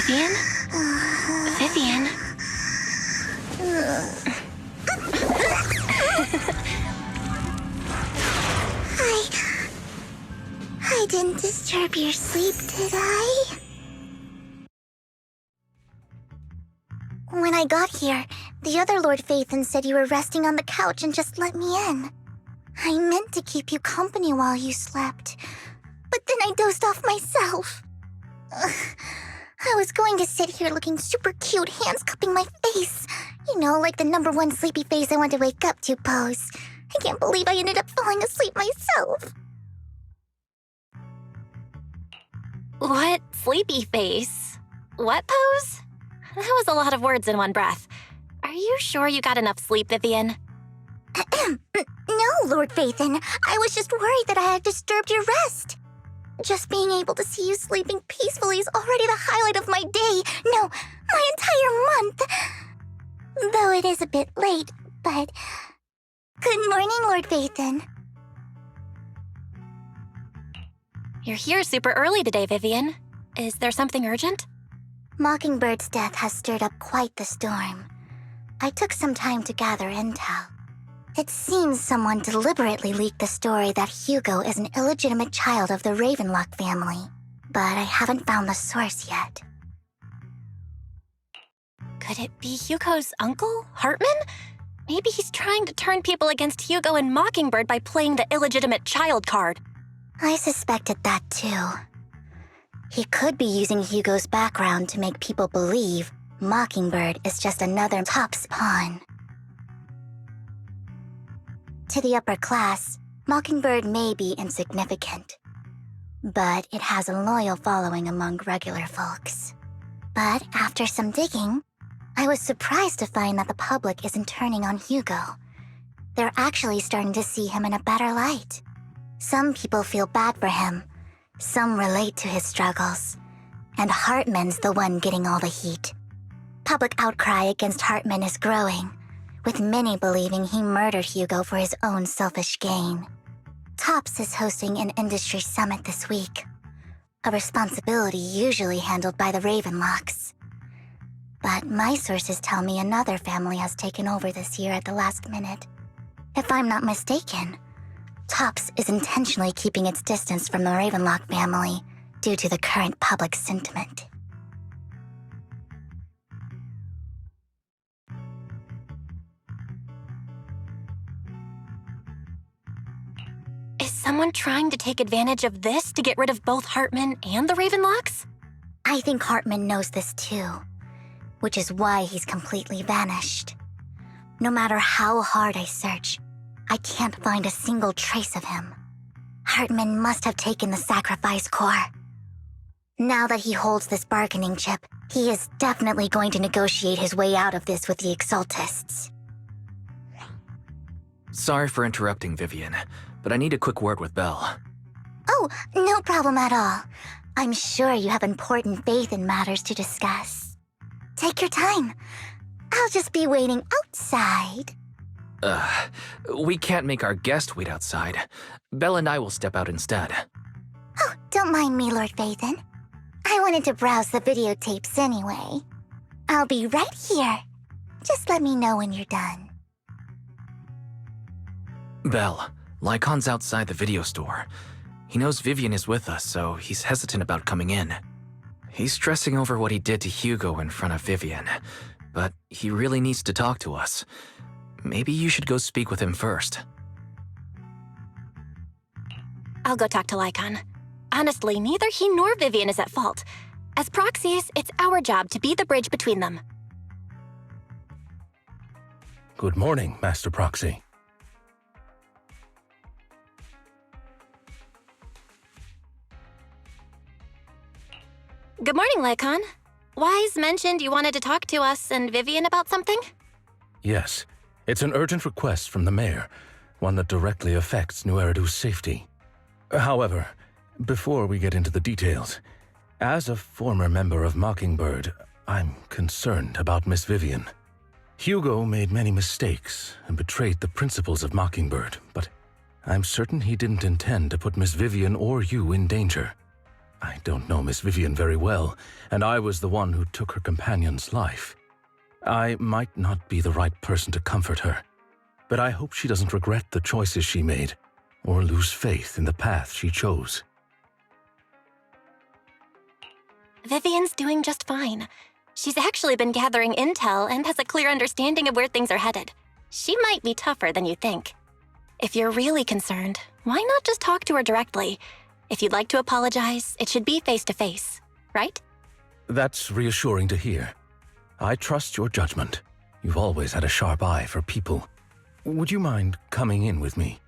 Vivian? Vivian? I didn't disturb your sleep, did I? When I got here, the other Lord Phaethon said you were resting on the couch and just let me in. I meant to keep you company while you slept, but then I dozed off myself. Ugh. I was going to sit here looking super cute, hands cupping my face. You know, like the #1 sleepy face I want to wake up to pose. I can't believe I ended up falling asleep myself. What sleepy face? What pose? That was a lot of words in one breath. Are you sure you got enough sleep, Vivian? No, Lord Phaethon. I was just worried that I had disturbed your rest. Just being able to see you sleeping peacefully is already the highlight of my day. No, my entire month. Though it is a bit late, but... Good morning, Lord Phaethon. You're here super early today, Vivian. Is there something urgent? Mockingbird's death has stirred up quite the storm. I took some time to gather intel. It seems someone deliberately leaked the story that Hugo is an illegitimate child of the Ravenlock family, but I haven't found the source yet. Could it be Hugo's uncle, Hartman? Maybe he's trying to turn people against Hugo and Mockingbird by playing the illegitimate child card. I suspected that too. He could be using Hugo's background to make people believe Mockingbird is just another Top's pawn. To the upper class, Mockingbird may be insignificant, but it has a loyal following among regular folks. But after some digging, I was surprised to find that the public isn't turning on Hugo. They're actually starting to see him in a better light. Some people feel bad for him, some relate to his struggles, and Hartman's the one getting all the heat. Public outcry against Hartman is growing, with many believing he murdered Hugo for his own selfish gain. Tops is hosting an industry summit this week, a responsibility usually handled by the Ravenlocks. But my sources tell me another family has taken over this year at the last minute. If I'm not mistaken, Tops is intentionally keeping its distance from the Ravenlock family due to the current public sentiment. Is someone trying to take advantage of this to get rid of both Hartman and the Ravenlocks? I think Hartman knows this too, which is why he's completely vanished. No matter how hard I search, I can't find a single trace of him. Hartman must have taken the sacrifice core. Now that he holds this bargaining chip, he is definitely going to negotiate his way out of this with the Exaltists. Sorry for interrupting, Vivian, but I need a quick word with Belle. Oh, no problem at all. I'm sure you have important faith in matters to discuss. Take your time. I'll just be waiting outside. We can't make our guest wait outside. Belle and I will step out instead. Oh, don't mind me, Lord Phaethon. I wanted to browse the videotapes anyway. I'll be right here. Just let me know when you're done. Belle, Lycon's outside the video store. He knows Vivian is with us, so he's hesitant about coming in. He's stressing over what he did to Hugo in front of Vivian, but he really needs to talk to us. Maybe you should go speak with him first. I'll go talk to Lycon. Honestly, neither he nor Vivian is at fault. As proxies, it's our job to be the bridge between them. Good morning, Master Proxy. Good morning, Lycon. Wise mentioned you wanted to talk to us and Vivian about something? Yes, it's an urgent request from the mayor, one that directly affects New Eridu's safety. However, before we get into the details, as a former member of Mockingbird, I'm concerned about Miss Vivian. Hugo made many mistakes and betrayed the principles of Mockingbird, but I'm certain he didn't intend to put Miss Vivian or you in danger. I don't know Miss Vivian very well, and I was the one who took her companion's life. I might not be the right person to comfort her, but I hope she doesn't regret the choices she made or lose faith in the path she chose. Vivian's doing just fine. She's actually been gathering intel and has a clear understanding of where things are headed. She might be tougher than you think. If you're really concerned, why not just talk to her directly? If you'd like to apologize, it should be face-to-face, right? That's reassuring to hear. I trust your judgment. You've always had a sharp eye for people. Would you mind coming in with me?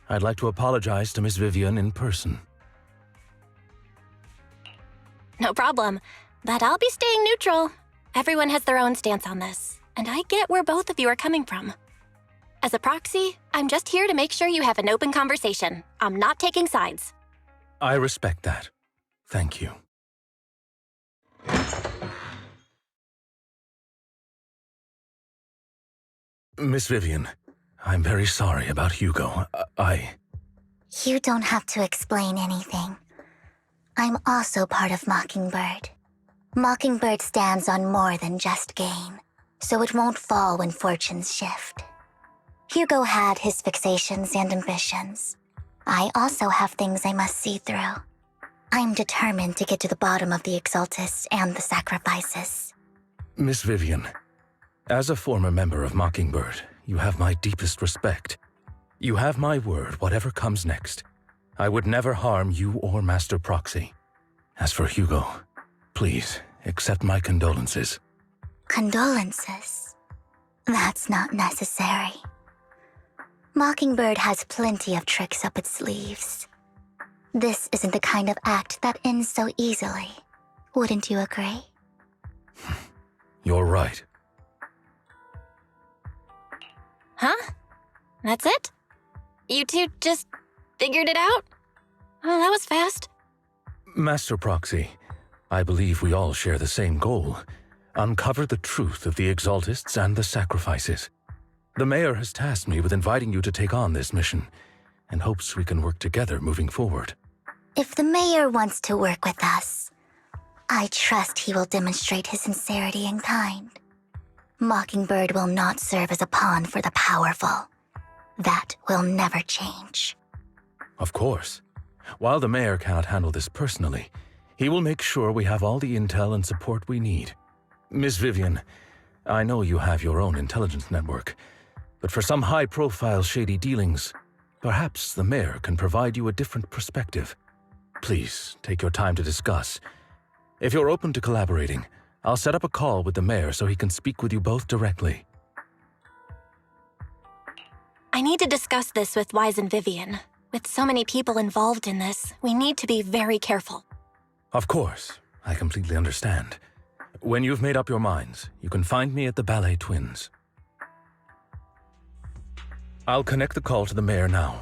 I'd like to apologize to Miss Vivian in person. No problem, but I'll be staying neutral. Everyone has their own stance on this, and I get where both of you are coming from. As a proxy, I'm just here to make sure you have an open conversation. I'm not taking sides. I respect that. Thank you. Miss Vivian, I'm very sorry about Hugo. You don't have to explain anything. I'm also part of Mockingbird. Mockingbird stands on more than just gain, so it won't fall when fortunes shift. Hugo had his fixations and ambitions. I also have things I must see through. I'm determined to get to the bottom of the Exaltists and the sacrifices. Miss Vivian, as a former member of Mockingbird, you have my deepest respect. You have my word, whatever comes next. I would never harm you or Master Proxy. As for Hugo, please accept my condolences. Condolences? That's not necessary. Mockingbird has plenty of tricks up its sleeves. This isn't the kind of act that ends so easily. Wouldn't you agree? You're right. Huh? That's it? You two just figured it out? Oh, that was fast. Master Proxy, I believe we all share the same goal. Uncover the truth of the Exaltists and the sacrifices. The Mayor has tasked me with inviting you to take on this mission, and hopes we can work together moving forward. If the Mayor wants to work with us, I trust he will demonstrate his sincerity in kind. Mockingbird will not serve as a pawn for the powerful. That will never change. Of course. While the Mayor cannot handle this personally, he will make sure we have all the intel and support we need. Miss Vivian, I know you have your own intelligence network, but for some high-profile shady dealings, perhaps the Mayor can provide you a different perspective. Please, take your time to discuss. If you're open to collaborating, I'll set up a call with the Mayor so he can speak with you both directly. I need to discuss this with Wise and Vivian. With so many people involved in this, we need to be very careful. Of course, I completely understand. When you've made up your minds, you can find me at the Ballet Twins. I'll connect the call to the Mayor now.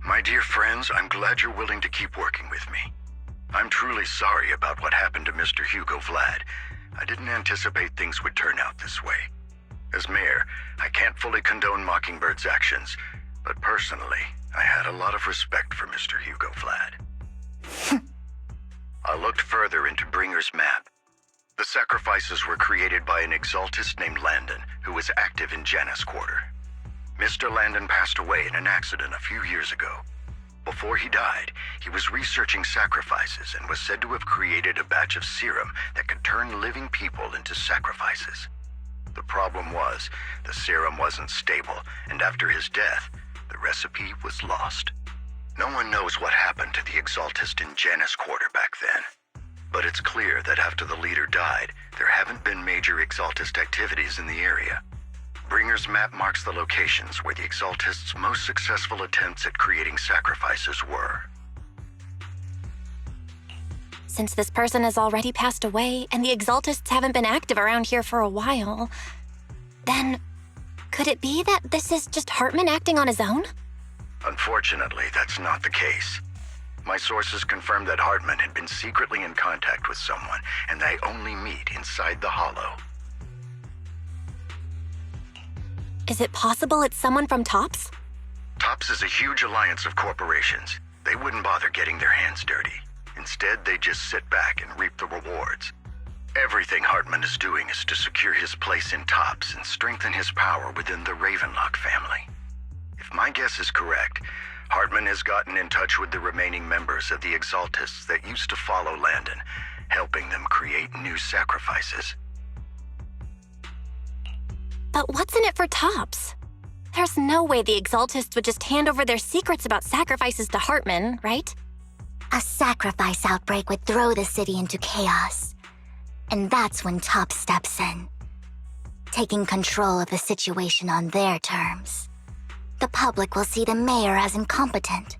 My dear friends, I'm glad you're willing to keep working with me. I'm truly sorry about what happened to Mr. Hugo Vlad. I didn't anticipate things would turn out this way. As mayor, I can't fully condone Mockingbird's actions, but personally, I had a lot of respect for Mr. Hugo Vlad. I looked further into Bringer's map. The sacrifices were created by an exaltist named Landon, who was active in Janus Quarter. Mr. Landon passed away in an accident a few years ago. Before he died, he was researching sacrifices and was said to have created a batch of serum that could turn living people into sacrifices. The problem was, the serum wasn't stable, and after his death, the recipe was lost. No one knows what happened to the exaltist in Janus Quarter back then. But it's clear that after the leader died, there haven't been major exaltist activities in the area. Bringer's map marks the locations where the exaltists' most successful attempts at creating sacrifices were. Since this person has already passed away and the exaltists haven't been active around here for a while, then could it be that this is just Hartman acting on his own? Unfortunately, that's not the case. My sources confirmed that Hartman had been secretly in contact with someone, and they only meet inside the Hollow. Is it possible it's someone from TOPS? TOPS is a huge alliance of corporations. They wouldn't bother getting their hands dirty. Instead, they just sit back and reap the rewards. Everything Hartman is doing is to secure his place in Tops and strengthen his power within the Ravenlock family. If my guess is correct, Hartman has gotten in touch with the remaining members of the Exaltists that used to follow Landon, helping them create new sacrifices. But what's in it for Tops? There's no way the Exaltists would just hand over their secrets about sacrifices to Hartman, right? A sacrifice outbreak would throw the city into chaos. And that's when Tops steps in, taking control of the situation on their terms. The public will see the mayor as incompetent,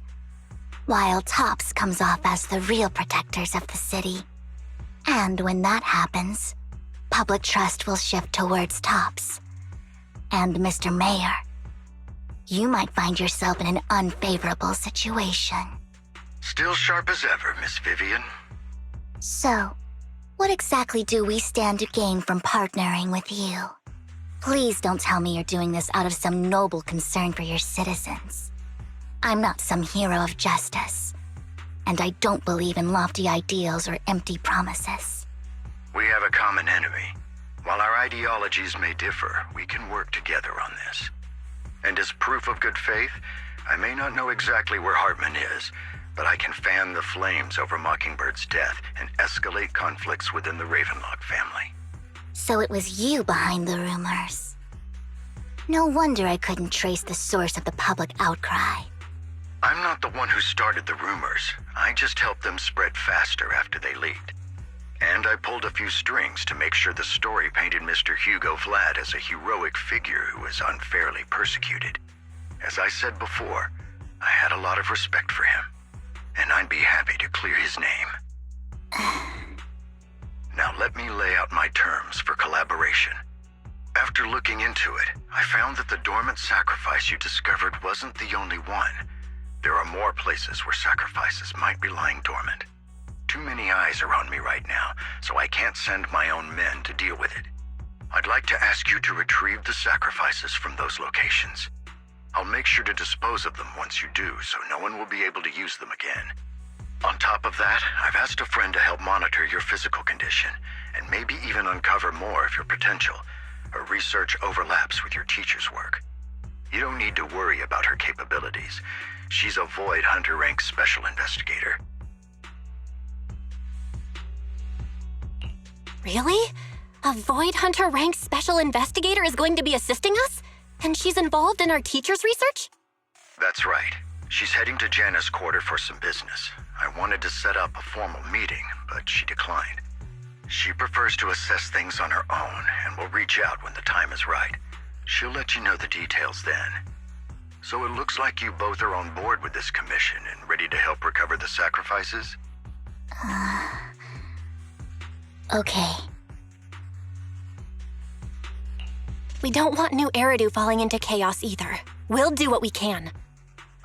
while Tops comes off as the real protectors of the city. And when that happens, public trust will shift towards Tops. And Mr. Mayor, you might find yourself in an unfavorable situation. Still sharp as ever, Miss Vivian. So, what exactly do we stand to gain from partnering with you? Please don't tell me you're doing this out of some noble concern for your citizens. I'm not some hero of justice, and I don't believe in lofty ideals or empty promises. We have a common enemy. While our ideologies may differ, we can work together on this. And as proof of good faith, I may not know exactly where Hartman is, but I can fan the flames over Mockingbird's death and escalate conflicts within the Ravenlock family. So it was you behind the rumors. No wonder I couldn't trace the source of the public outcry. I'm not the one who started the rumors. I just helped them spread faster after they leaked. And I pulled a few strings to make sure the story painted Mr. Hugo Vlad as a heroic figure who was unfairly persecuted. As I said before, I had a lot of respect for him, and I'd be happy to clear his name. Now let me lay out my terms for collaboration. After looking into it, I found that the dormant sacrifice you discovered wasn't the only one. There are more places where sacrifices might be lying dormant. Too many eyes are on me right now, so I can't send my own men to deal with it. I'd like to ask you to retrieve the sacrifices from those locations. I'll make sure to dispose of them once you do, so no one will be able to use them again. On top of that, I've asked a friend to help monitor your physical condition, and maybe even uncover more of your potential. Her research overlaps with your teacher's work. You don't need to worry about her capabilities. She's a Void Hunter rank special investigator. Really? A Void Hunter rank special investigator is going to be assisting us? And she's involved in our teacher's research? That's right. She's heading to Janna's quarter for some business. I wanted to set up a formal meeting, but she declined. She prefers to assess things on her own and will reach out when the time is right. She'll let you know the details then. So it looks like you both are on board with this commission and ready to help recover the sacrifices? Okay. We don't want new Eridu falling into chaos either. We'll do what we can.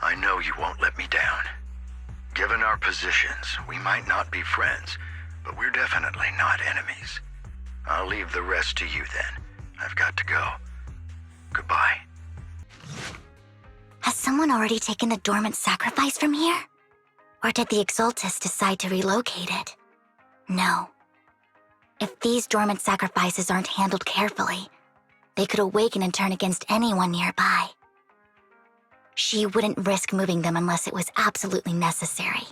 I know you won't let me down. Given our positions, we might not be friends, but we're definitely not enemies. I'll leave the rest to you then. I've got to go. Goodbye. Has someone already taken the dormant sacrifice from here? Or did the Exaltists decide to relocate it? No. If these dormant sacrifices aren't handled carefully, they could awaken and turn against anyone nearby. She wouldn't risk moving them unless it was absolutely necessary.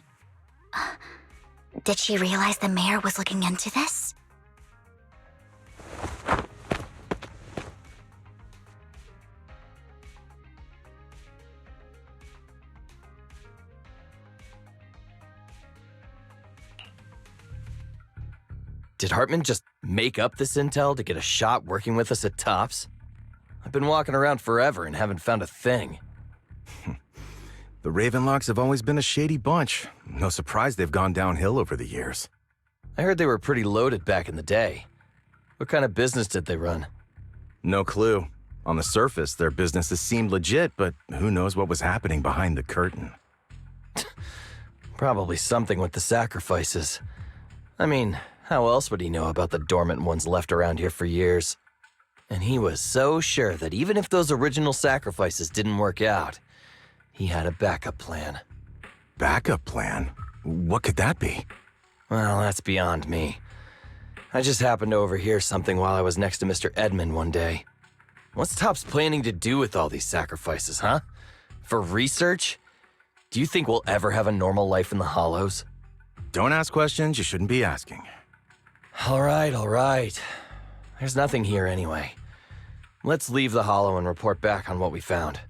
Did she realize the mayor was looking into this? Did Hartman just make up this intel to get a shot working with us at Tops? I've been walking around forever and haven't found a thing. The Ravenlocks have always been a shady bunch. No surprise they've gone downhill over the years. I heard they were pretty loaded back in the day. What kind of business did they run? No clue. On the surface, their businesses seemed legit, but who knows what was happening behind the curtain. Probably something with the sacrifices. I mean, how else would he know about the dormant ones left around here for years? And he was so sure that even if those original sacrifices didn't work out, he had a backup plan. backup plan? What could that be? Well, that's beyond me. I just happened to overhear something while I was next to Mr. Edmund one day. What's Topps planning to do with all these sacrifices, huh? For research? Do you think we'll ever have a normal life in the Hollows? Don't ask questions you shouldn't be asking. All right. There's nothing here anyway. Let's leave the Hollow and report back on what we found.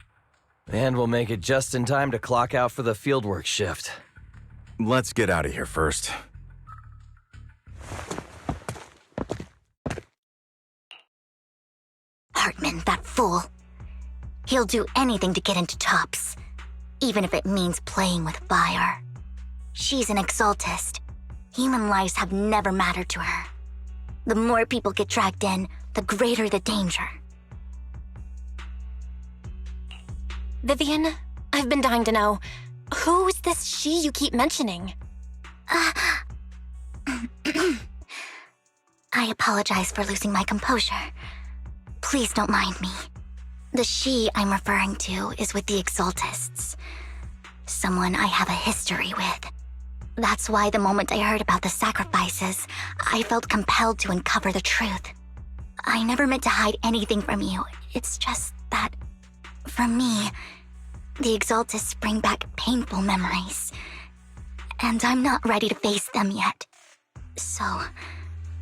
And we'll make it just in time to clock out for the fieldwork shift. Let's get out of here first. Hartman, that fool. He'll do anything to get into Topps, even if it means playing with fire. She's an exaltist. Human lives have never mattered to her. The more people get dragged in, the greater the danger. Vivian, I've been dying to know, who's this she you keep mentioning? I apologize for losing my composure. Please don't mind me. The she I'm referring to is with the exaltists. Someone I have a history with. That's why the moment I heard about the sacrifices, I felt compelled to uncover the truth. I never meant to hide anything from you. It's just that, for me, the exaltists bring back painful memories. And I'm not ready to face them yet. So,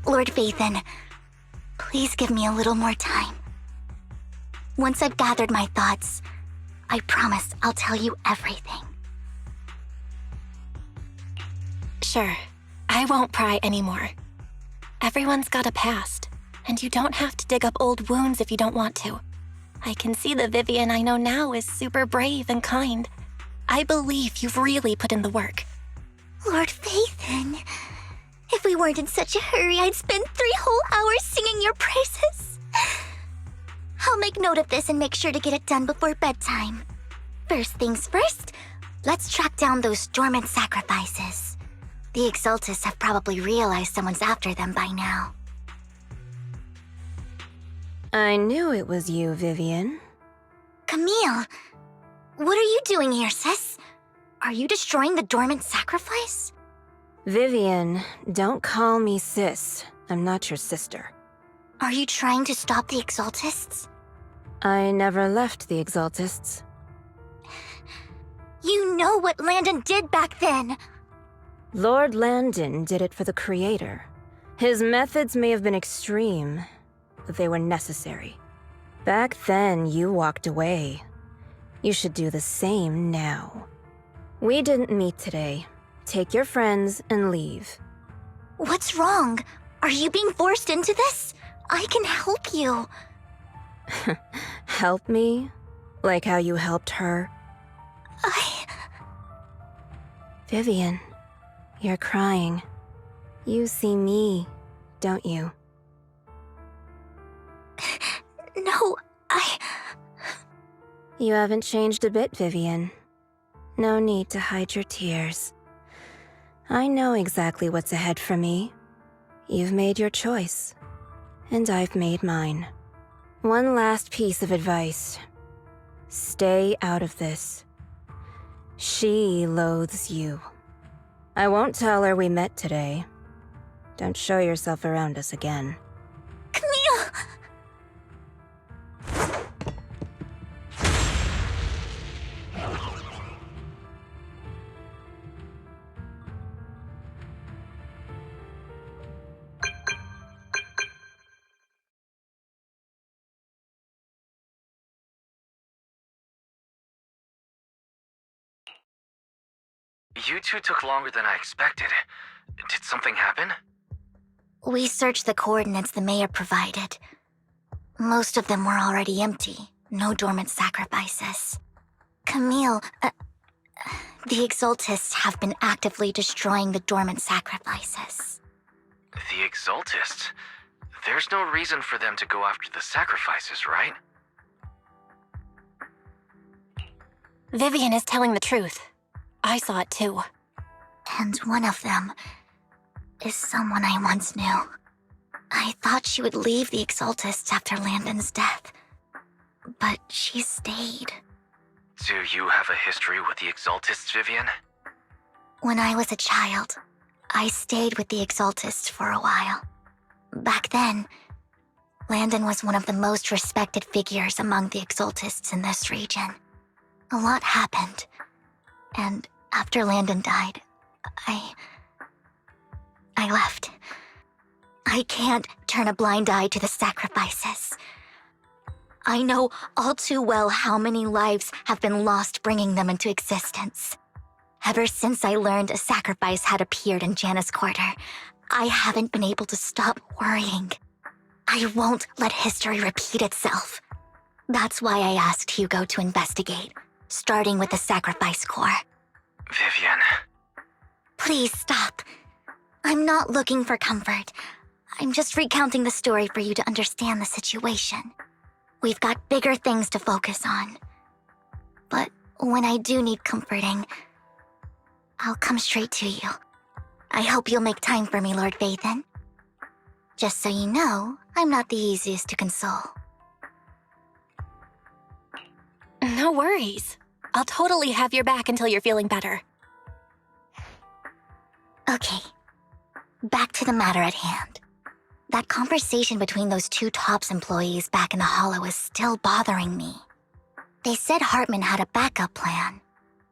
Lord Vathan, please give me a little more time. Once I've gathered my thoughts, I promise I'll tell you everything. Sure, I won't pry anymore. Everyone's got a past, and you don't have to dig up old wounds if you don't want to. I can see the Vivian I know now is super brave and kind. I believe you've really put in the work. Lord Vathan, if we weren't in such a hurry, I'd spend 3 whole hours singing your praises. I'll make note of this and make sure to get it done before bedtime. First things first, let's track down those dormant sacrifices. The exaltists have probably realized someone's after them by now. I knew it was you, Vivian. Camille, what are you doing here, sis? Are you destroying the dormant sacrifice? Vivian, don't call me sis. I'm not your sister. Are you trying to stop the exaltists? I never left the exaltists. You know what Landon did back then. Lord Landon did it for the Creator. His methods may have been extreme, but they were necessary. Back then, you walked away. You should do the same now. We didn't meet today. Take your friends and leave. What's wrong? Are you being forced into this? I can help you. Help me? Like how you helped her? Vivian, you're crying. You see me, don't you? No, You haven't changed a bit, Vivian. No need to hide your tears. I know exactly what's ahead for me. You've made your choice, and I've made mine. One last piece of advice. Stay out of this. She loathes you. I won't tell her we met today. Don't show yourself around us again. Camille! You two took longer than I expected. Did something happen? We searched the coordinates the mayor provided. Most of them were already empty. No dormant sacrifices. Camille, the exaltists have been actively destroying the dormant sacrifices. The exaltists? There's no reason for them to go after the sacrifices, right? Vivian is telling the truth. I saw it too. And one of them is someone I once knew. I thought she would leave the exaltists after Landon's death, but she stayed. Do you have a history with the exaltists, Vivian? When I was a child, I stayed with the Exaltists for a while. Back then, Landon was one of the most respected figures among the Exaltists in this region. A lot happened, and after Landon died, I left. I can't turn a blind eye to the sacrifices. I know all too well how many lives have been lost bringing them into existence. Ever since I learned a sacrifice had appeared in Janus Quarter, I haven't been able to stop worrying. I won't let history repeat itself. That's why I asked Hugo to investigate, starting with the Sacrifice Corps. Vivian. Please stop. I'm not looking for comfort. I'm just recounting the story for you to understand the situation. We've got bigger things to focus on. But when I do need comforting, I'll come straight to you. I hope you'll make time for me, Lord Vathan. Just so you know, I'm not the easiest to console. No worries. I'll totally have your back until you're feeling better. Okay, back to the matter at hand. That conversation between those two TOPS employees back in the Hollow is still bothering me. They said Hartman had a backup plan,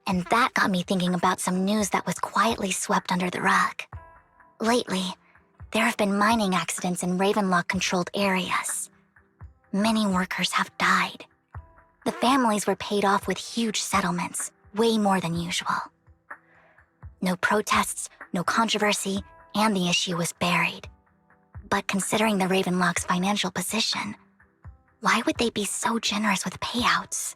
and that got me thinking about some news that was quietly swept under the rug. Lately, there have been mining accidents in Ravenlock-controlled areas. Many workers have died. The families were paid off with huge settlements, way more than usual. No protests, no controversy, and the issue was buried. But considering the Ravenlock's financial position, why would they be so generous with payouts?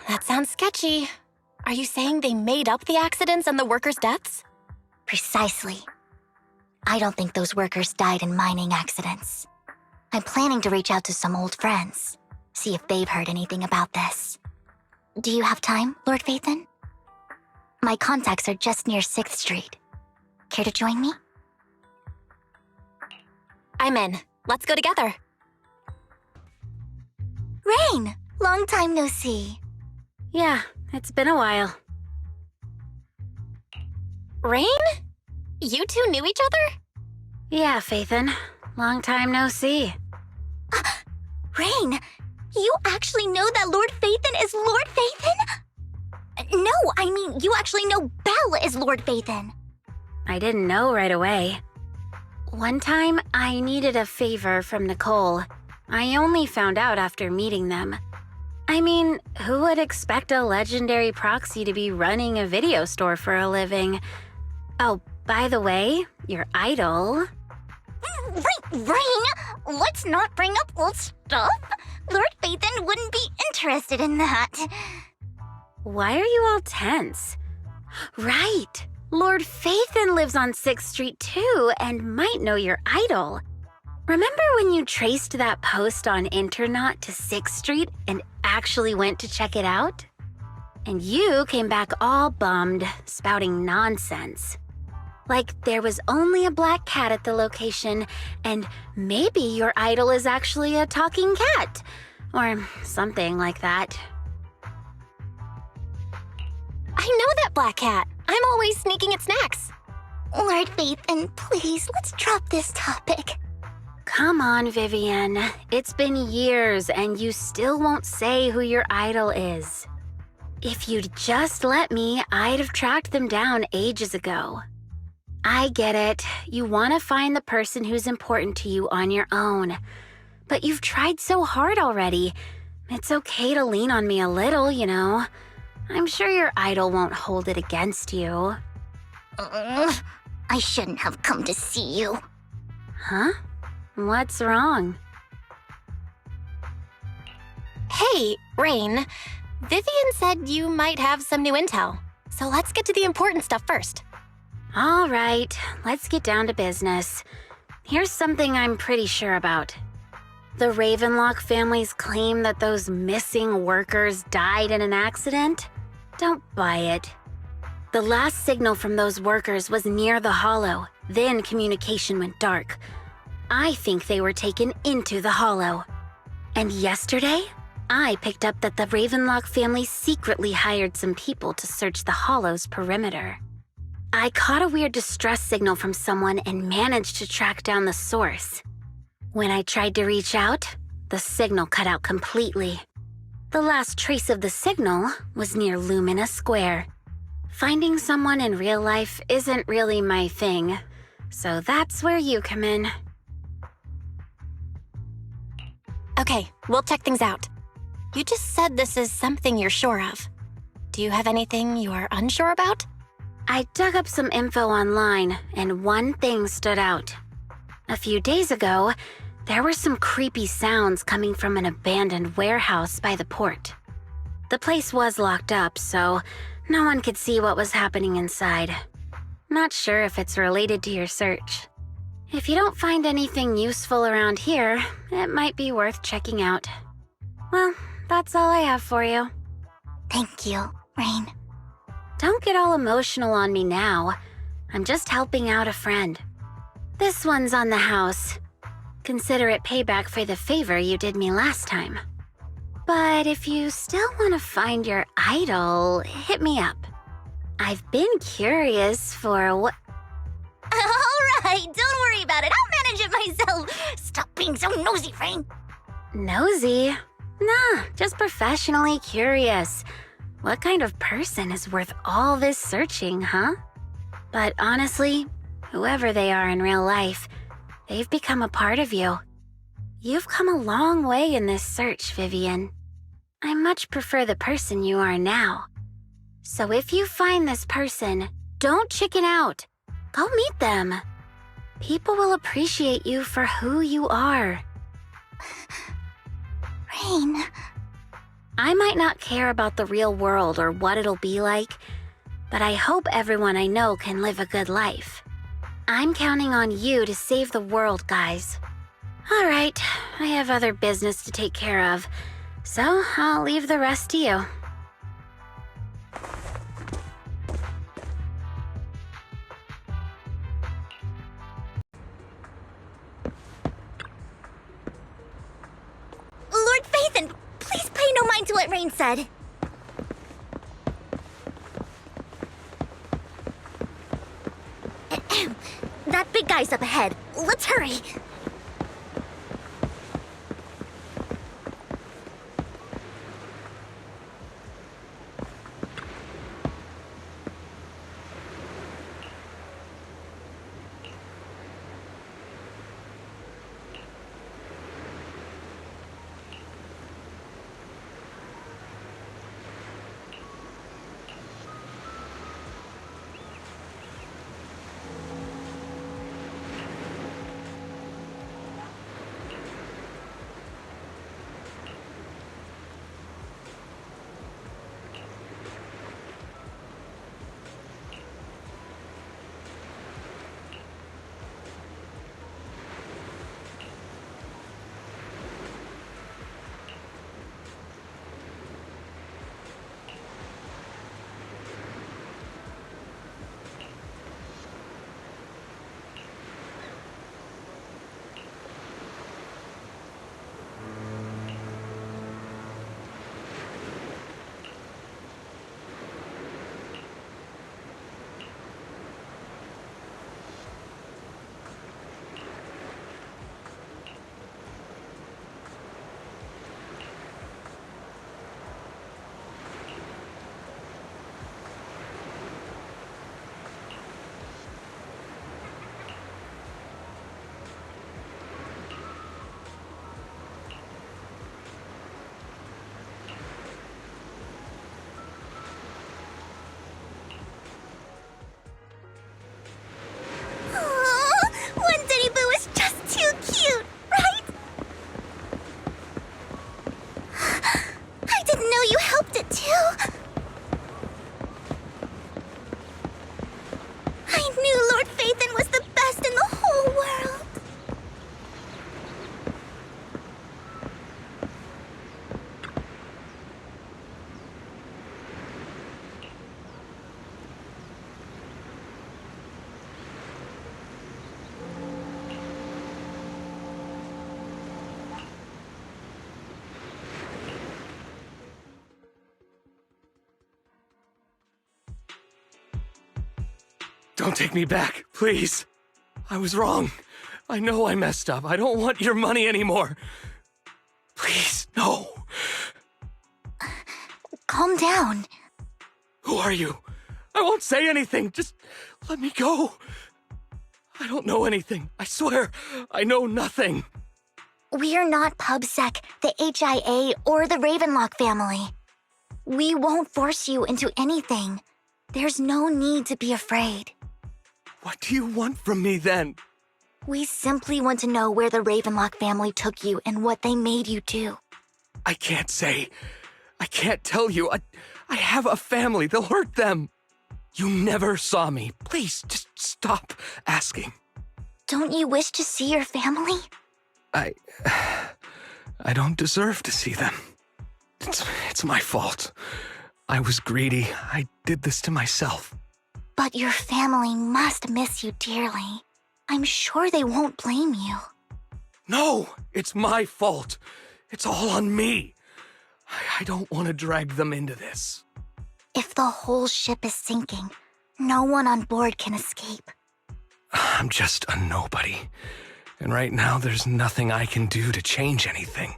That sounds sketchy. Are you saying they made up the accidents and the workers' deaths? Precisely. I don't think those workers died in mining accidents. I'm planning to reach out to some old friends, see if they've heard anything about this. Do you have time, Lord Vathan? My contacts are just near 6th Street. Care to join me? I'm in. Let's go together. Rain! Long time no see. Yeah, it's been a while. Rain? You two knew each other? Yeah, Phaethon. Long time no see. Rain, you actually know that Lord Vathan is Lord Vathan? No, I mean, you actually know Belle is Lord Vathan. I didn't know right away. One time, I needed a favor from Nicole. I only found out after meeting them. I mean, who would expect a legendary proxy to be running a video store for a living? Oh, by the way, your idol... Rain, let's not bring up old stuff. Lord Vathan wouldn't be interested in that. Why are you all tense? Right! Lord Phaethon lives on 6th Street too and might know your idol. Remember when you traced that post on Internet to 6th Street and actually went to check it out? And you came back all bummed, spouting nonsense. Like there was only a black cat at the location, and maybe your idol is actually a talking cat, or something like that. I know that black cat. I'm always sneaking at snacks. Lord Vathan, please, let's drop this topic. Come on, Vivian. It's been years, and you still won't say who your idol is. If you'd just let me, I'd have tracked them down ages ago. I get it. You want to find the person who's important to you on your own. But you've tried so hard already. It's okay to lean on me a little, you know. I'm sure your idol won't hold it against you. I shouldn't have come to see you. Huh? What's wrong? Hey, Rain. Vivian said you might have some new intel. So let's get to the important stuff first. All right, let's get down to business. Here's something I'm pretty sure about. The Ravenlock family's claim that those missing workers died in an accident? Don't buy it. The last signal from those workers was near the Hollow, then communication went dark. I think they were taken into the Hollow. And yesterday, I picked up that the Ravenlock family secretly hired some people to search the Hollow's perimeter. I caught a weird distress signal from someone and managed to track down the source. When I tried to reach out, the signal cut out completely. The last trace of the signal was near Lumina Square. Finding someone in real life isn't really my thing, so that's where you come in. Okay, we'll check things out. You just said this is something you're sure of. Do you have anything you are unsure about? I dug up some info online, and one thing stood out. A few days ago, there were some creepy sounds coming from an abandoned warehouse by the port. The place was locked up, so no one could see what was happening inside. Not sure if it's related to your search. If you don't find anything useful around here, it might be worth checking out. Well, that's all I have for you. Thank you, Rain. Don't get all emotional on me now. I'm just helping out a friend. This one's on the house. Consider it payback for the favor you did me last time. But if you still want to find your idol, hit me up. I've been curious for what... All right, don't worry about it. I'll manage it myself. Stop being so nosy, Rain. Nosy? Nah, just professionally curious. What kind of person is worth all this searching, huh? But honestly, whoever they are in real life, they've become a part of you. You've come a long way in this search, Vivian. I much prefer the person you are now. So if you find this person, don't chicken out. Go meet them. People will appreciate you for who you are. Rain. I might not care about the real world or what it'll be like, but I hope everyone I know can live a good life. I'm counting on you to save the world, guys. All right, I have other business to take care of, so I'll leave the rest to you. Lord Phaethon, please pay no mind to what Rain said. That big guy's up ahead. Let's hurry. Don't take me back, please. I was wrong. I know I messed up. I don't want your money anymore. Please, no. Calm down. Who are you? I won't say anything. Just let me go. I don't know anything. I swear, I know nothing. We are not PubSec, the HIA, or the Ravenlock family. We won't force you into anything. There's no need to be afraid. What do you want from me then? We simply want to know where the Ravenlock family took you and what they made you do. I can't say. I can't tell you. I have a family. They'll hurt them. You never saw me. Please, just stop asking. Don't you wish to see your family? I don't deserve to see them. It's my fault. I was greedy. I did this to myself. But your family must miss you dearly. I'm sure they won't blame you. No, it's my fault. It's all on me. I don't want to drag them into this. If the whole ship is sinking, no one on board can escape. I'm just a nobody. And right now, there's nothing I can do to change anything.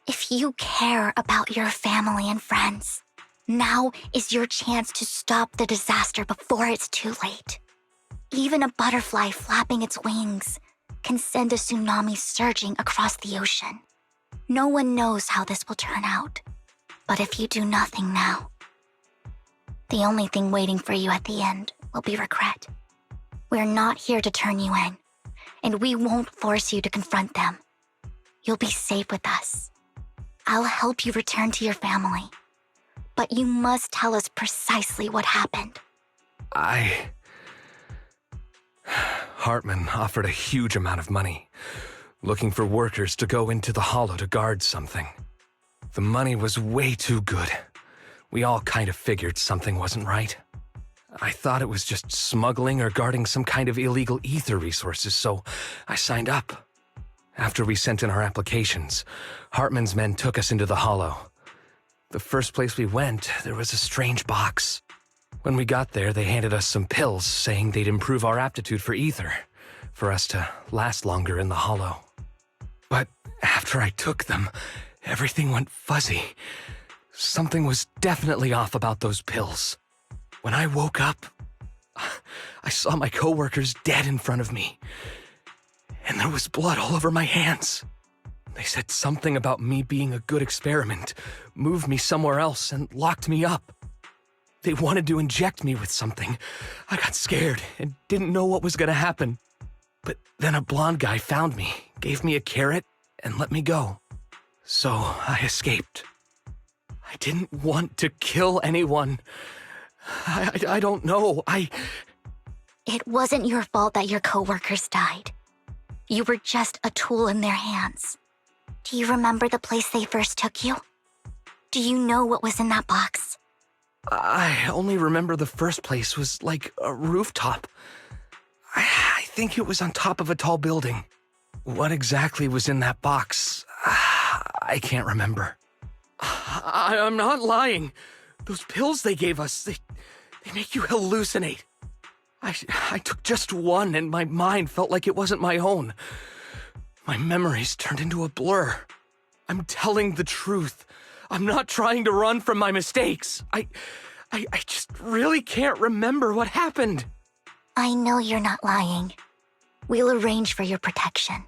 If you care about your family and friends, now is your chance to stop the disaster before it's too late. Even a butterfly flapping its wings can send a tsunami surging across the ocean. No one knows how this will turn out. But if you do nothing now, the only thing waiting for you at the end will be regret. We're not here to turn you in, and we won't force you to confront them. You'll be safe with us. I'll help you return to your family. But you must tell us precisely what happened. Hartman offered a huge amount of money, looking for workers to go into the hollow to guard something. The money was way too good. We all kind of figured something wasn't right. I thought it was just smuggling or guarding some kind of illegal ether resources, so I signed up. After we sent in our applications, Hartman's men took us into the hollow. The first place we went, there was a strange box. When we got there, they handed us some pills, saying they'd improve our aptitude for ether, for us to last longer in the hollow. But after I took them, everything went fuzzy. Something was definitely off about those pills. When I woke up, I saw my coworkers dead in front of me, and there was blood all over my hands. They said something about me being a good experiment, moved me somewhere else, and locked me up. They wanted to inject me with something. I got scared and didn't know what was going to happen. But then a blonde guy found me, gave me a carrot, and let me go. So I escaped. I didn't want to kill anyone. I don't know. It wasn't your fault that your coworkers died. You were just a tool in their hands. Do you remember the place they first took you? Do you know what was in that box? I only remember the first place was like a rooftop. I think it was on top of a tall building. What exactly was in that box? I can't remember. I'm not lying. Those pills they gave us, they make you hallucinate. I took just one and my mind felt like it wasn't my own. My memories turned into a blur. I'm telling the truth. I'm not trying to run from my mistakes. I just really can't remember what happened. I know you're not lying. We'll arrange for your protection.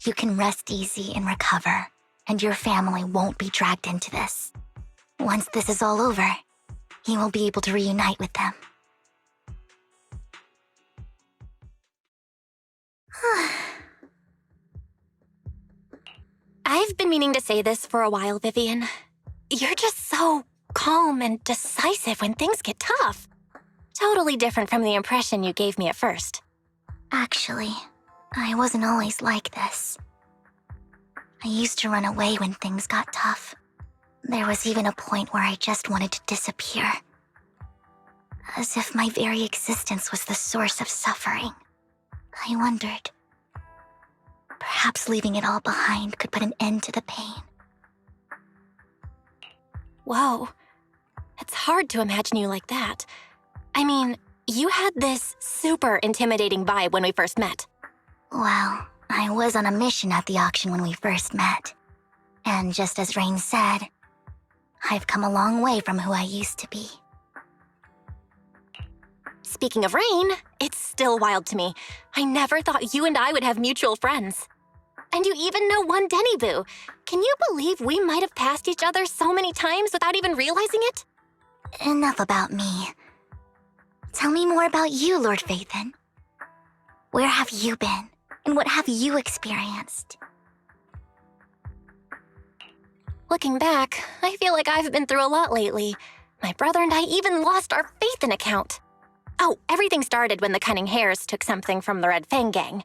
You can rest easy and recover, and your family won't be dragged into this. Once this is all over, you will be able to reunite with them. I've been meaning to say this for a while, Vivian. You're just so calm and decisive when things get tough. Totally different from the impression you gave me at first. Actually, I wasn't always like this. I used to run away when things got tough. There was even a point where I just wanted to disappear. As if my very existence was the source of suffering. I wondered. Perhaps leaving it all behind could put an end to the pain. Whoa. It's hard to imagine you like that. I mean, You had this super intimidating vibe when we first met. Well, I was on a mission at the auction when we first met. And just as Rain said, I've come a long way from who I used to be. Speaking of Rain, it's still wild to me. I never thought you and I would have mutual friends. And you even know one Denny Boo. Can you believe we might have passed each other so many times without even realizing it? Enough about me. Tell me more about you, Lord Phaethon. Where have you been, and what have you experienced? Looking back, I feel like I've been through a lot lately. My brother and I even lost our Phaethon account. Oh, everything started when the Cunning Hares took something from the Red Fang gang.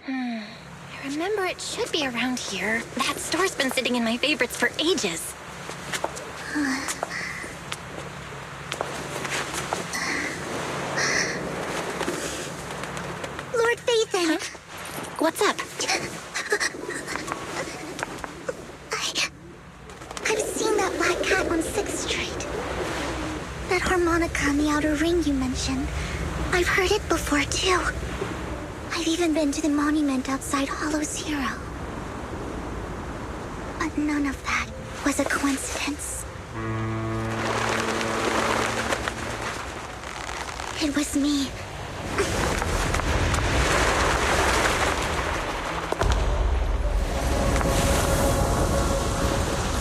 I remember it should be around here. That store's been sitting in my favorites for ages. Lord Phaethon! Huh? What's up? I've seen that black cat on 6th Street. That harmonica in the outer ring you mentioned. I've heard it before, too. I've even been to the monument outside Hollow Zero. But none of that was a coincidence. It was me.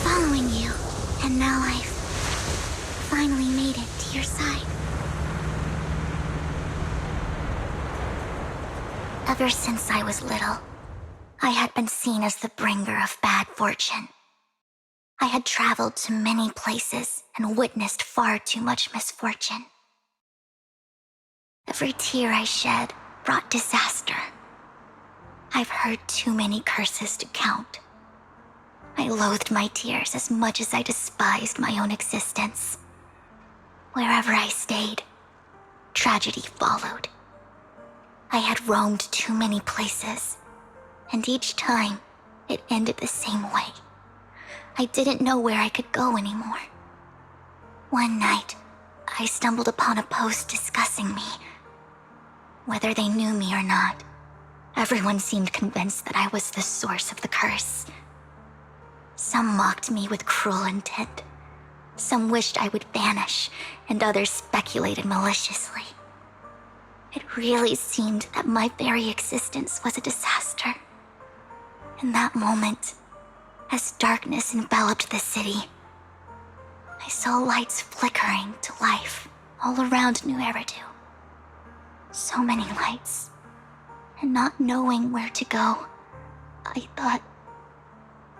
Following you, and now I've finally made it to your side. Ever since I was little, I had been seen as the bringer of bad fortune. I had traveled to many places and witnessed far too much misfortune. Every tear I shed brought disaster. I've heard too many curses to count. I loathed my tears as much as I despised my own existence. Wherever I stayed, tragedy followed. I had roamed too many places, and each time, it ended the same way. I didn't know where I could go anymore. One night, I stumbled upon a post discussing me. Whether they knew me or not, everyone seemed convinced that I was the source of the curse. Some mocked me with cruel intent. Some wished I would vanish, and others speculated maliciously. It really seemed that my very existence was a disaster. In that moment, as darkness enveloped the city, I saw lights flickering to life all around New Eridu. So many lights, and not knowing where to go, I thought,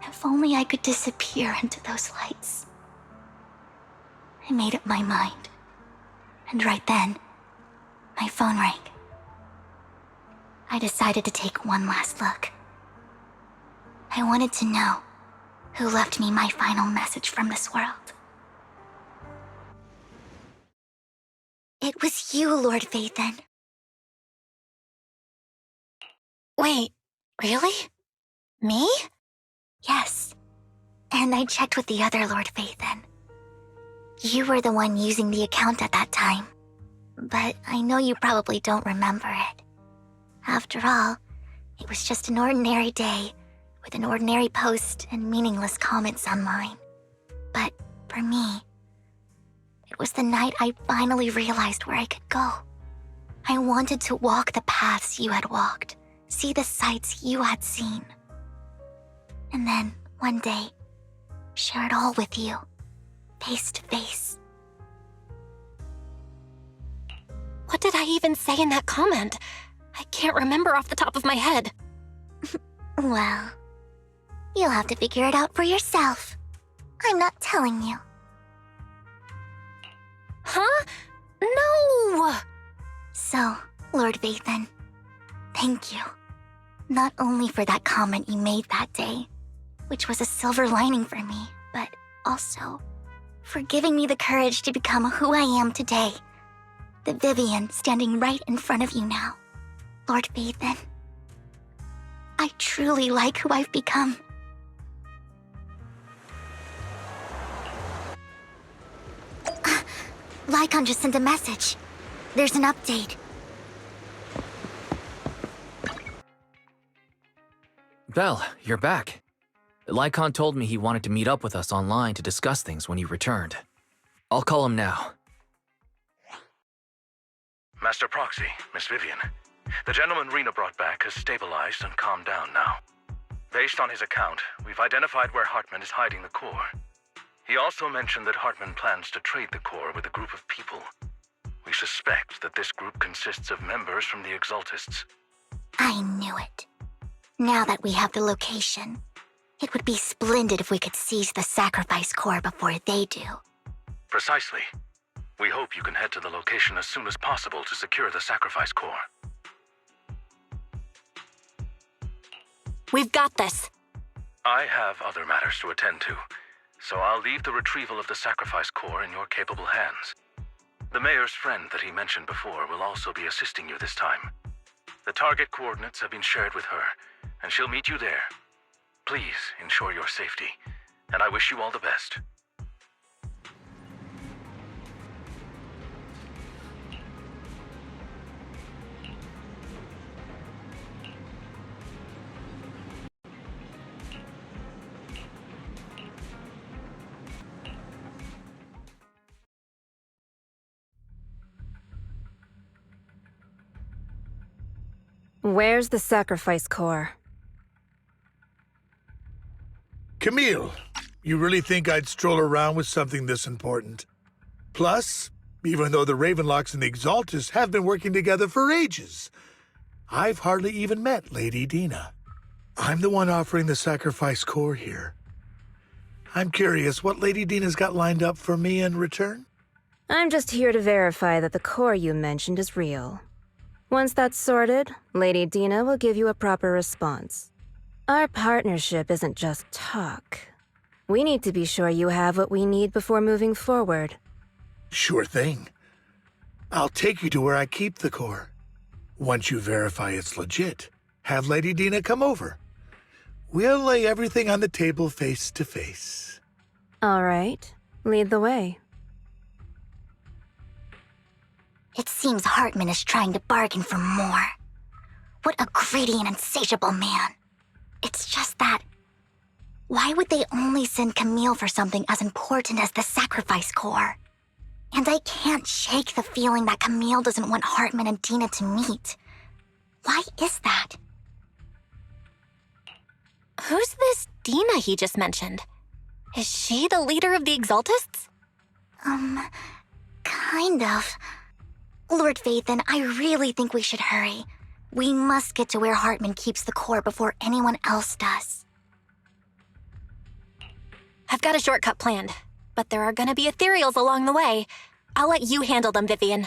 if only I could disappear into those lights. I made up my mind, and right then, my phone rang. I decided to take one last look. I wanted to know who left me my final message from this world. It was you, Lord Phaethon. Wait, really? Me? Yes. And I checked with the other Lord Phaethon. You were the one using the account at that time. But I know you probably don't remember it. After all, it was just an ordinary day with an ordinary post and meaningless comments online. But for me, it was the night I finally realized where I could go. I wanted to walk the paths you had walked, see the sights you had seen. And then, one day, share it all with you, face to face. What did I even say in that comment? I can't remember off the top of my head. Well, you'll have to figure it out for yourself. I'm not telling you. Huh? No! So, Lord Phaethon, thank you. Not only for that comment you made that day, which was a silver lining for me, but also for giving me the courage to become who I am today. The Vivian standing right in front of you now. Lord Vathan. I truly like who I've become. Lycon just sent a message. There's an update. Belle, you're back. Lycon told me he wanted to meet up with us online to discuss things when you returned. I'll call him now. Master Proxy, Miss Vivian. The gentleman Rena brought back has stabilized and calmed down now. Based on his account, we've identified where Hartman is hiding the core. He also mentioned that Hartman plans to trade the core with a group of people. We suspect that this group consists of members from the Exaltists. I knew it. Now that we have the location, it would be splendid if we could seize the sacrifice core before they do. Precisely. We hope you can head to the location as soon as possible to secure the sacrifice core. We've got this. I have other matters to attend to, so I'll leave the retrieval of the sacrifice core in your capable hands. The mayor's friend that he mentioned before will also be assisting you this time. The target coordinates have been shared with her, and she'll meet you there. Please ensure your safety, and I wish you all the best. Where's the sacrifice core? Camille, you really think I'd stroll around with something this important? Plus, even though the Ravenlocks and the Exaltists have been working together for ages, I've hardly even met Lady Dina. I'm the one offering the sacrifice core here. I'm curious what Lady Dina's got lined up for me in return? I'm just here to verify that the core you mentioned is real. Once that's sorted, Lady Dina will give you a proper response. Our partnership isn't just talk. We need to be sure you have what we need before moving forward. Sure thing. I'll take you to where I keep the core. Once you verify it's legit, have Lady Dina come over. We'll lay everything on the table face to face. All right, lead the way. It seems Hartman is trying to bargain for more. What a greedy and insatiable man. It's just that... why would they only send Camille for something as important as the sacrifice core? And I can't shake the feeling that Camille doesn't want Hartman and Dina to meet. Why is that? Who's this Dina he just mentioned? Is she the leader of the Exaltists? Kind of. Lord Vathan, I really think we should hurry. We must get to where Hartman keeps the core before anyone else does. I've got a shortcut planned, but there are gonna be ethereals along the way. I'll let you handle them, Vivian.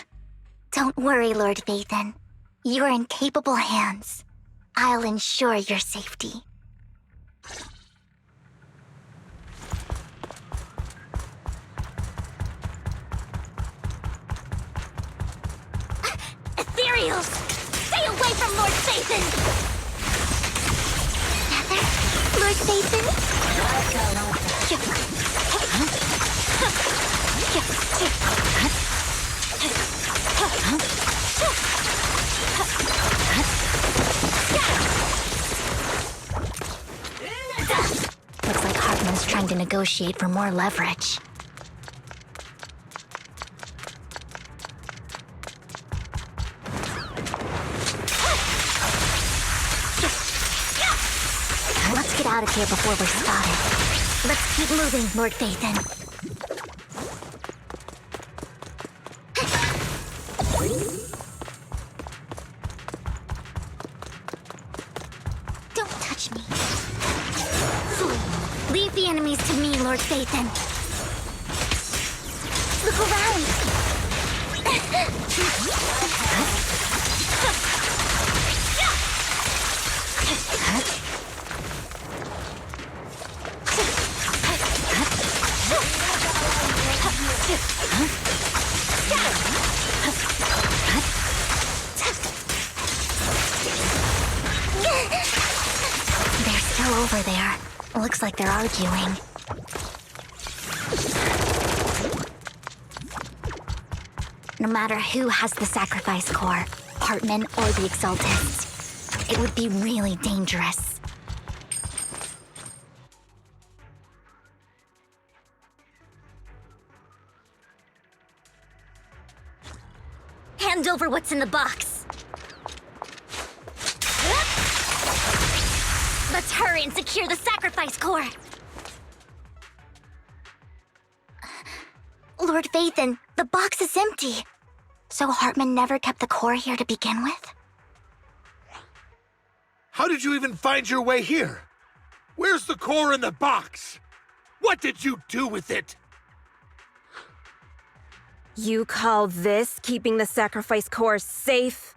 Don't worry, Lord Vathan. You're in capable hands. I'll ensure your safety. Ethereals! Stay away from Lord Vathan! Heather? Lord Vathan? Looks like Hartman's trying to negotiate for more leverage. Let's get out of here before we're spotted. Let's keep moving, Lord Vathan. Don't touch me. Leave the enemies to me, Lord Vathan. Look around. over there. Looks like they're arguing. No matter who has the sacrifice core, Hartman or the Exaltists, it would be really dangerous. Hand over what's in the box. Let's hurry and secure the sacrifice core. Lord Vathan, the box is empty. So Hartman never kept the core here to begin with? How did you even find your way here? Where's the core in the box? What did you do with it? You call this keeping the sacrifice core safe?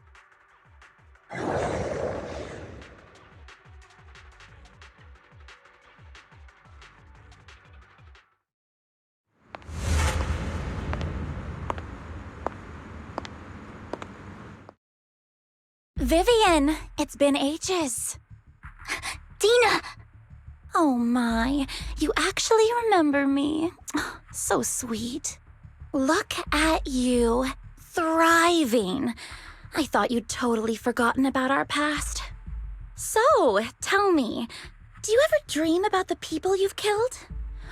Vivian, it's been ages. Dina! Oh my, you actually remember me. So sweet. Look at you, thriving. I thought you'd totally forgotten about our past. So, tell me, do you ever dream about the people you've killed?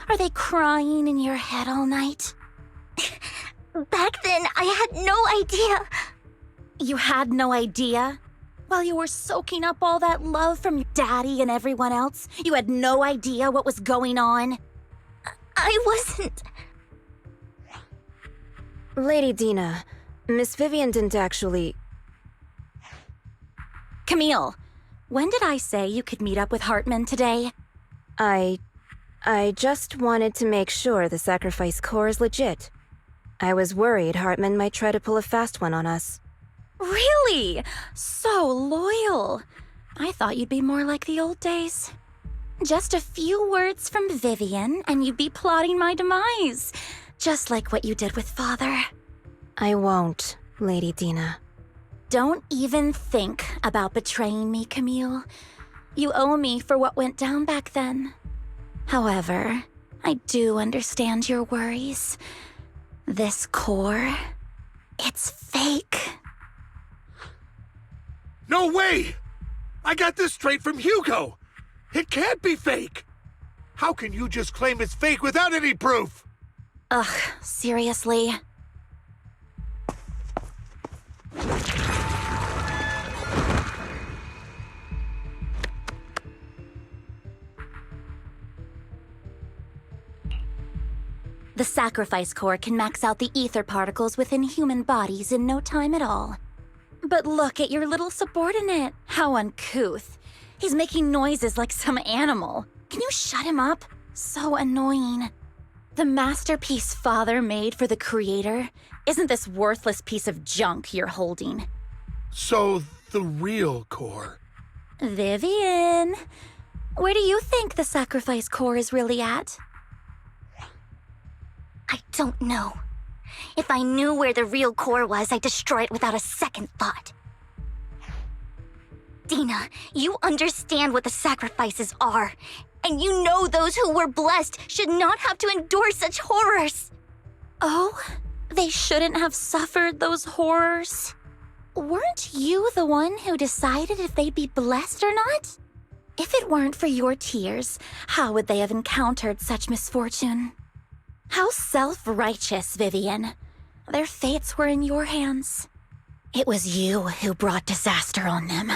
Are they crying in your head all night? Back then, I had no idea. You had no idea? While you were soaking up all that love from your daddy and everyone else, you had no idea what was going on? I wasn't... Lady Dina, Miss Vivian didn't actually... Camille, when did I say you could meet up with Hartman today? I just wanted to make sure the sacrifice core is legit. I was worried Hartman might try to pull a fast one on us. Really? So loyal. I thought you'd be more like the old days. Just a few words from Vivian and you'd be plotting my demise. Just like what you did with Father. I won't, Lady Dina. Don't even think about betraying me, Camille. You owe me for what went down back then. However, I do understand your worries. This core, it's fake. No way! I got this straight from Hugo! It can't be fake! How can you just claim it's fake without any proof? Ugh, seriously? The sacrifice core can max out the ether particles within human bodies in no time at all. But look at your little subordinate. How uncouth. He's making noises like some animal. Can you shut him up? So annoying. The masterpiece Father made for the Creator isn't this worthless piece of junk you're holding. So, the real core. Vivian, where do you think the sacrifice core is really at? I don't know. If I knew where the real core was, I'd destroy it without a second thought. Dina, you understand what the sacrifices are. And you know those who were blessed should not have to endure such horrors. Oh, they shouldn't have suffered those horrors. Weren't you the one who decided if they'd be blessed or not? If it weren't for your tears, how would they have encountered such misfortune? How self-righteous, Vivian. Their fates were in your hands. It was you who brought disaster on them.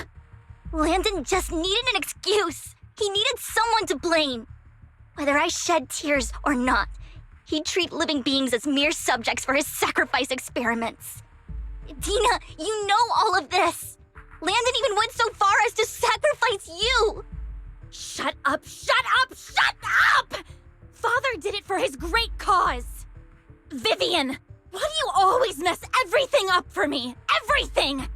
Landon just needed an excuse. He needed someone to blame. Whether I shed tears or not, he'd treat living beings as mere subjects for his sacrifice experiments. Dina, you know all of this. Landon even went so far as to sacrifice you. Shut up, shut up, shut up! Father did it for his great cause. Vivian, why do you always mess everything up for me? Everything!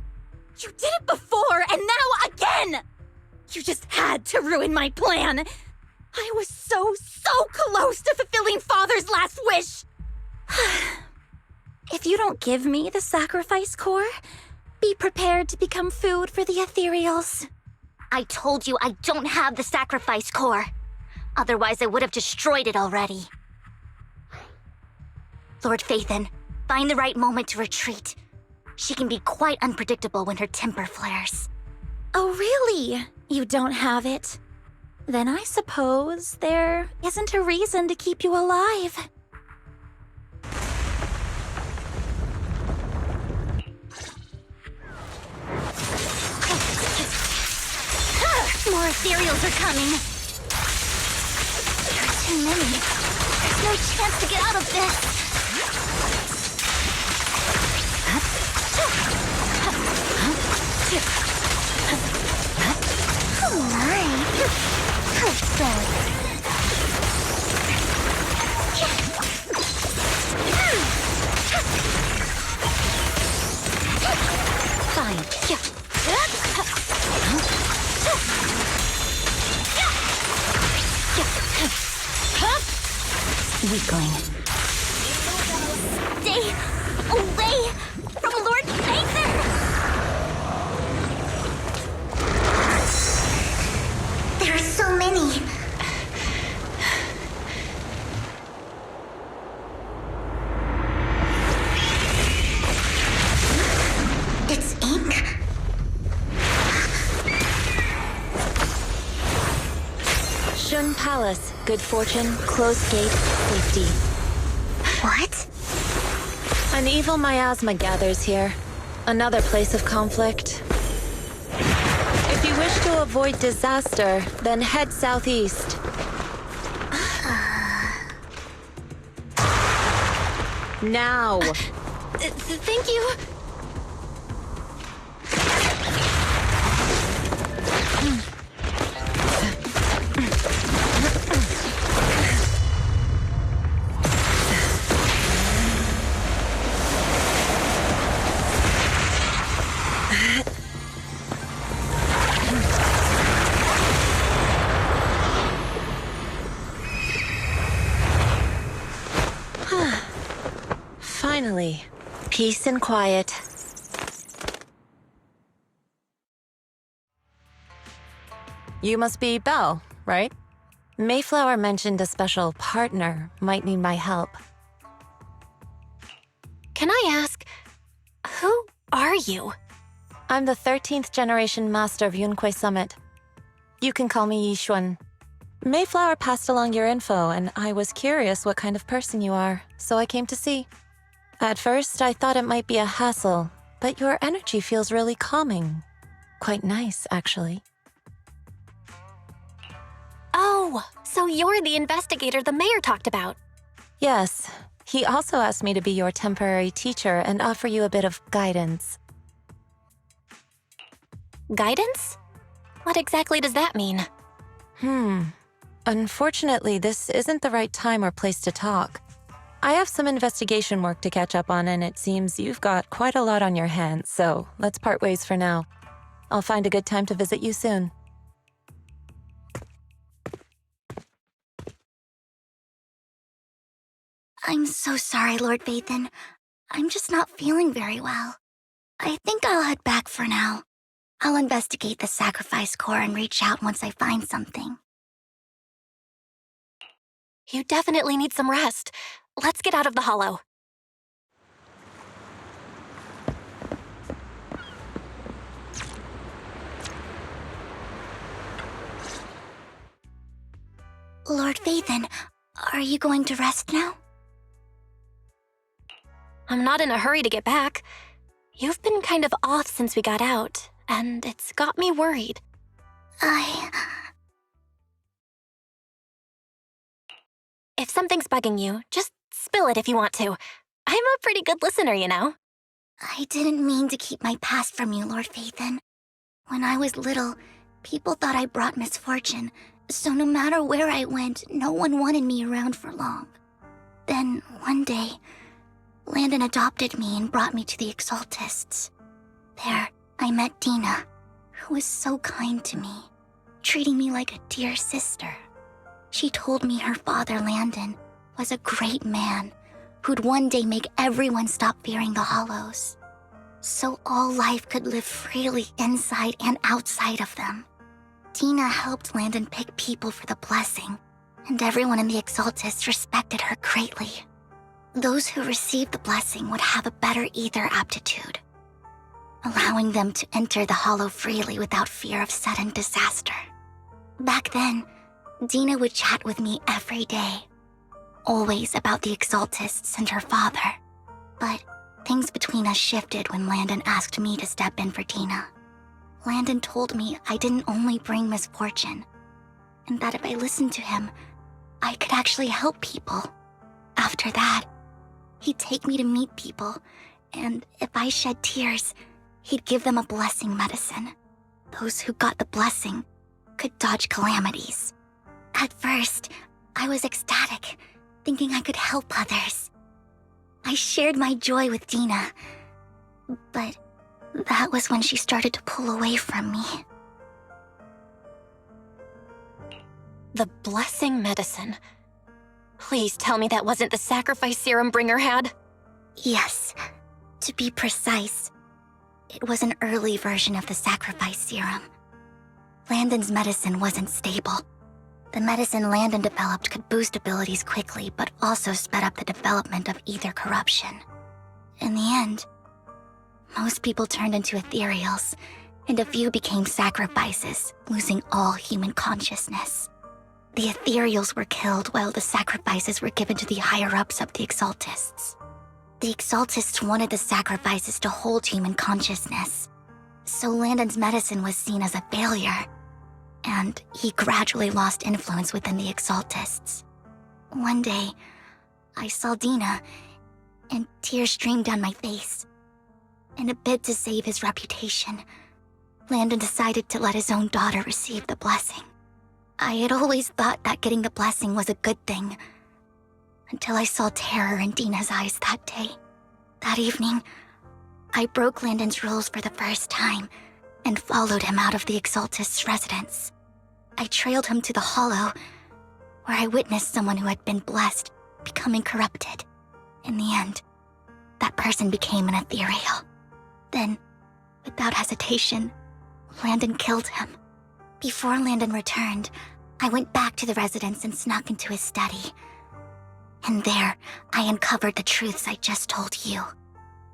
You did it before and now again! You just had to ruin my plan. I was so close to fulfilling Father's last wish. If you don't give me the sacrifice core, be prepared to become food for the ethereals. I told you I don't have the sacrifice core. Otherwise, I would have destroyed it already. Lord Phaethon, find the right moment to retreat. She can be quite unpredictable when her temper flares. Oh, really? You don't have it? Then I suppose there isn't a reason to keep you alive. More ethereals are coming. There are too many. There's no chance to get out of this. Oh my. How fun. Fine. Weakling. Stay away from Lord Phaethon! There are so many. It's ink. Shun Palace, good fortune, closed gate, safety. What? An evil miasma gathers here. Another place of conflict. If you wish to avoid disaster, then head southeast. Now! Thank you. Finally, peace and quiet. You must be Belle, right? Mayflower mentioned a special partner might need my help. Can I ask, who are you? I'm the 13th generation master of Yunque Summit. You can call me Yishuan. Mayflower passed along your info, and I was curious what kind of person you are, so I came to see. At first, I thought it might be a hassle, but your energy feels really calming. Quite nice, actually. Oh, so you're the investigator the mayor talked about. Yes, he also asked me to be your temporary teacher and offer you a bit of guidance. Guidance? What exactly does that mean? Unfortunately, this isn't the right time or place to talk. I have some investigation work to catch up on, and it seems you've got quite a lot on your hands, so let's part ways for now. I'll find a good time to visit you soon. I'm so sorry, Lord Phaethon. I'm just not feeling very well. I think I'll head back for now. I'll investigate the sacrifice core and reach out once I find something. You definitely need some rest. Let's get out of the hollow. Lord Phaethon, are you going to rest now? I'm not in a hurry to get back. You've been kind of off since we got out, and it's got me worried. If something's bugging you, just spill it if you want to. I'm a pretty good listener, you know. I didn't mean to keep my past from you, Lord Phaethon. When I was little, people thought I brought misfortune, so no matter where I went, no one wanted me around for long. Then, one day, Landon adopted me and brought me to the Exaltists. There, I met Dina, who was so kind to me, treating me like a dear sister. She told me her father, Landon, was a great man who'd one day make everyone stop fearing the Hollows, so all life could live freely inside and outside of them. Tina helped Landon pick people for the blessing, and everyone in the Exaltists respected her greatly. Those who received the blessing would have a better ether aptitude, allowing them to enter the hollow freely without fear of sudden disaster. Back then, Dina would chat with me every day, always about the Exaltists and her father. But things between us shifted when Landon asked me to step in for Dina. Landon told me I didn't only bring misfortune, and that if I listened to him, I could actually help people. After that, he'd take me to meet people, and if I shed tears, he'd give them a blessing medicine. Those who got the blessing could dodge calamities. At first, I was ecstatic, thinking I could help others. I shared my joy with Dina, but that was when she started to pull away from me. The blessing medicine. Please tell me that wasn't the sacrifice serum Bringer had? Yes. To be precise, it was an early version of the sacrifice serum. Landon's medicine wasn't stable. The medicine Landon developed could boost abilities quickly, but also sped up the development of ether corruption. In the end, most people turned into ethereals, and a few became sacrifices, losing all human consciousness. The ethereals were killed while the sacrifices were given to the higher-ups of the Exaltists. The Exaltists wanted the sacrifices to hold human consciousness, so Landon's medicine was seen as a failure, and he gradually lost influence within the Exaltists. One day, I saw Dina, and tears streamed down my face. In a bid to save his reputation, Landon decided to let his own daughter receive the blessing. I had always thought that getting the blessing was a good thing, until I saw terror in Dina's eyes that day. That evening, I broke Landon's rules for the first time and followed him out of the Exaltist's residence. I trailed him to the Hollow, where I witnessed someone who had been blessed becoming corrupted. In the end, that person became an ethereal. Then, without hesitation, Landon killed him. Before Landon returned, I went back to the residence and snuck into his study. And there, I uncovered the truths I just told you.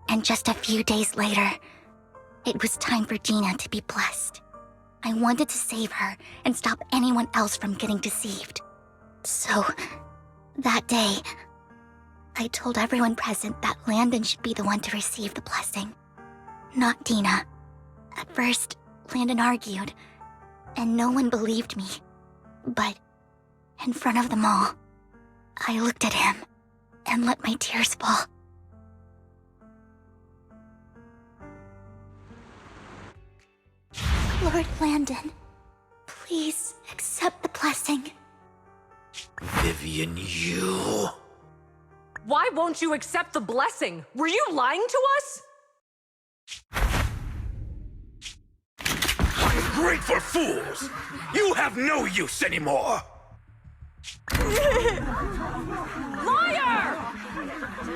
And just a few days later, it was time for Dina to be blessed. I wanted to save her and stop anyone else from getting deceived. So, that day, I told everyone present that Landon should be the one to receive the blessing, not Dina. At first, Landon argued, and no one believed me. But, in front of them all, I looked at him and let my tears fall. Lord Landon, please accept the blessing. Vivian, you... Why won't you accept the blessing? Were you lying to us? Ungrateful fools! You have no use anymore! Liar!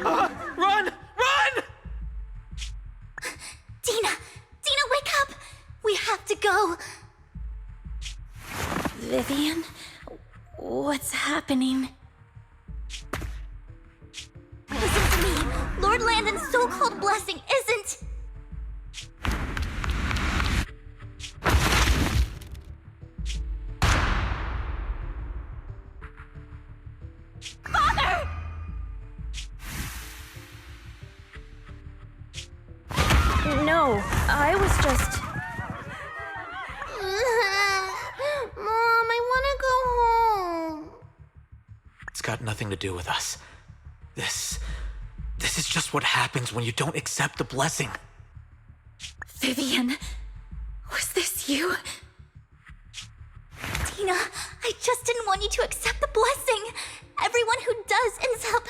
Run! Run! Dina, wake up! We have to go. Vivian, what's happening? Listen to me. Lord Landon's so-called blessing isn't... Father! No, I was just... Mom, I want to go home. It's got nothing to do with us. This is just what happens when you don't accept the blessing. Vivian, was this you? Tina, I just didn't want you to accept the blessing. Everyone who does ends up...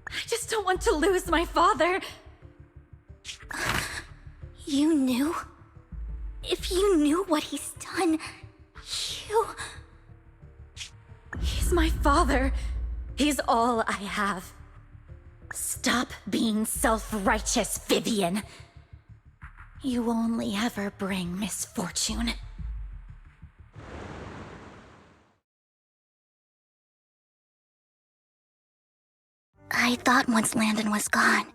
I just don't want to lose my father. You knew? If you knew what he's done, you... He's my father. He's all I have. Stop being self-righteous, Vivian. You only ever bring misfortune. I thought once Landon was gone,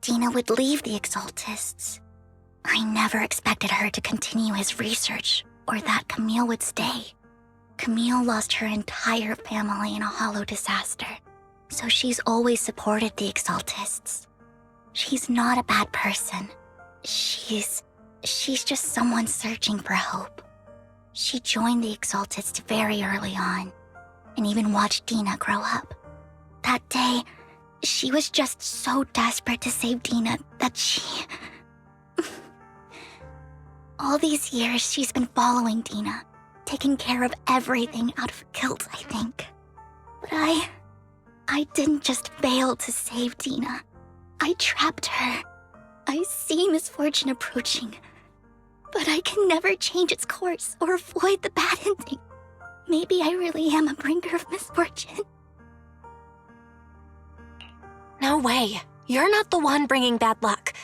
Dina would leave the Exaltists. I never expected her to continue his research or that Camille would stay. Camille lost her entire family in a hollow disaster, so she's always supported the Exaltists. She's not a bad person. She's just someone searching for hope. She joined the Exaltists very early on, and even watched Dina grow up. That day, she was just so desperate to save Dina that she... All these years, she's been following Dina, taking care of everything out of guilt, I think. But I didn't just fail to save Dina. I trapped her. I see misfortune approaching, but I can never change its course or avoid the bad ending. Maybe I really am a bringer of misfortune. No way. You're not the one bringing bad luck.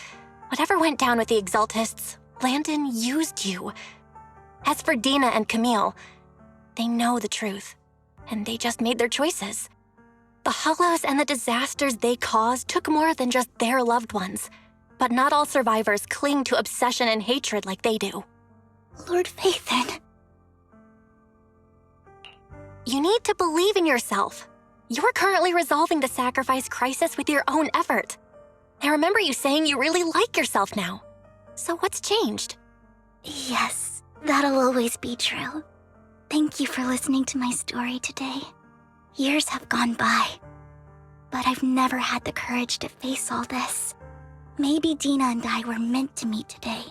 Whatever went down with the Exaltists, Landon used you. As for Dina and Camille, they know the truth, and they just made their choices. The hollows and the disasters they caused took more than just their loved ones, but not all survivors cling to obsession and hatred like they do. Lord Phaethon. You need to believe in yourself. You're currently resolving the sacrifice crisis with your own effort. I remember you saying you really like yourself now. So what's changed? Yes, that'll always be true. Thank you for listening to my story today. Years have gone by, but I've never had the courage to face all this. Maybe Dina and I were meant to meet today,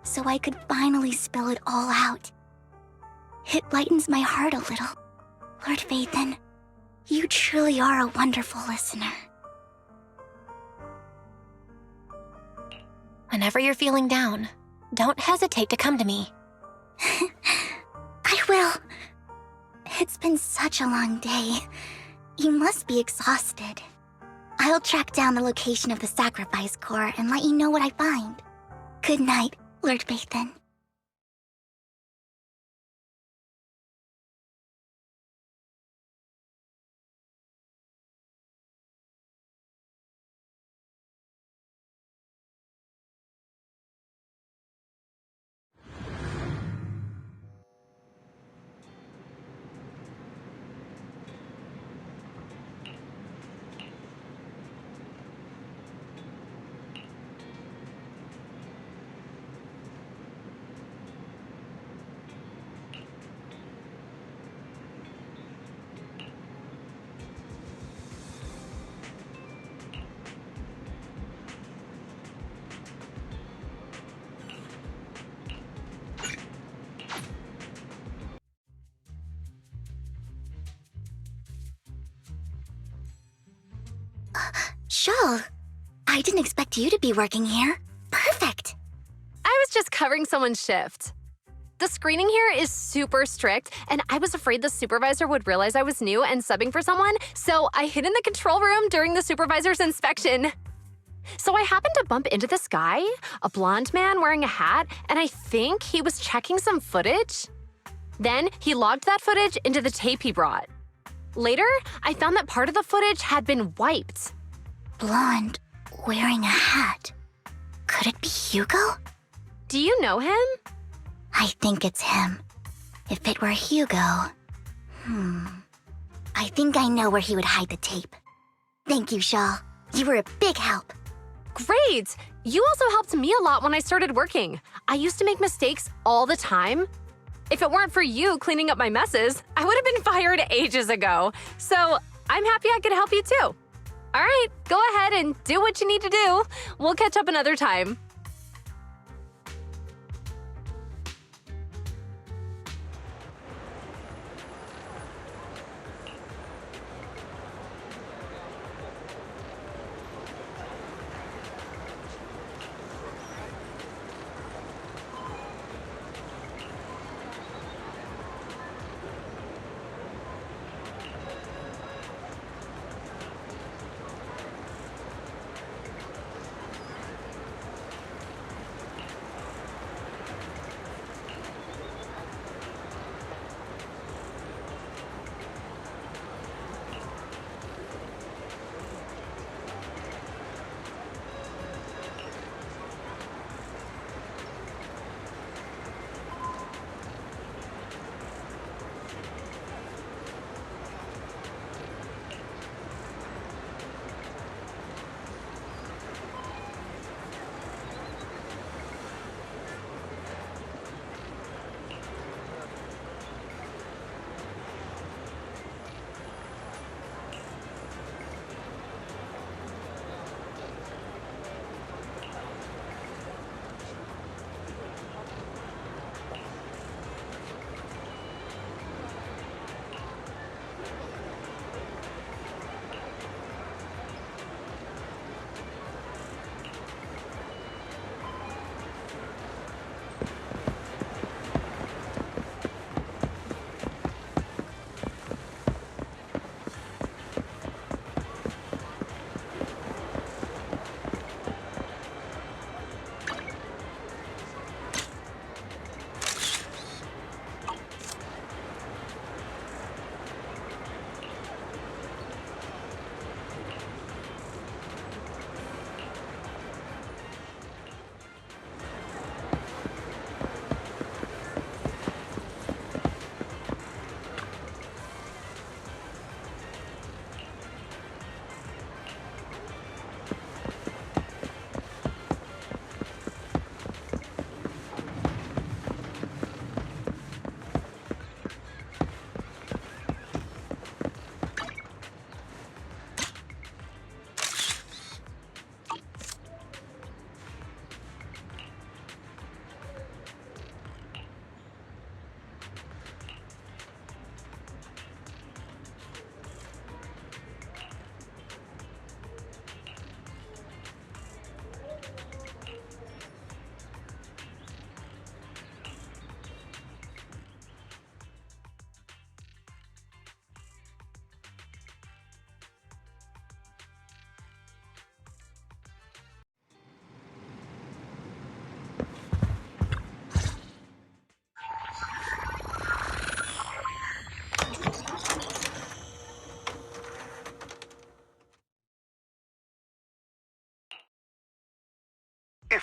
so I could finally spill it all out. It lightens my heart a little. Lord Phaethon, you truly are a wonderful listener. Whenever you're feeling down, don't hesitate to come to me. I will. It's been such a long day. You must be exhausted. I'll track down the location of the sacrifice core and let you know what I find. Good night, Lord Phaethon. Shawl, I didn't expect you to be working here. Perfect. I was just covering someone's shift. The screening here is super strict, and I was afraid the supervisor would realize I was new and subbing for someone, so I hid in the control room during the supervisor's inspection. So I happened to bump into this guy, a blonde man wearing a hat, and I think he was checking some footage. Then he logged that footage into the tape he brought. Later, I found that part of the footage had been wiped. Blonde, wearing a hat. Could it be Hugo? Do you know him? I think it's him. If it were Hugo... I think I know where he would hide the tape. Thank you, Shaw. You were a big help. Great! You also helped me a lot when I started working. I used to make mistakes all the time. If it weren't for you cleaning up my messes, I would have been fired ages ago. So I'm happy I could help you too. All right, go ahead and do what you need to do. We'll catch up another time.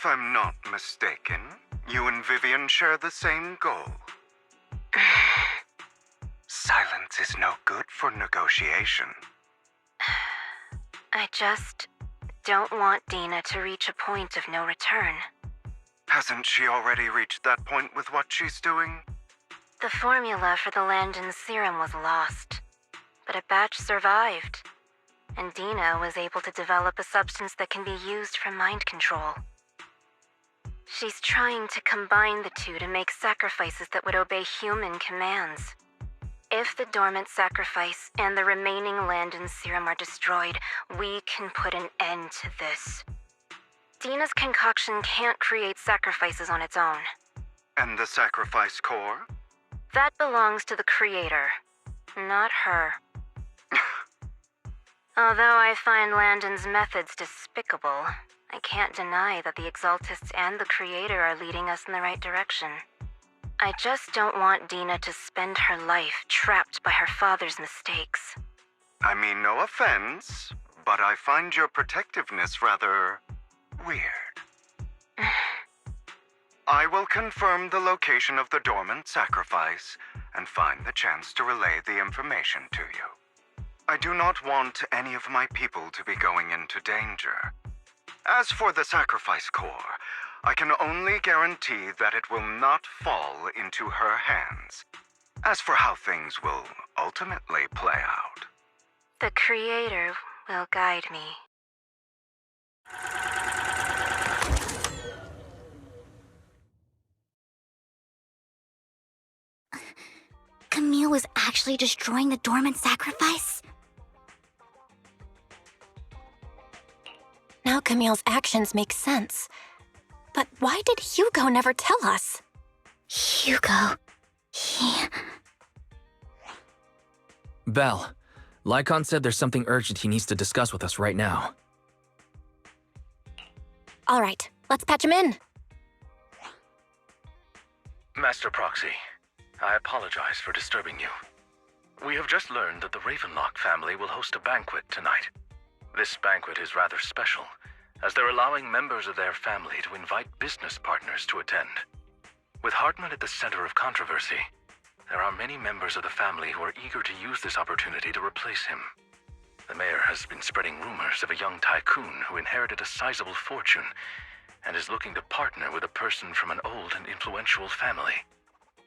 If I'm not mistaken, you and Vivian share the same goal. Silence is no good for negotiation. I just don't want Dina to reach a point of no return. Hasn't she already reached that point with what she's doing? The formula for the Landon serum was lost, but a batch survived, and Dina was able to develop a substance that can be used for mind control. She's trying to combine the two to make sacrifices that would obey human commands. If the dormant sacrifice and the remaining Landon serum are destroyed, we can put an end to this. Dina's concoction can't create sacrifices on its own. And the sacrifice core? That belongs to the creator, not her. Although I find Landon's methods despicable, I can't deny that the Exaltists and the creator are leading us in the right direction. I just don't want Dina to spend her life trapped by her father's mistakes. I mean, no offense, but I find your protectiveness rather weird. I will confirm the location of the dormant sacrifice and find the chance to relay the information to you. I do not want any of my people to be going into danger. As for the sacrifice core, I can only guarantee that it will not fall into her hands. As for how things will ultimately play out, the creator will guide me. Camille was actually destroying the dormant sacrifice? Now Camille's actions make sense. But why did Hugo never tell us? Hugo... Belle, Lycon said there's something urgent he needs to discuss with us right now. All right, let's patch him in. Master Proxy, I apologize for disturbing you. We have just learned that the Ravenlock family will host a banquet tonight. This banquet is rather special, as they're allowing members of their family to invite business partners to attend. With Hartman at the center of controversy, there are many members of the family who are eager to use this opportunity to replace him. The mayor has been spreading rumors of a young tycoon who inherited a sizable fortune and is looking to partner with a person from an old and influential family.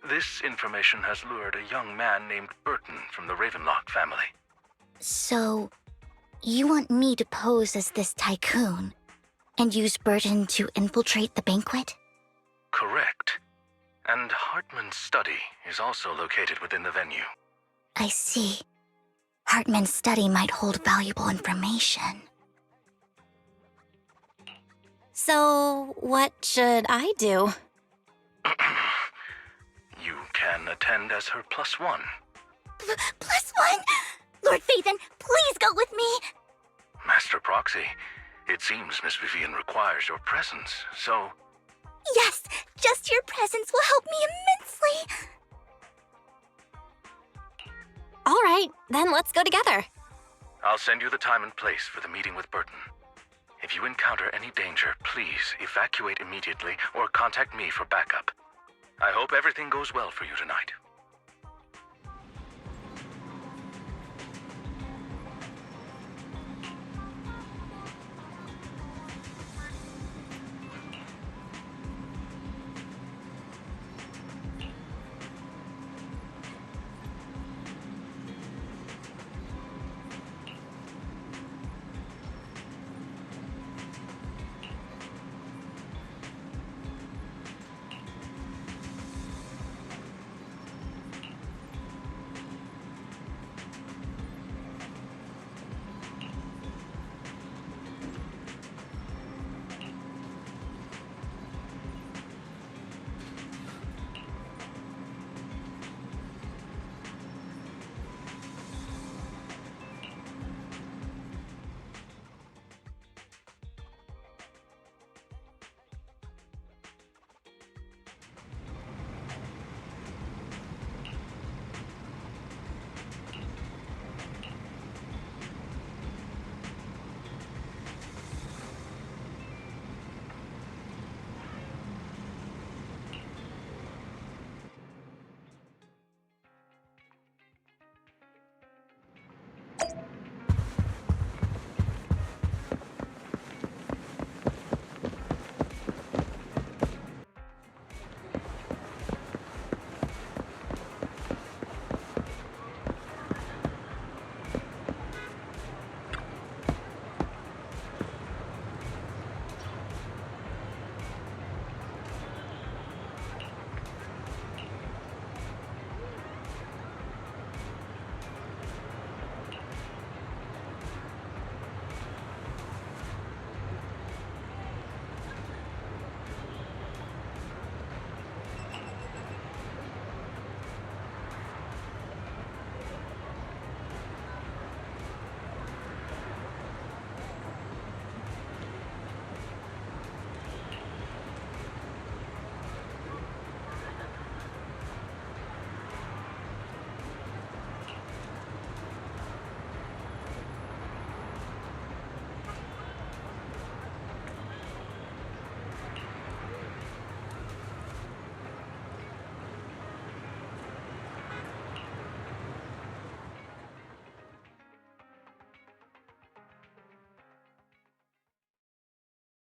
This information has lured a young man named Burton from the Ravenlock family. So, you want me to pose as this tycoon and use Burton to infiltrate the banquet? Correct. And Hartman's study is also located within the venue. I see. Hartman's study might hold valuable information. So, what should I do? You can attend as her +1. +1? Lord Phaethon, please go with me! Master Proxy, it seems Miss Vivian requires your presence, so... Yes, just your presence will help me immensely! All right, then let's go together. I'll send you the time and place for the meeting with Burton. If you encounter any danger, please evacuate immediately or contact me for backup. I hope everything goes well for you tonight.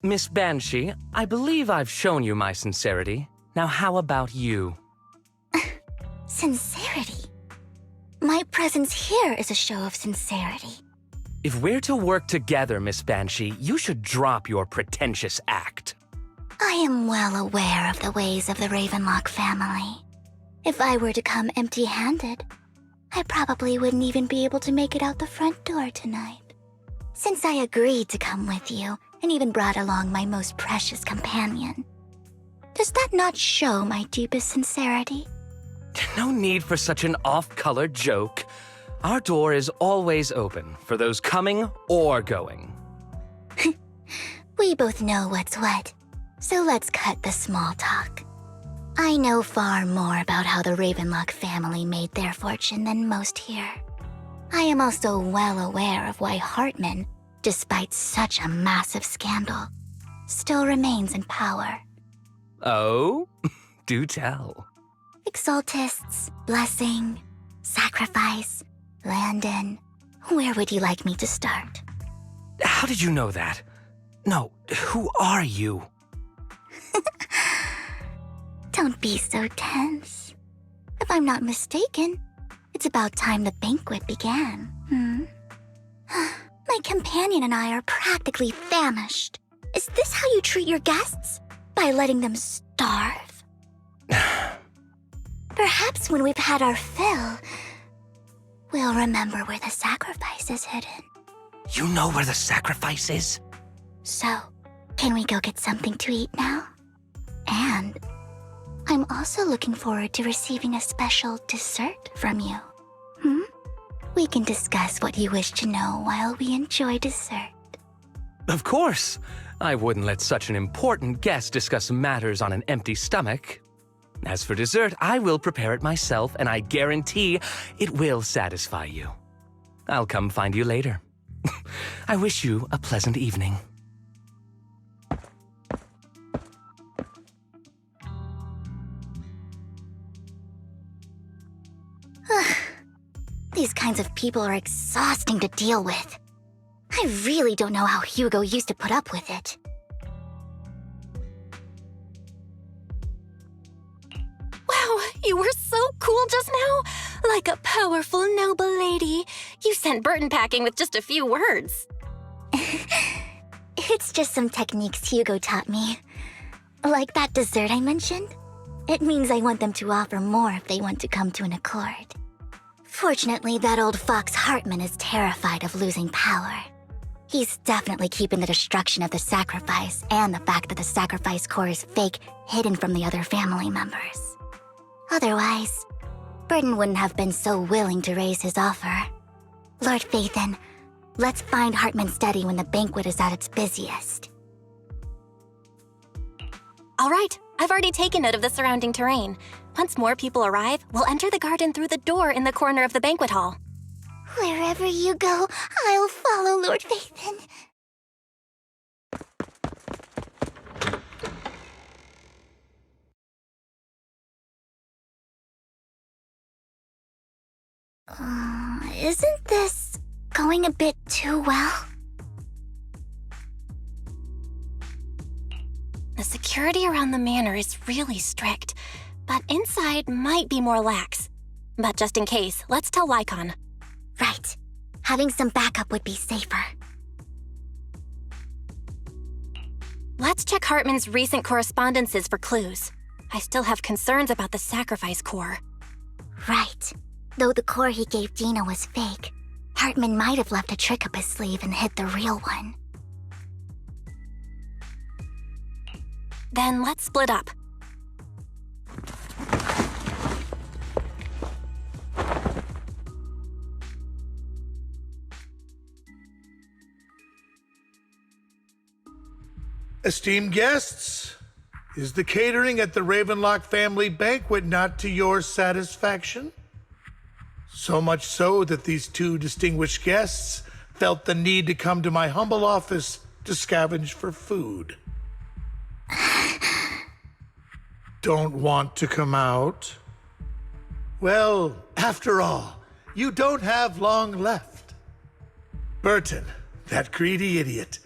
Miss Banshee, I believe I've shown you my sincerity. Now how about you? Sincerity? My presence here is a show of sincerity. If we're to work together, Miss Banshee, you should drop your pretentious act. I am well aware of the ways of the Ravenlock family. If I were to come empty-handed, I probably wouldn't even be able to make it out the front door tonight. Since I agreed to come with you, and even brought along my most precious companion, does that not show my deepest sincerity? No need for such an off-color joke. Our door is always open for those coming or going. We both know what's what, so let's cut the small talk. I know far more about how the Ravenlock family made their fortune than most here. I am also well aware of why Hartman, despite such a massive scandal, still remains in power. Oh? Do tell. Exaltists, blessing, sacrifice, Landon. Where would you like me to start? How did you know that? No, who are you? Don't be so tense. If I'm not mistaken, it's about time the banquet began, My companion and I are practically famished. Is this how you treat your guests? By letting them starve? Perhaps when we've had our fill, we'll remember where the sacrifice is hidden. You know where the sacrifice is? So, can we go get something to eat now? And I'm also looking forward to receiving a special dessert from you. We can discuss what you wish to know while we enjoy dessert. Of course. I wouldn't let such an important guest discuss matters on an empty stomach. As for dessert, I will prepare it myself, and I guarantee it will satisfy you. I'll come find you later. I wish you a pleasant evening. These kinds of people are exhausting to deal with. I really don't know how Hugo used to put up with it. Wow, you were so cool just now. Like a powerful, noble lady. You sent Burton packing with just a few words. It's just some techniques Hugo taught me. Like that dessert I mentioned. It means I want them to offer more if they want to come to an accord. Fortunately, that old fox Hartman is terrified of losing power. He's definitely keeping the destruction of the sacrifice and the fact that the sacrifice core is fake hidden from the other family members. Otherwise, Burton wouldn't have been so willing to raise his offer. Lord Phaethon, let's find Hartman's study when the banquet is at its busiest. All right, I've already taken note of the surrounding terrain. Once more people arrive, we'll enter the garden through the door in the corner of the banquet hall. Wherever you go, I'll follow, Lord Phaethon. Isn't this going a bit too well? The security around the manor is really strict, but inside might be more lax. But just in case, let's tell Lycon. Right. Having some backup would be safer. Let's check Hartman's recent correspondences for clues. I still have concerns about the sacrifice core. Right. Though the core he gave Dina was fake, Hartman might have left a trick up his sleeve and hid the real one. Then let's split up. Esteemed guests, is the catering at the Ravenlock family banquet not to your satisfaction? So much so that these two distinguished guests felt the need to come to my humble office to scavenge for food. Don't want to come out? Well, after all, you don't have long left. Burton, that greedy idiot,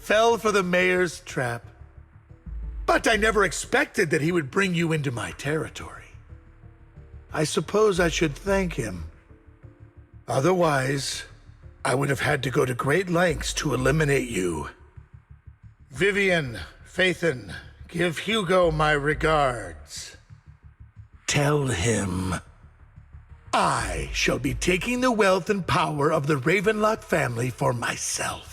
fell for the mayor's trap. But I never expected that he would bring you into my territory. I suppose I should thank him. Otherwise, I would have had to go to great lengths to eliminate you. Vivian, Phaethon, give Hugo my regards. Tell him I shall be taking the wealth and power of the Ravenlock family for myself.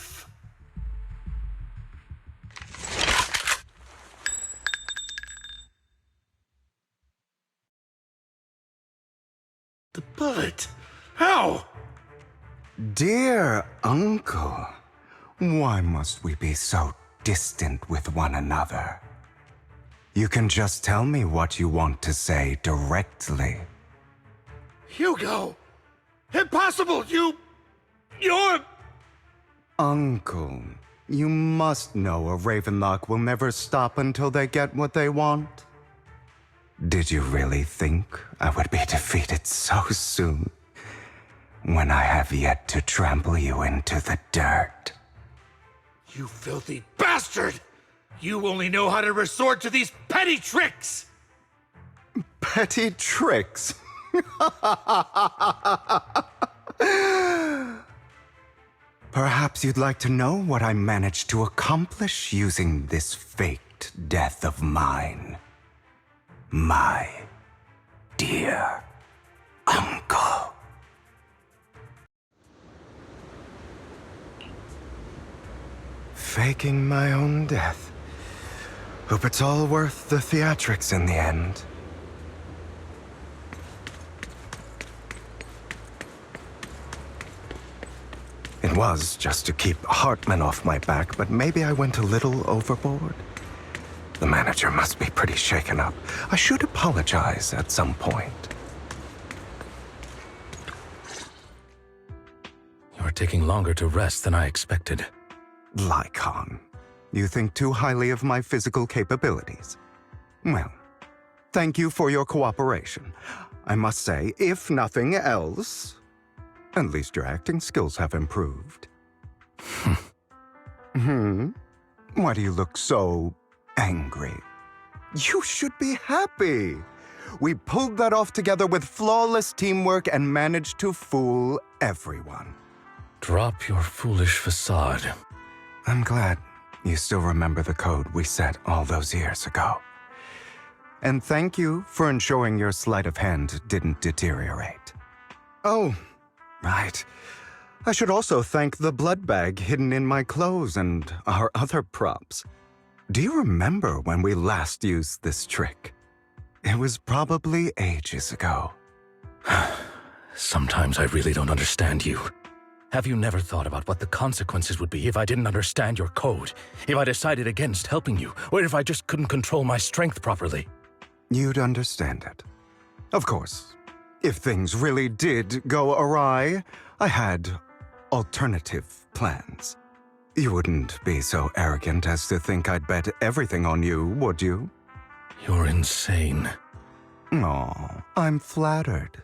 The bullet? How? Dear uncle, why must we be so distant with one another? You can just tell me what you want to say directly. Hugo! Impossible! You're... Uncle, you must know a Ravenlock will never stop until they get what they want. Did you really think I would be defeated so soon, when I have yet to trample you into the dirt? You filthy bastard! You only know how to resort to these petty tricks! Petty tricks? Perhaps you'd like to know what I managed to accomplish using this faked death of mine. My dear uncle. Faking my own death. Hope it's all worth the theatrics in the end. It was just to keep Hartman off my back, but maybe I went a little overboard. The manager must be pretty shaken up. I should apologize at some point. You're taking longer to rest than I expected. Lycon, you think too highly of my physical capabilities. Well, thank you for your cooperation. I must say, if nothing else, at least your acting skills have improved. Why do you look so angry? You should be happy. We pulled that off together with flawless teamwork and managed to fool everyone. Drop your foolish facade. I'm glad you still remember the code we set all those years ago. And thank you for ensuring your sleight of hand didn't deteriorate. Oh, right. I should also thank the blood bag hidden in my clothes and our other props. Do you remember when we last used this trick? It was probably ages ago. Sometimes I really don't understand you. Have you never thought about what the consequences would be if I didn't understand your code? If I decided against helping you? Or if I just couldn't control my strength properly? You'd understand it. Of course, if things really did go awry, I had alternative plans. You wouldn't be so arrogant as to think I'd bet everything on you, would you? You're insane. Aw, I'm flattered.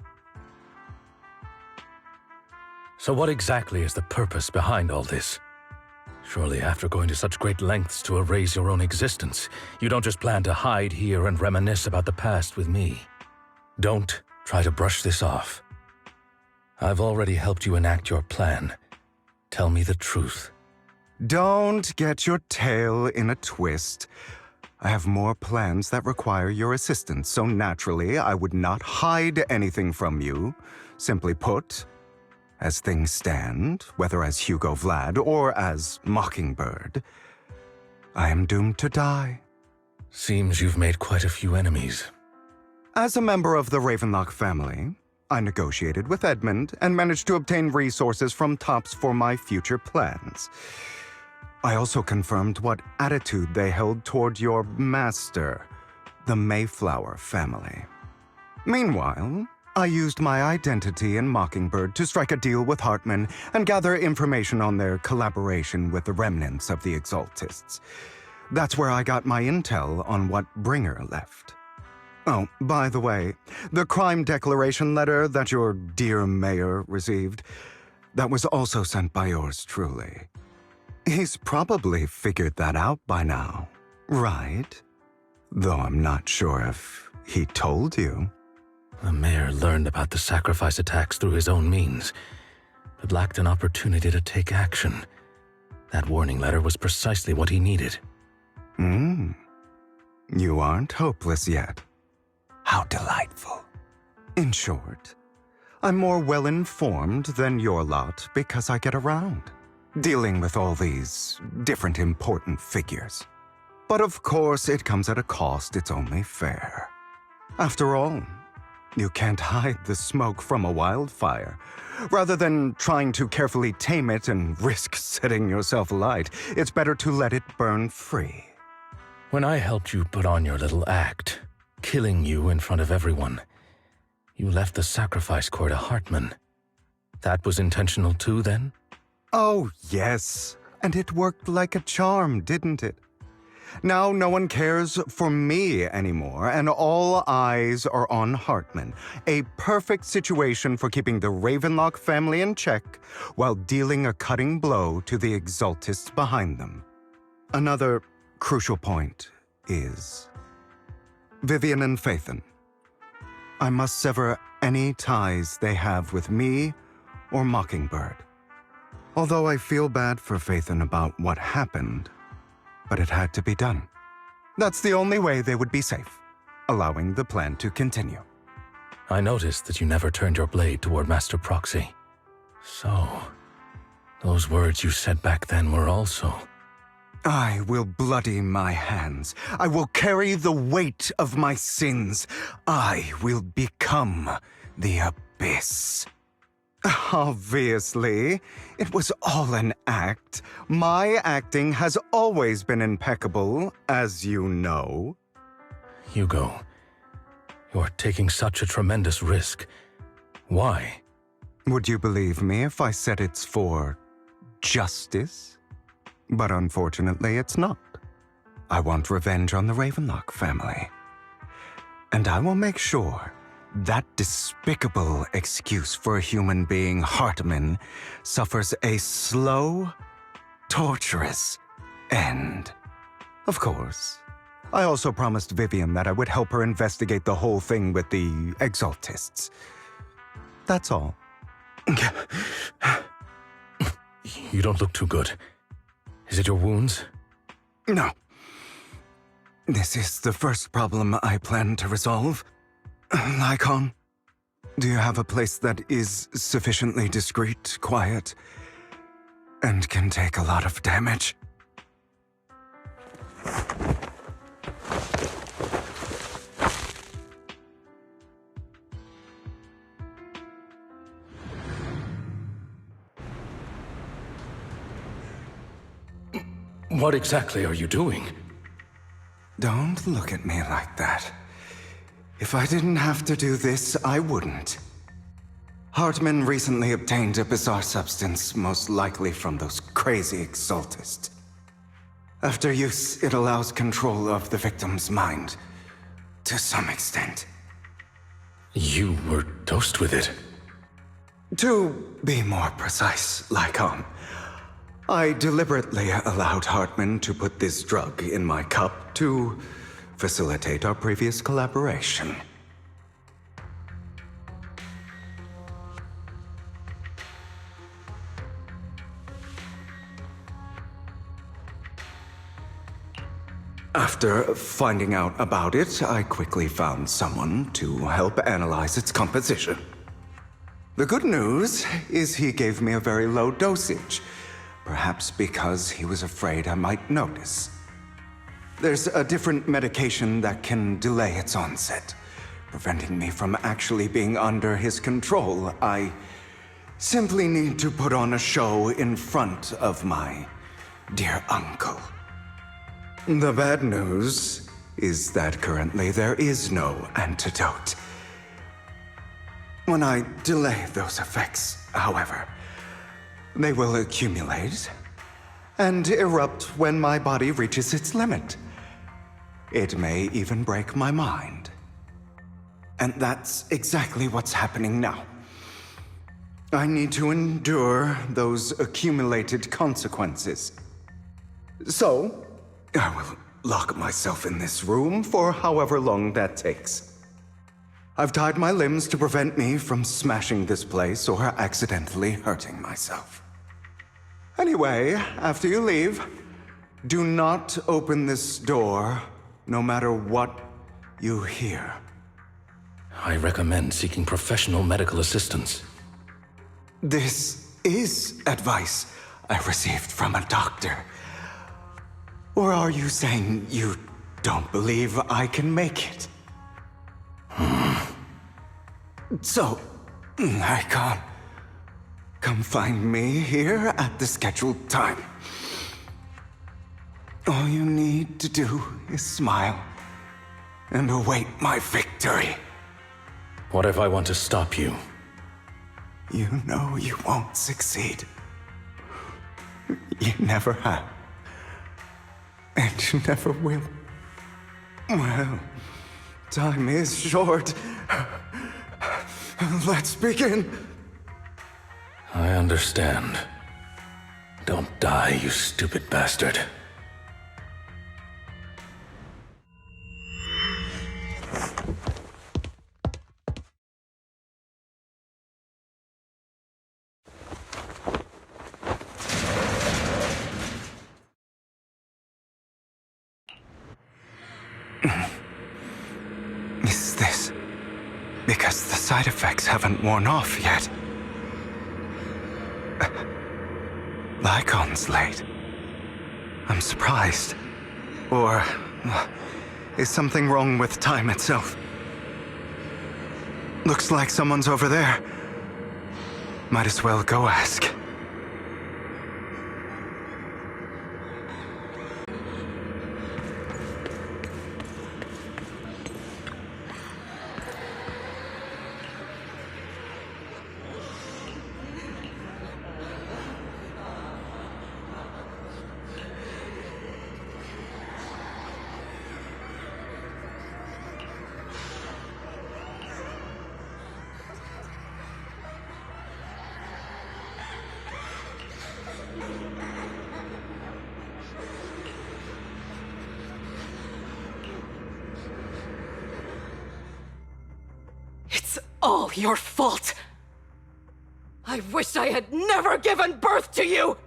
So what exactly is the purpose behind all this? Surely after going to such great lengths to erase your own existence, you don't just plan to hide here and reminisce about the past with me. Don't try to brush this off. I've already helped you enact your plan. Tell me the truth. Don't get your tail in a twist. I have more plans that require your assistance, so naturally I would not hide anything from you. Simply put, as things stand, whether as Hugo Vlad or as Mockingbird, I am doomed to die. Seems you've made quite a few enemies. As a member of the Ravenlock family, I negotiated with Edmund and managed to obtain resources from Tops for my future plans. I also confirmed what attitude they held toward your master, the Mayflower family. Meanwhile, I used my identity in Mockingbird to strike a deal with Hartman and gather information on their collaboration with the remnants of the Exaltists. That's where I got my intel on what Bringer left. Oh, by the way, the crime declaration letter that your dear mayor received, that was also sent by yours truly. He's probably figured that out by now, right? Though I'm not sure if he told you. The mayor learned about the sacrifice attacks through his own means, but lacked an opportunity to take action. That warning letter was precisely what he needed. You aren't hopeless yet. How delightful. In short, I'm more well-informed than your lot because I get around, dealing with all these different important figures. But of course, it comes at a cost. It's only fair. After all, you can't hide the smoke from a wildfire. Rather than trying to carefully tame it and risk setting yourself alight, it's better to let it burn free. When I helped you put on your little act, killing you in front of everyone, you left the sacrifice core to Hartman. That was intentional too, then? Oh, yes. And it worked like a charm, didn't it? Now no one cares for me anymore, and all eyes are on Hartman. A perfect situation for keeping the Ravenlock family in check while dealing a cutting blow to the exaltists behind them. Another crucial point is Vivian and Phaethon. I must sever any ties they have with me or Mockingbird. Although I feel bad for Phaethon about what happened, but it had to be done. That's the only way they would be safe, allowing the plan to continue. I noticed that you never turned your blade toward Master Proxy. So, those words you said back then were also... I will bloody my hands. I will carry the weight of my sins. I will become the abyss. Obviously, it was all an act. My acting has always been impeccable, as you know. Hugo, you're taking such a tremendous risk. Why? Would you believe me if I said it's for justice? But unfortunately, it's not. I want revenge on the Ravenlock family. And I will make sure that despicable excuse for a human being, Hartman, suffers a slow, torturous end. Of course, I also promised Vivian that I would help her investigate the whole thing with the exaltists. That's all. You don't look too good. Is it your wounds? No. This is the first problem I plan to resolve. Lycon, do you have a place that is sufficiently discreet, quiet, and can take a lot of damage? What exactly are you doing? Don't look at me like that. If I didn't have to do this, I wouldn't. Hartman recently obtained a bizarre substance, most likely from those crazy exaltists. After use, it allows control of the victim's mind, to some extent. You were dosed with it? To be more precise, Lycon, I deliberately allowed Hartman to put this drug in my cup to facilitate our previous collaboration. After finding out about it, I quickly found someone to help analyze its composition. The good news is he gave me a very low dosage, perhaps because he was afraid I might notice. There's a different medication that can delay its onset, preventing me from actually being under his control. I simply need to put on a show in front of my dear uncle. The bad news is that currently there is no antidote. When I delay those effects, however, they will accumulate and erupt when my body reaches its limit. It may even break my mind. And that's exactly what's happening now. I need to endure those accumulated consequences. So, I will lock myself in this room for however long that takes. I've tied my limbs to prevent me from smashing this place or accidentally hurting myself. Anyway, after you leave, do not open this door, no matter what you hear. I recommend seeking professional medical assistance. This is advice I received from a doctor. Or are you saying you don't believe I can make it? So, I can't. Come find me here at the scheduled time. All you need to do is smile and await my victory. What if I want to stop you? You know you won't succeed. You never have. And you never will. Well, time is short. Let's begin. I understand. Don't die, you stupid bastard. Is this because the side effects haven't worn off yet? The icon's late. I'm surprised. Or is something wrong with time itself? Looks like someone's over there. Might as well go ask. All your fault! I wish I had never given birth to you!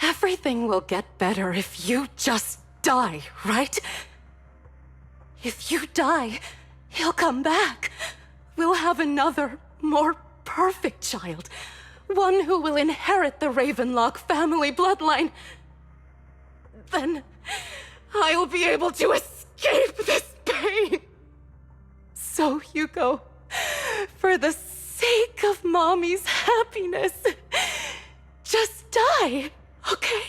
Everything will get better if you just die, right? If you die, he'll come back. We'll have another, more perfect child. One who will inherit the Ravenlock family bloodline. Then I'll be able to escape this pain. So, Hugo, for the sake of Mommy's happiness, just die, okay?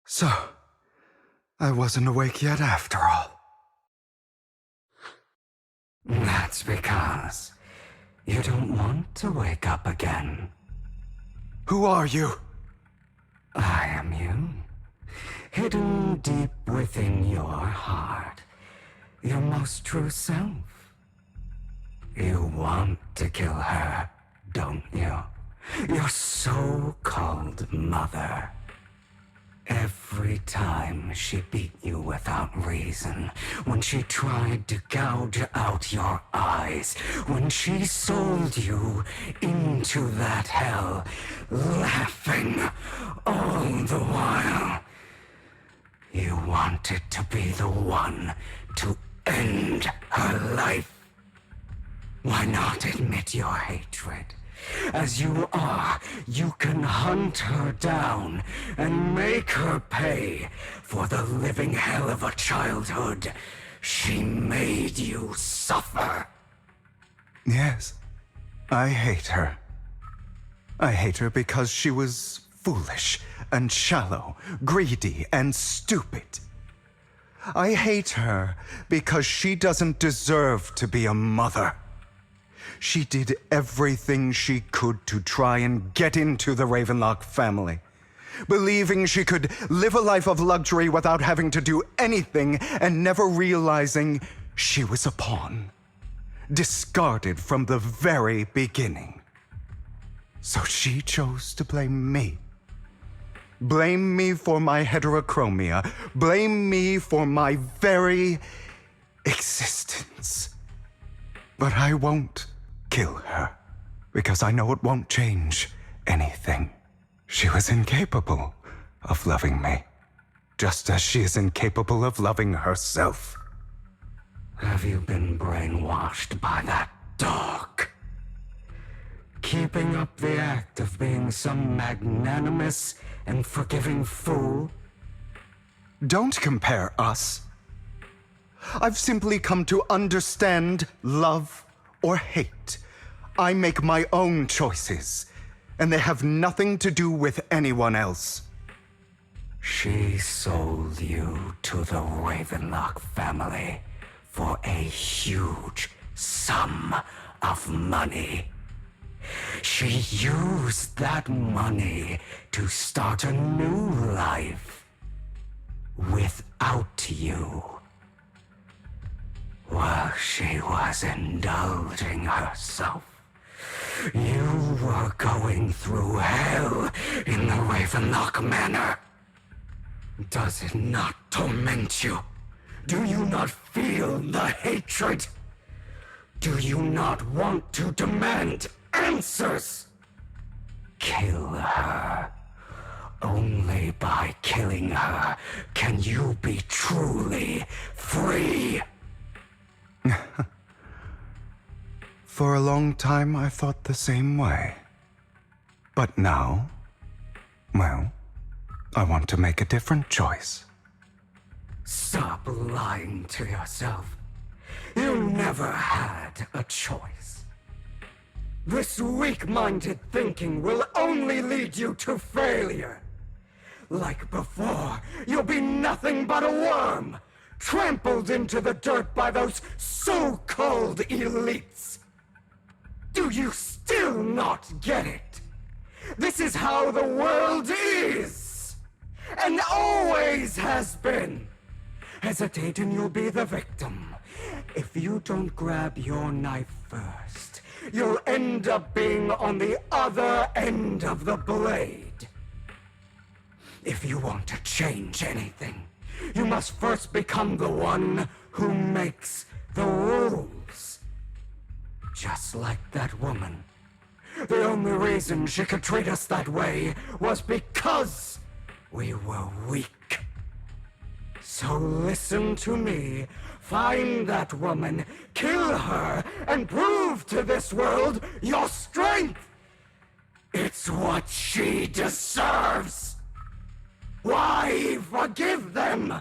So, I wasn't awake yet after all. That's because you don't want to wake up again. Who are you? I am you. Hidden deep within your heart. Your most true self. You want to kill her, don't you? Your so-called mother. Every time she beat you without reason, when she tried to gouge out your eyes, when she sold you into that hell, laughing all the while. You wanted to be the one to end her life. Why not admit your hatred? As you are, you can hunt her down and make her pay for the living hell of a childhood she made you suffer. Yes, I hate her. I hate her because she was foolish and shallow, greedy and stupid. I hate her because she doesn't deserve to be a mother. She did everything she could to try and get into the Ravenlock family, believing she could live a life of luxury without having to do anything and never realizing she was a pawn, discarded from the very beginning. So she chose to blame me. Blame me for my heterochromia. Blame me for my very existence. But I won't kill her, because I know it won't change anything. She was incapable of loving me, just as she is incapable of loving herself. Have you been brainwashed by that dog? Keeping up the act of being some magnanimous and forgiving fool? Don't compare us. I've simply come to understand love or hate. I make my own choices, and they have nothing to do with anyone else. She sold you to the Ravenlock family for a huge sum of money. She used that money to start a new life without you. While she was indulging herself, you were going through hell in the Ravenlock Manor. Does it not torment you? Do you not feel the hatred? Do you not want to demand answers? Kill her. Only by killing her can you be truly free. For a long time, I thought the same way. But now, well, I want to make a different choice. Stop lying to yourself. You never had a choice. This weak-minded thinking will only lead you to failure. Like before, you'll be nothing but a worm, trampled into the dirt by those so-called elites. Do you still not get it? This is how the world is, and always has been. Hesitate and you'll be the victim. If you don't grab your knife first, you'll end up being on the other end of the blade. If you want to change anything, you must first become the one who makes the rules. Just like that woman. The only reason she could treat us that way was because we were weak. So listen to me. Find that woman, kill her, and prove to this world your strength. It's what she deserves. Why forgive them?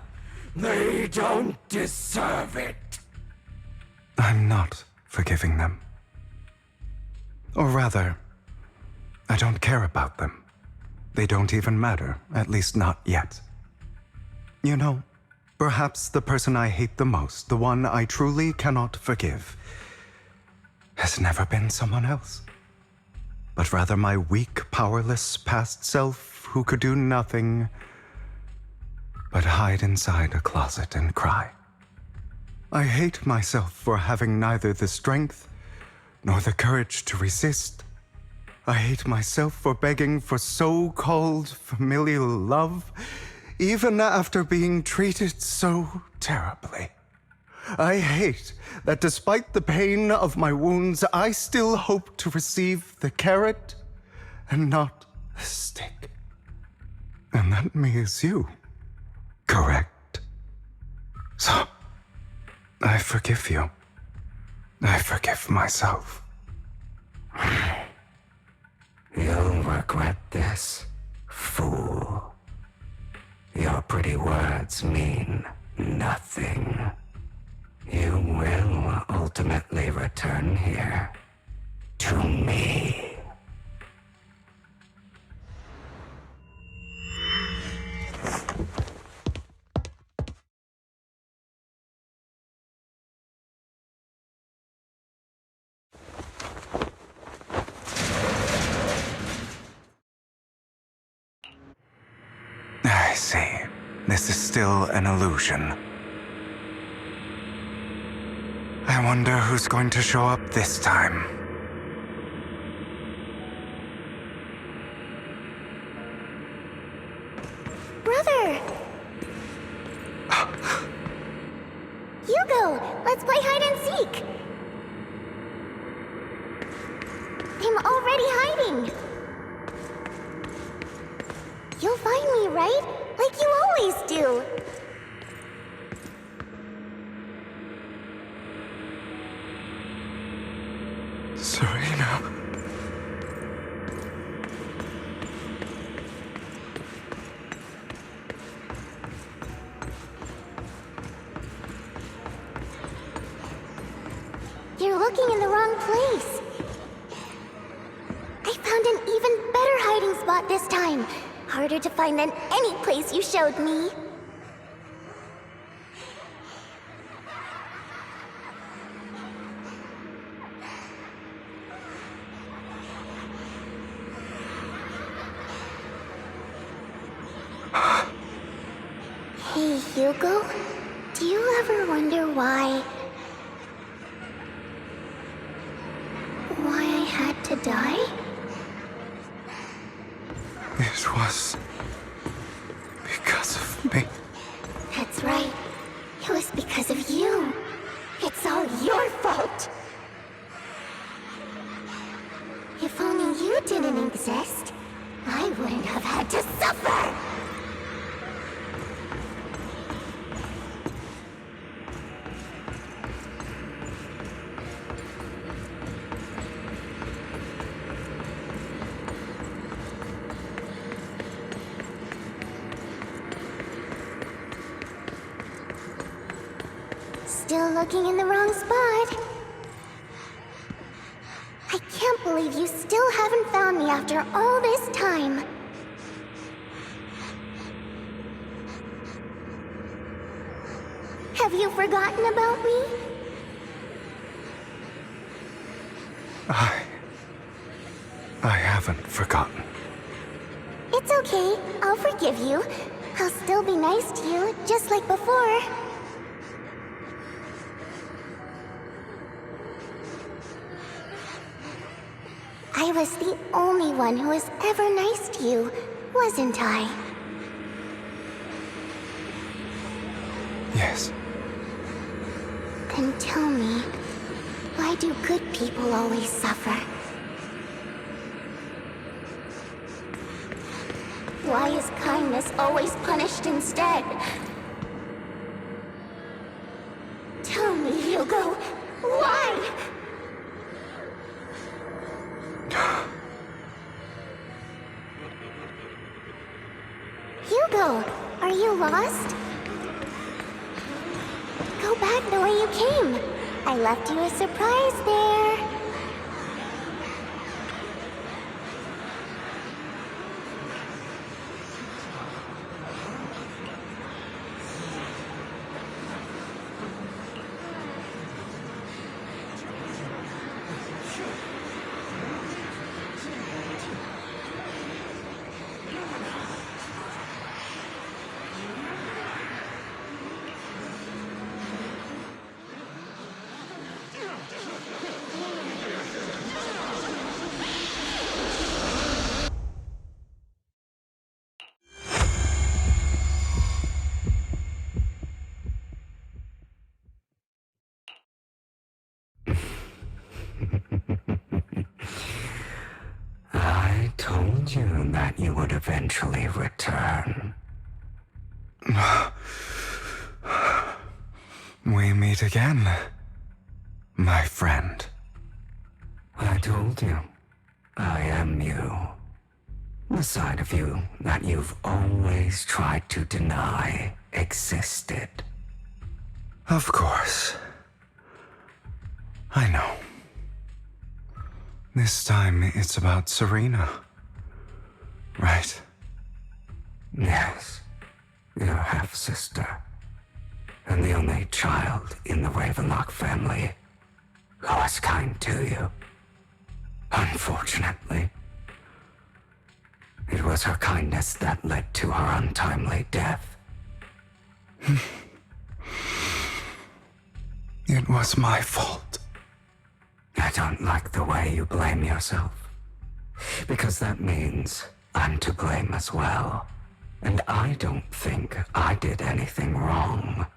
They don't deserve it. I'm not forgiving them. Or rather, I don't care about them. They don't even matter, at least not yet. You know, perhaps the person I hate the most, the one I truly cannot forgive, has never been someone else, but rather my weak, powerless past self who could do nothing but hide inside a closet and cry. I hate myself for having neither the strength nor the courage to resist. I hate myself for begging for so-called familial love, even after being treated so terribly. I hate that despite the pain of my wounds, I still hope to receive the carrot and not the stick. And that me is you, correct? So, I forgive you. I forgive myself. You'll regret this, fool. Your pretty words mean nothing. You will ultimately return here to me. see. This is still an illusion. I wonder who's going to show up this time. Brother! Hugo, let's play hide and seek! I'm already hiding! You'll find me, right? Like you always do! Serena. You're looking in the wrong place. I found an even better hiding spot this time. Harder to find than any place you showed me. Hey, Hugo. Do you ever wonder why I had to die? It was because of me. That's right. It was because of you. It's all your fault. If only you didn't exist, I wouldn't have had to suffer. Still looking in the wrong spot. I can't believe you still haven't found me after all this time. Have you forgotten about me? I haven't forgotten. It's okay. I'll forgive you. I'll still be nice to you, just like before. I was the only one who was ever nice to you, wasn't I? Yes. Then tell me, why do good people always suffer? Why is kindness always punished instead? Tell me, Hugo, why? Hugo, are you lost? Go back the way you came. I left you a surprise there. I told you that you would eventually return. We meet again, my friend. I told you, I am you. The side of you that you've always tried to deny existed. Of course. I know. This time it's about Serena. Right? Yes. Your half-sister. And the only child in the Ravenlock family who was kind to you. Unfortunately. It was her kindness that led to her untimely death. It was my fault. I don't like the way you blame yourself. Because that means I'm to blame as well. And I don't think I did anything wrong.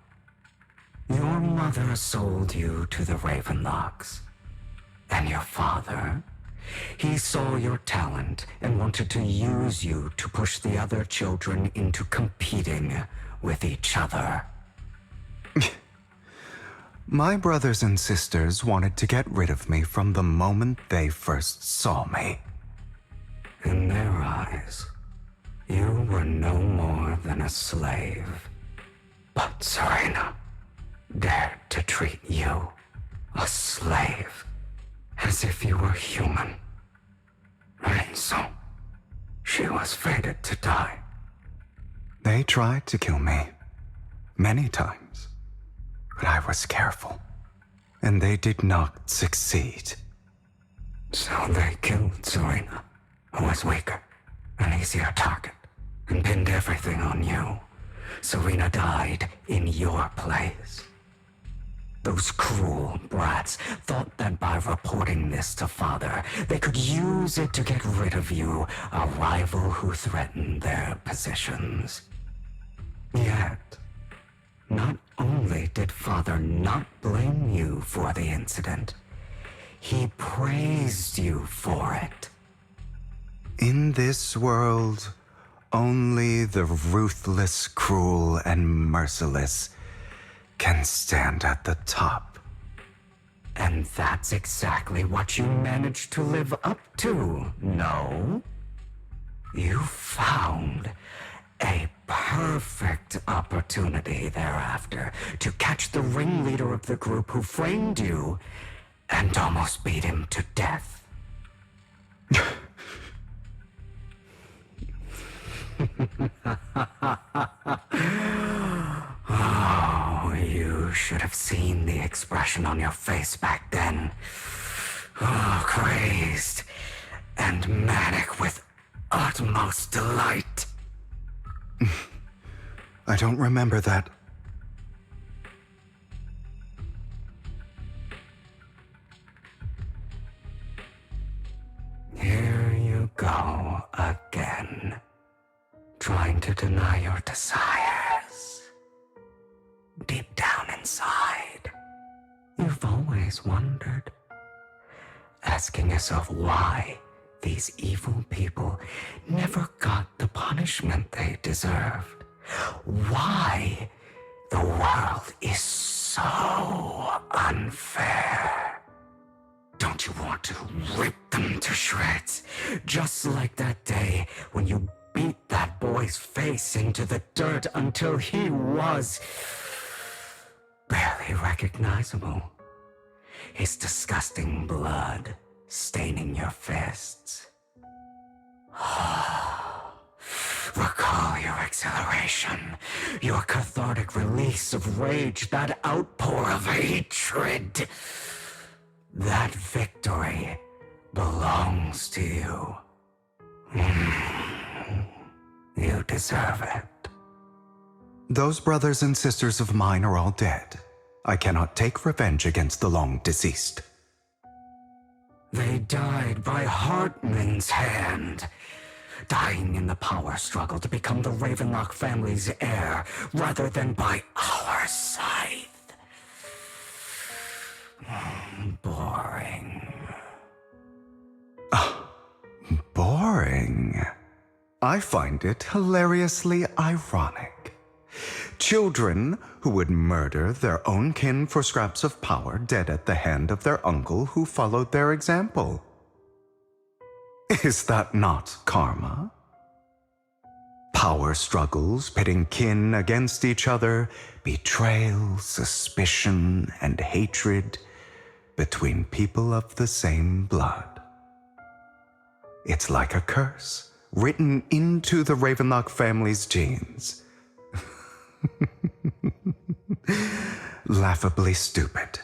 Your mother sold you to the Ravenlocks. And your father? He saw your talent and wanted to use you to push the other children into competing with each other. My brothers and sisters wanted to get rid of me from the moment they first saw me. In their eyes, you were no more than a slave. But Serena dared to treat you, a slave, as if you were human. And so, she was fated to die. They tried to kill me many times, but I was careful, and they did not succeed. So they killed Serena, who was weaker, an easier target, and pinned everything on you. Serena died in your place. Those cruel brats thought that by reporting this to Father, they could use it to get rid of you, a rival who threatened their positions. Yet, not only did Father not blame you for the incident, he praised you for it. In this world, only the ruthless, cruel, and merciless can stand at the top. And that's exactly what you managed to live up to, no? You found a perfect opportunity thereafter to catch the ringleader of the group who framed you and almost beat him to death. Oh, you should have seen the expression on your face back then. Oh, crazed and manic with utmost delight. I don't remember that. Here you go again, trying to deny your desires. Deep down inside, you've always wondered, asking yourself why these evil people never got the punishment they deserved. Why the world is so unfair. Don't you want to rip them to shreds? Just like that day when you beat that boy's face into the dirt until he was barely recognizable. His disgusting blood staining your fists. Recall your exhilaration, your cathartic release of rage, that outpour of hatred. That victory belongs to you. You deserve it. Those brothers and sisters of mine are all dead. I cannot take revenge against the long deceased. They died by Hartman's hand, dying in the power struggle to become the Ravenlock family's heir, rather than by our scythe. Boring. Boring. I find it hilariously ironic. Children who would murder their own kin for scraps of power dead at the hand of their uncle who followed their example. Is that not karma? Power struggles pitting kin against each other, betrayal, suspicion, and hatred between people of the same blood. It's like a curse written into the Ravenlock family's genes. Laughably stupid.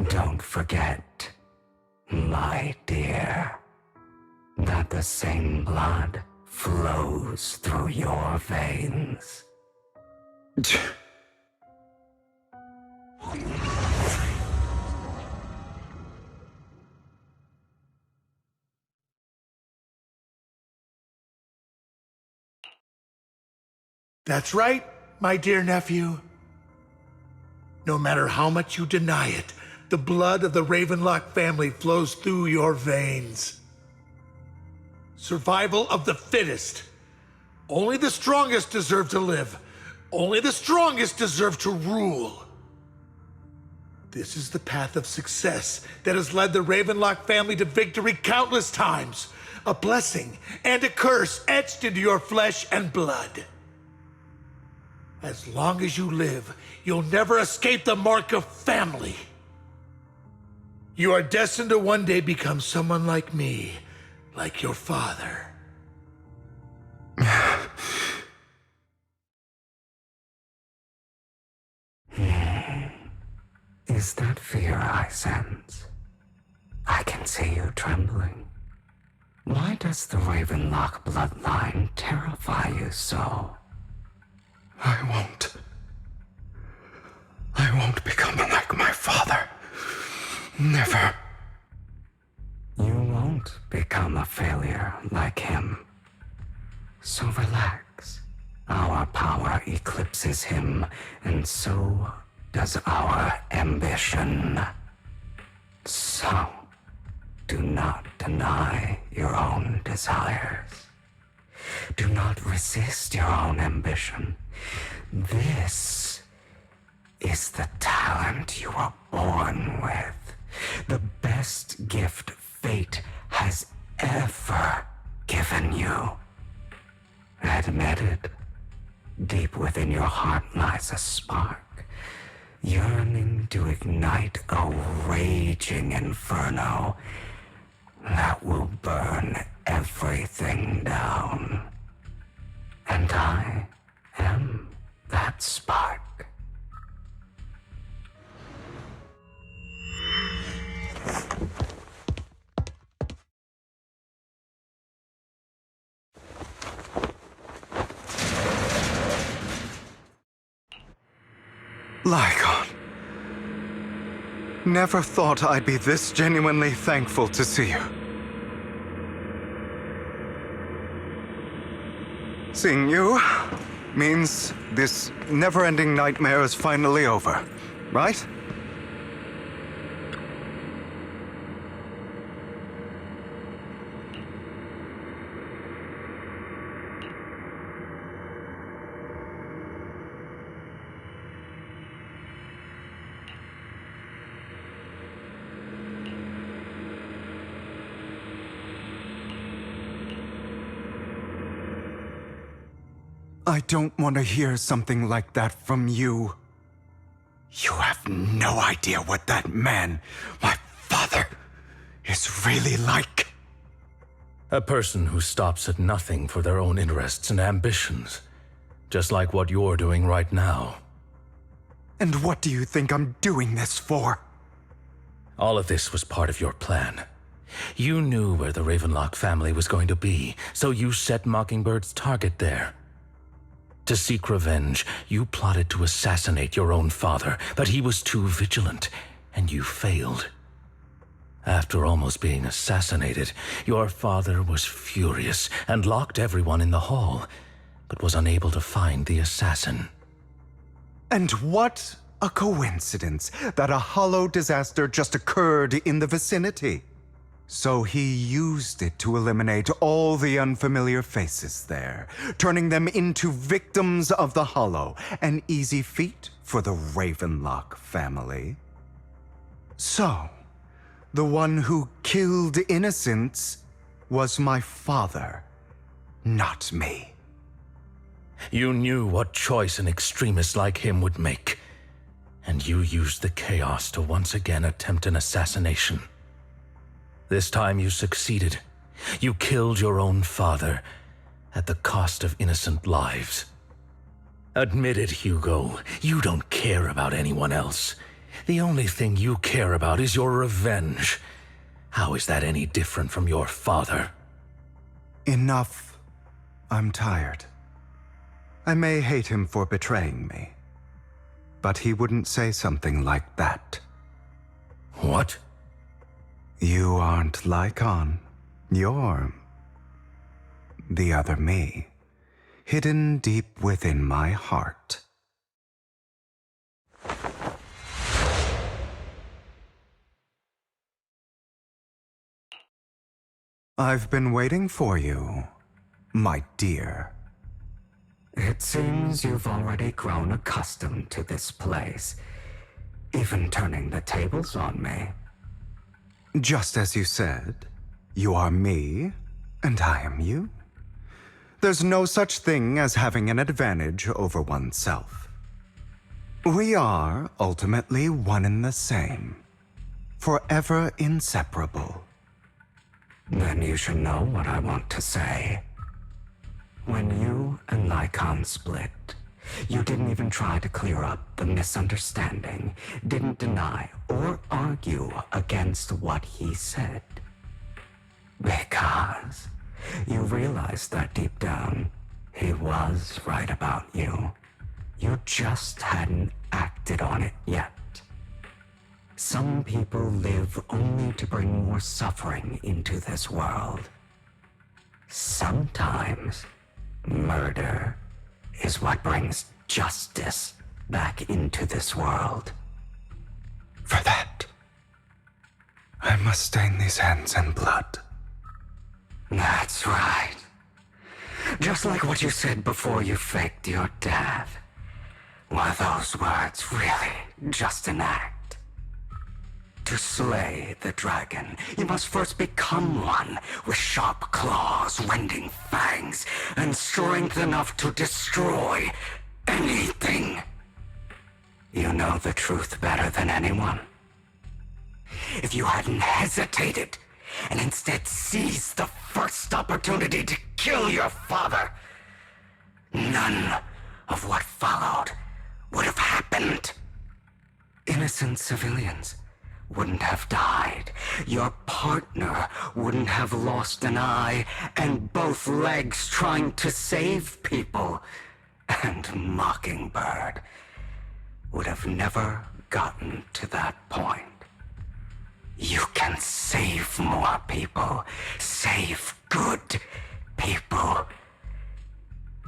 Don't forget, my dear. that the same blood flows through your veins. That's right, my dear nephew. No matter how much you deny it, the blood of the Ravenlock family flows through your veins. Survival of the fittest. Only the strongest deserve to live. Only the strongest deserve to rule. This is the path of success that has led the Ravenlock family to victory countless times. A blessing and a curse etched into your flesh and blood. As long as you live, you'll never escape the mark of family. You are destined to one day become someone like me, like your father. Is that fear I sense? I can see you trembling. Why does the Ravenlock bloodline terrify you so? I won't become like my father. Never. You won't become a failure like him. So relax. Our power eclipses him, and so does our ambition. So, do not deny your own desires. Do not resist your own ambition. This is the talent you were born with. The best gift fate has ever given you. Admit it. Deep within your heart lies a spark, yearning to ignite a raging inferno that will burn everything down. And I am that spark. Lycon. Never thought I'd be this genuinely thankful to see you. Seeing you means this never-ending nightmare is finally over, right? I don't want to hear something like that from you. You have no idea what that man, my father, is really like. A person who stops at nothing for their own interests and ambitions. Just like what you're doing right now. And what do you think I'm doing this for? All of this was part of your plan. You knew where the Ravenlock family was going to be, so you set Mockingbird's target there. To seek revenge, you plotted to assassinate your own father, but he was too vigilant, and you failed. After almost being assassinated, your father was furious and locked everyone in the hall, but was unable to find the assassin. And what a coincidence that a hollow disaster just occurred in the vicinity. So he used it to eliminate all the unfamiliar faces there, turning them into victims of the hollow, an easy feat for the Ravenlock family. So, the one who killed innocents was my father, not me. You knew what choice an extremist like him would make, and you used the chaos to once again attempt an assassination. This time you succeeded. You killed your own father at the cost of innocent lives. Admit it, Hugo. You don't care about anyone else. The only thing you care about is your revenge. How is that any different from your father? Enough. I'm tired. I may hate him for betraying me, but he wouldn't say something like that. What? You aren't Lycon. You're the other me, hidden deep within my heart. I've been waiting for you, my dear. It seems you've already grown accustomed to this place, even turning the tables on me. Just as you said, you are me, and I am you. There's no such thing as having an advantage over oneself. We are ultimately one and the same, forever inseparable. Then you should know what I want to say. When you and Lycon split, you didn't even try to clear up the misunderstanding, didn't deny or argue against what he said. Because you realized that deep down, he was right about you. You just hadn't acted on it yet. Some people live only to bring more suffering into this world. Sometimes, murder is what brings justice back into this world. For that, I must stain these hands in blood. That's right. Just like what you said before you faked your death. Were those words really just an act? To slay the dragon, you must first become one with sharp claws, rending fangs, and strength enough to destroy anything. You know the truth better than anyone. If you hadn't hesitated and instead seized the first opportunity to kill your father, none of what followed would have happened. Innocent civilians wouldn't have died. Your partner wouldn't have lost an eye and both legs trying to save people. And Mockingbird would have never gotten to that point. You can save more people. Save good people.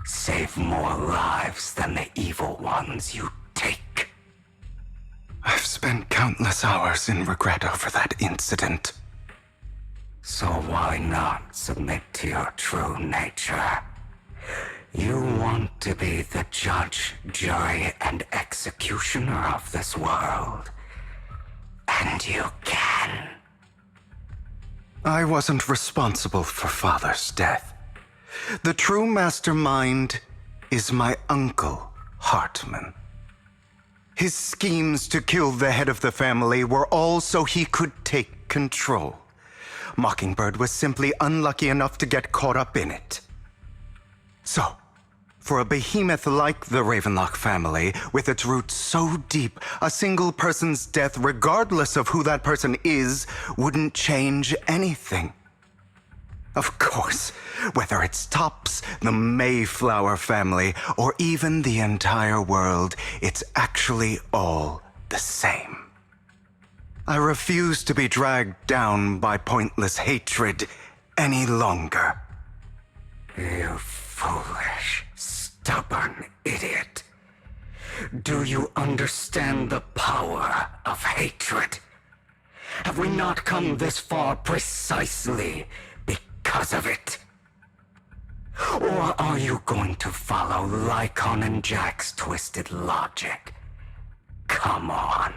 Save more lives than the evil ones you take. I've spent countless hours in regret over that incident. So why not submit to your true nature? You want to be the judge, jury, and executioner of this world. And you can. I wasn't responsible for Father's death. The true mastermind is my uncle, Hartman. His schemes to kill the head of the family were all so he could take control. Mockingbird was simply unlucky enough to get caught up in it. So, for a behemoth like the Ravenlock family, with its roots so deep, a single person's death, regardless of who that person is, wouldn't change anything. Of course, whether it's Tops, the Mayflower family, or even the entire world, it's actually all the same. I refuse to be dragged down by pointless hatred any longer. You foolish, stubborn idiot. Do you understand the power of hatred? Have we not come this far precisely because of it? Or are you going to follow Lycon and Jack's twisted logic? Come on.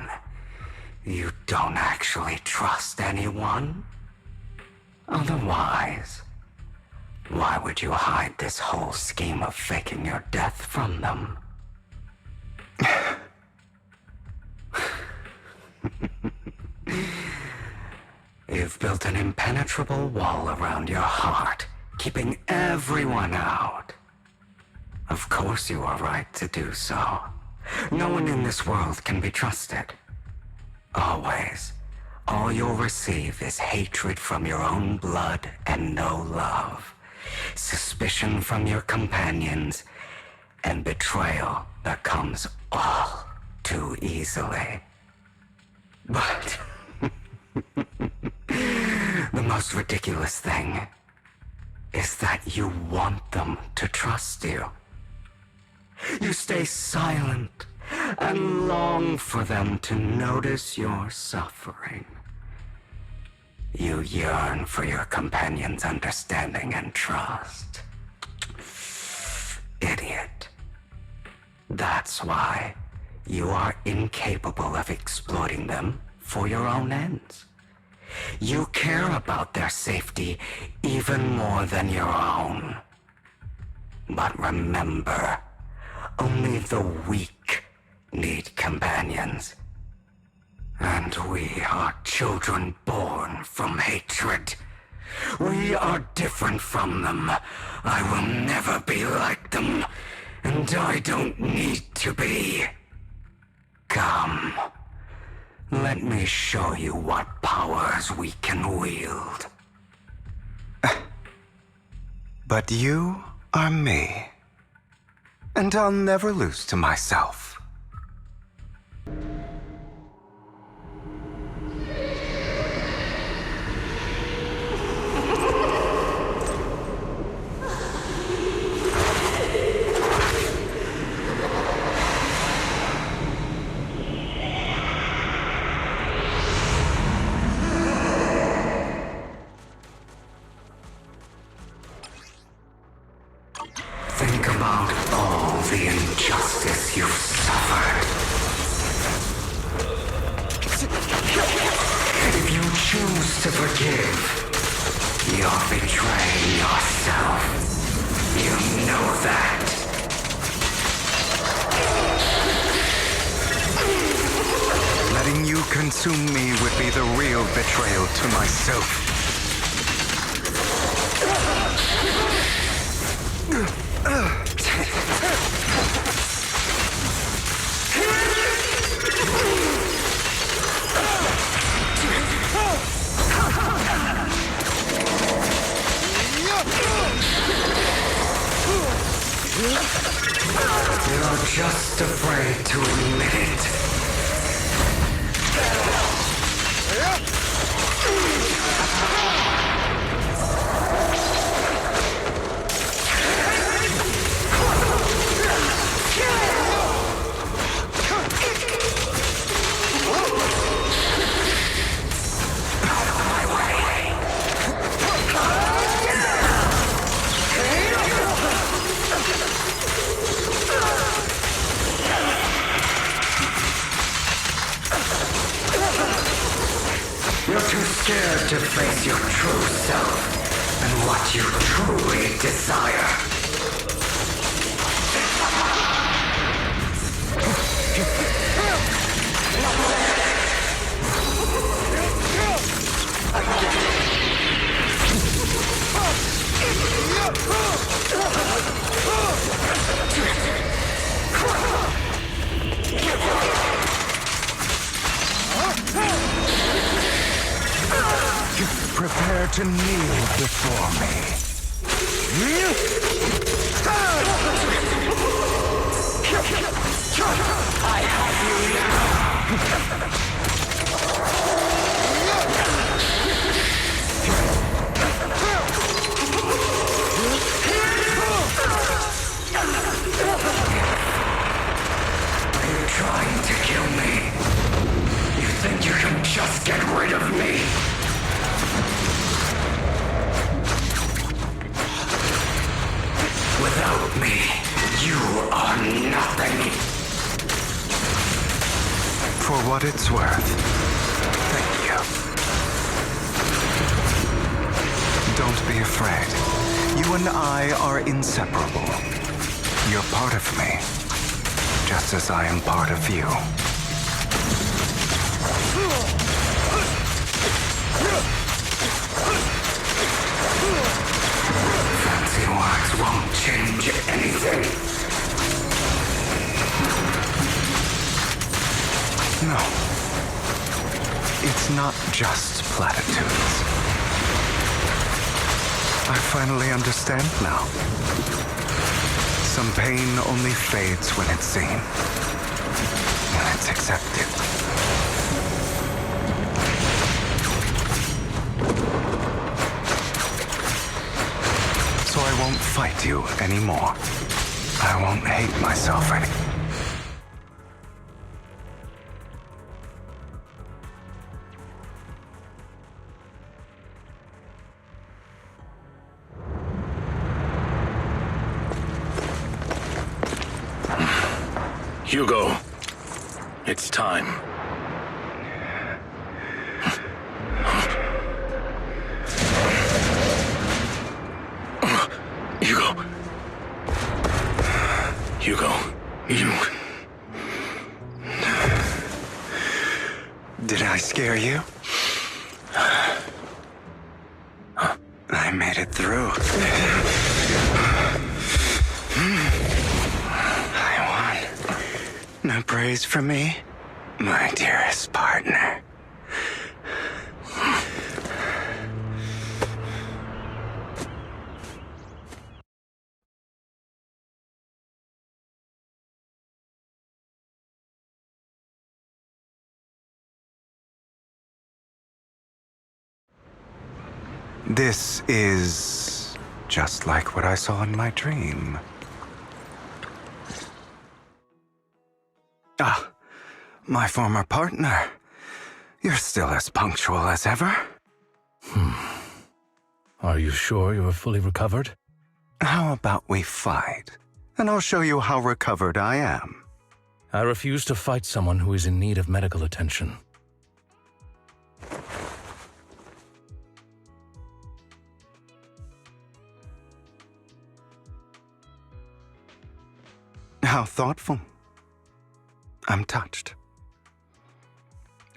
You don't actually trust anyone? Otherwise, why would you hide this whole scheme of faking your death from them? You've built an impenetrable wall around your heart, keeping everyone out. Of course you are right to do so. No one in this world can be trusted. Always, all you'll receive is hatred from your own blood and no love. suspicion from your companions, and betrayal that comes all too easily. But the most ridiculous thing is that you want them to trust you. You stay silent and long for them to notice your suffering. You yearn for your companion's understanding and trust. Idiot. That's why you are incapable of exploiting them for your own ends. You care about their safety even more than your own. But remember, only the weak need companions. And we are children born from hatred. We are different from them. I will never be like them, and I don't need to be. Come. Let me show you what powers we can wield. But you are me. And I'll never lose to myself. Think about all the injustice you've suffered. If you choose to forgive, you're betraying yourself. You know that. Letting you consume me would be the real betrayal to myself. You're just afraid to admit it. You're too scared to face your true self and what you truly desire. Prepare to kneel before me. I have you now. Are you trying to kill me? You think you can just get rid of me? Without me, you are nothing. For what it's worth, thank you. Don't be afraid. You and I are inseparable. You're part of me, just as I am part of you. Fancy words won't change anything. No. It's not just platitudes. I finally understand now. Some pain only fades when it's seen, when it's accepted. So I won't fight you anymore. I won't hate myself anymore. Hugo, it's time. Hugo, you... Did I scare you? I made it through. I won. No praise from me, my dearest partner. This is just like what I saw in my dream. Ah, my former partner. You're still as punctual as ever. Are you sure you're fully recovered? How about we fight, and I'll show you how recovered I am. I refuse to fight someone who is in need of medical attention. How thoughtful. I'm touched.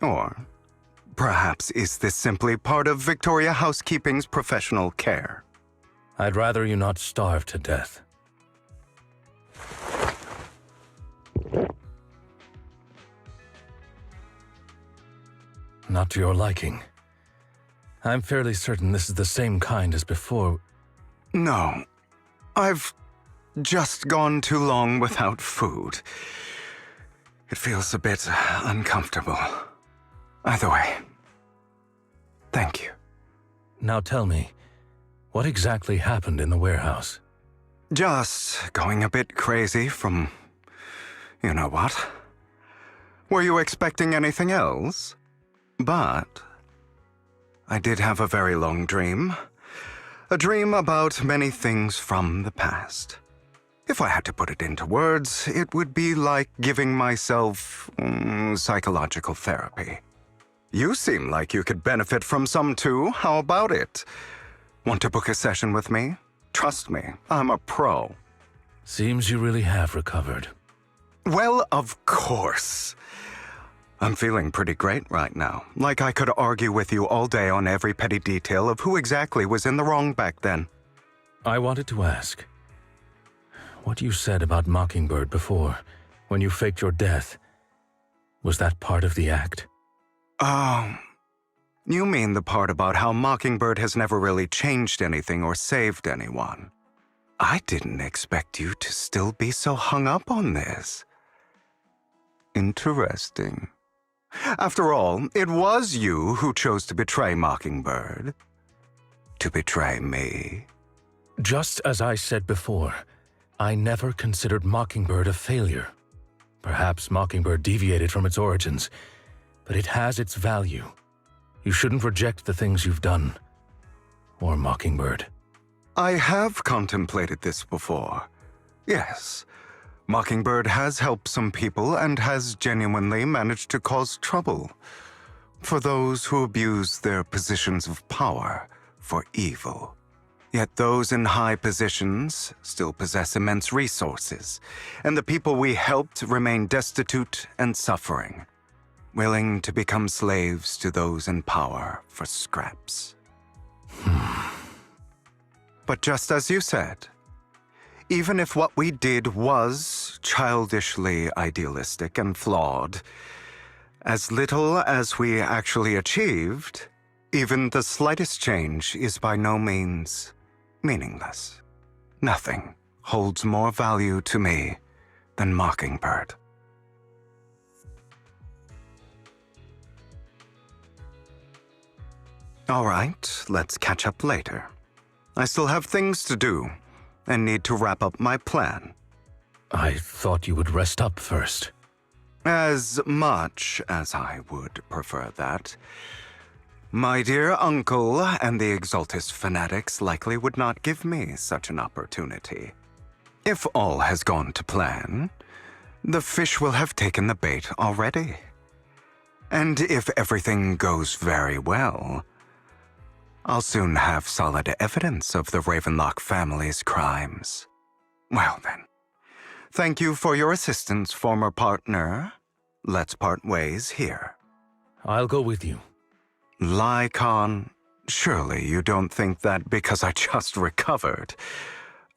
Or perhaps is this simply part of Victoria Housekeeping's professional care? I'd rather you not starve to death. Not to your liking. I'm fairly certain this is the same kind as before. No. I've just gone too long without food. It feels a bit uncomfortable. Either way, thank you. Now tell me, what exactly happened in the warehouse? Just going a bit crazy from... you know what? Were you expecting anything else? But I did have a very long dream. A dream about many things from the past. If I had to put it into words, it would be like giving myself psychological therapy. You seem like you could benefit from some too. How about it? Want to book a session with me? Trust me, I'm a pro. Seems you really have recovered. Well, of course. I'm feeling pretty great right now. Like I could argue with you all day on every petty detail of who exactly was in the wrong back then. I wanted to ask, what you said about Mockingbird before, when you faked your death, was that part of the act? Oh, you mean the part about how Mockingbird has never really changed anything or saved anyone. I didn't expect you to still be so hung up on this. Interesting. After all, it was you who chose to betray Mockingbird. To betray me. Just as I said before, I never considered Mockingbird a failure. Perhaps Mockingbird deviated from its origins, but it has its value. You shouldn't reject the things you've done. Or Mockingbird. I have contemplated this before. Yes, Mockingbird has helped some people and has genuinely managed to cause trouble for those who abuse their positions of power for evil. Yet those in high positions still possess immense resources, and the people we helped remain destitute and suffering, willing to become slaves to those in power for scraps. But just as you said, even if what we did was childishly idealistic and flawed, as little as we actually achieved, even the slightest change is by no means meaningless. Nothing holds more value to me than Mockingbird. All right, let's catch up later. I still have things to do and need to wrap up my plan. I thought you would rest up first. As much as I would prefer that. My dear uncle and the Exaltus fanatics likely would not give me such an opportunity. If all has gone to plan, the fish will have taken the bait already. And if everything goes very well, I'll soon have solid evidence of the Ravenlock family's crimes. Well then, thank you for your assistance, former partner. Let's part ways here. I'll go with you. Lycon, surely you don't think that because I just recovered,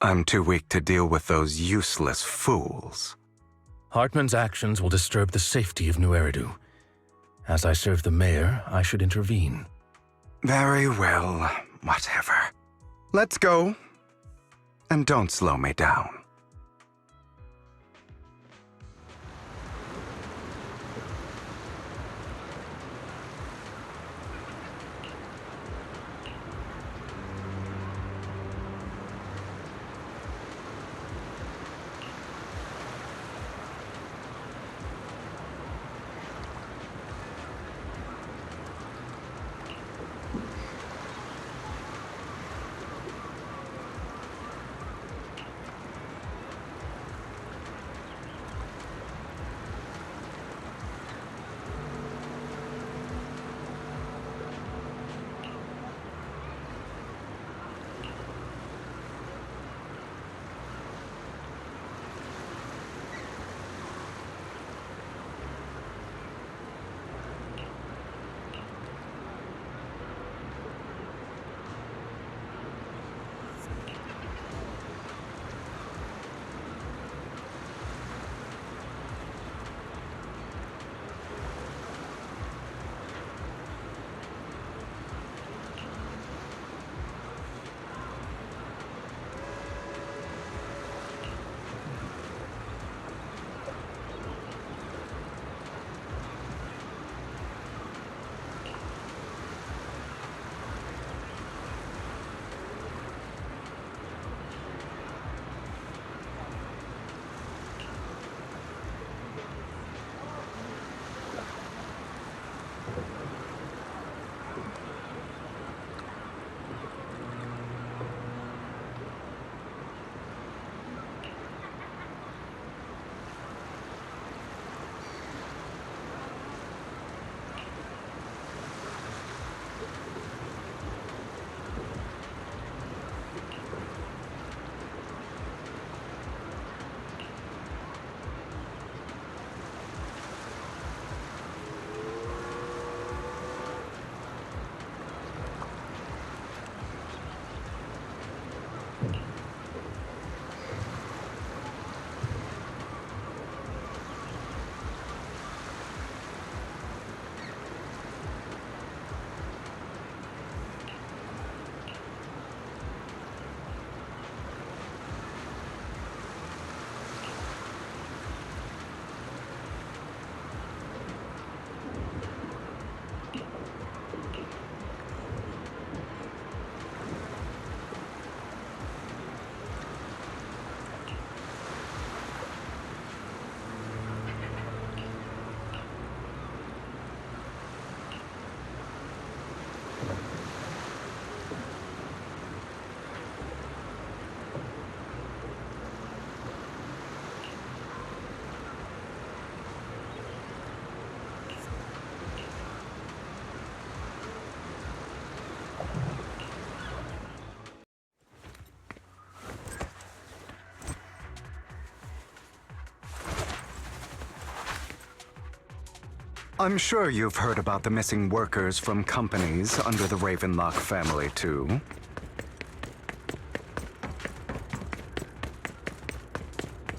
I'm too weak to deal with those useless fools. Hartman's actions will disturb the safety of New Eridu. As I serve the mayor, I should intervene. Very well, whatever. Let's go. And don't slow me down. I'm sure you've heard about the missing workers from companies under the Ravenlock family, too.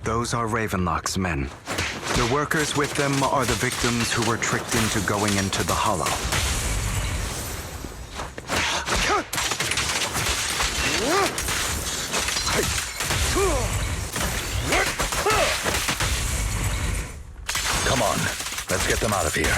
Those are Ravenlock's men. The workers with them are the victims who were tricked into going into the Hollow. Come on, let's get them out of here.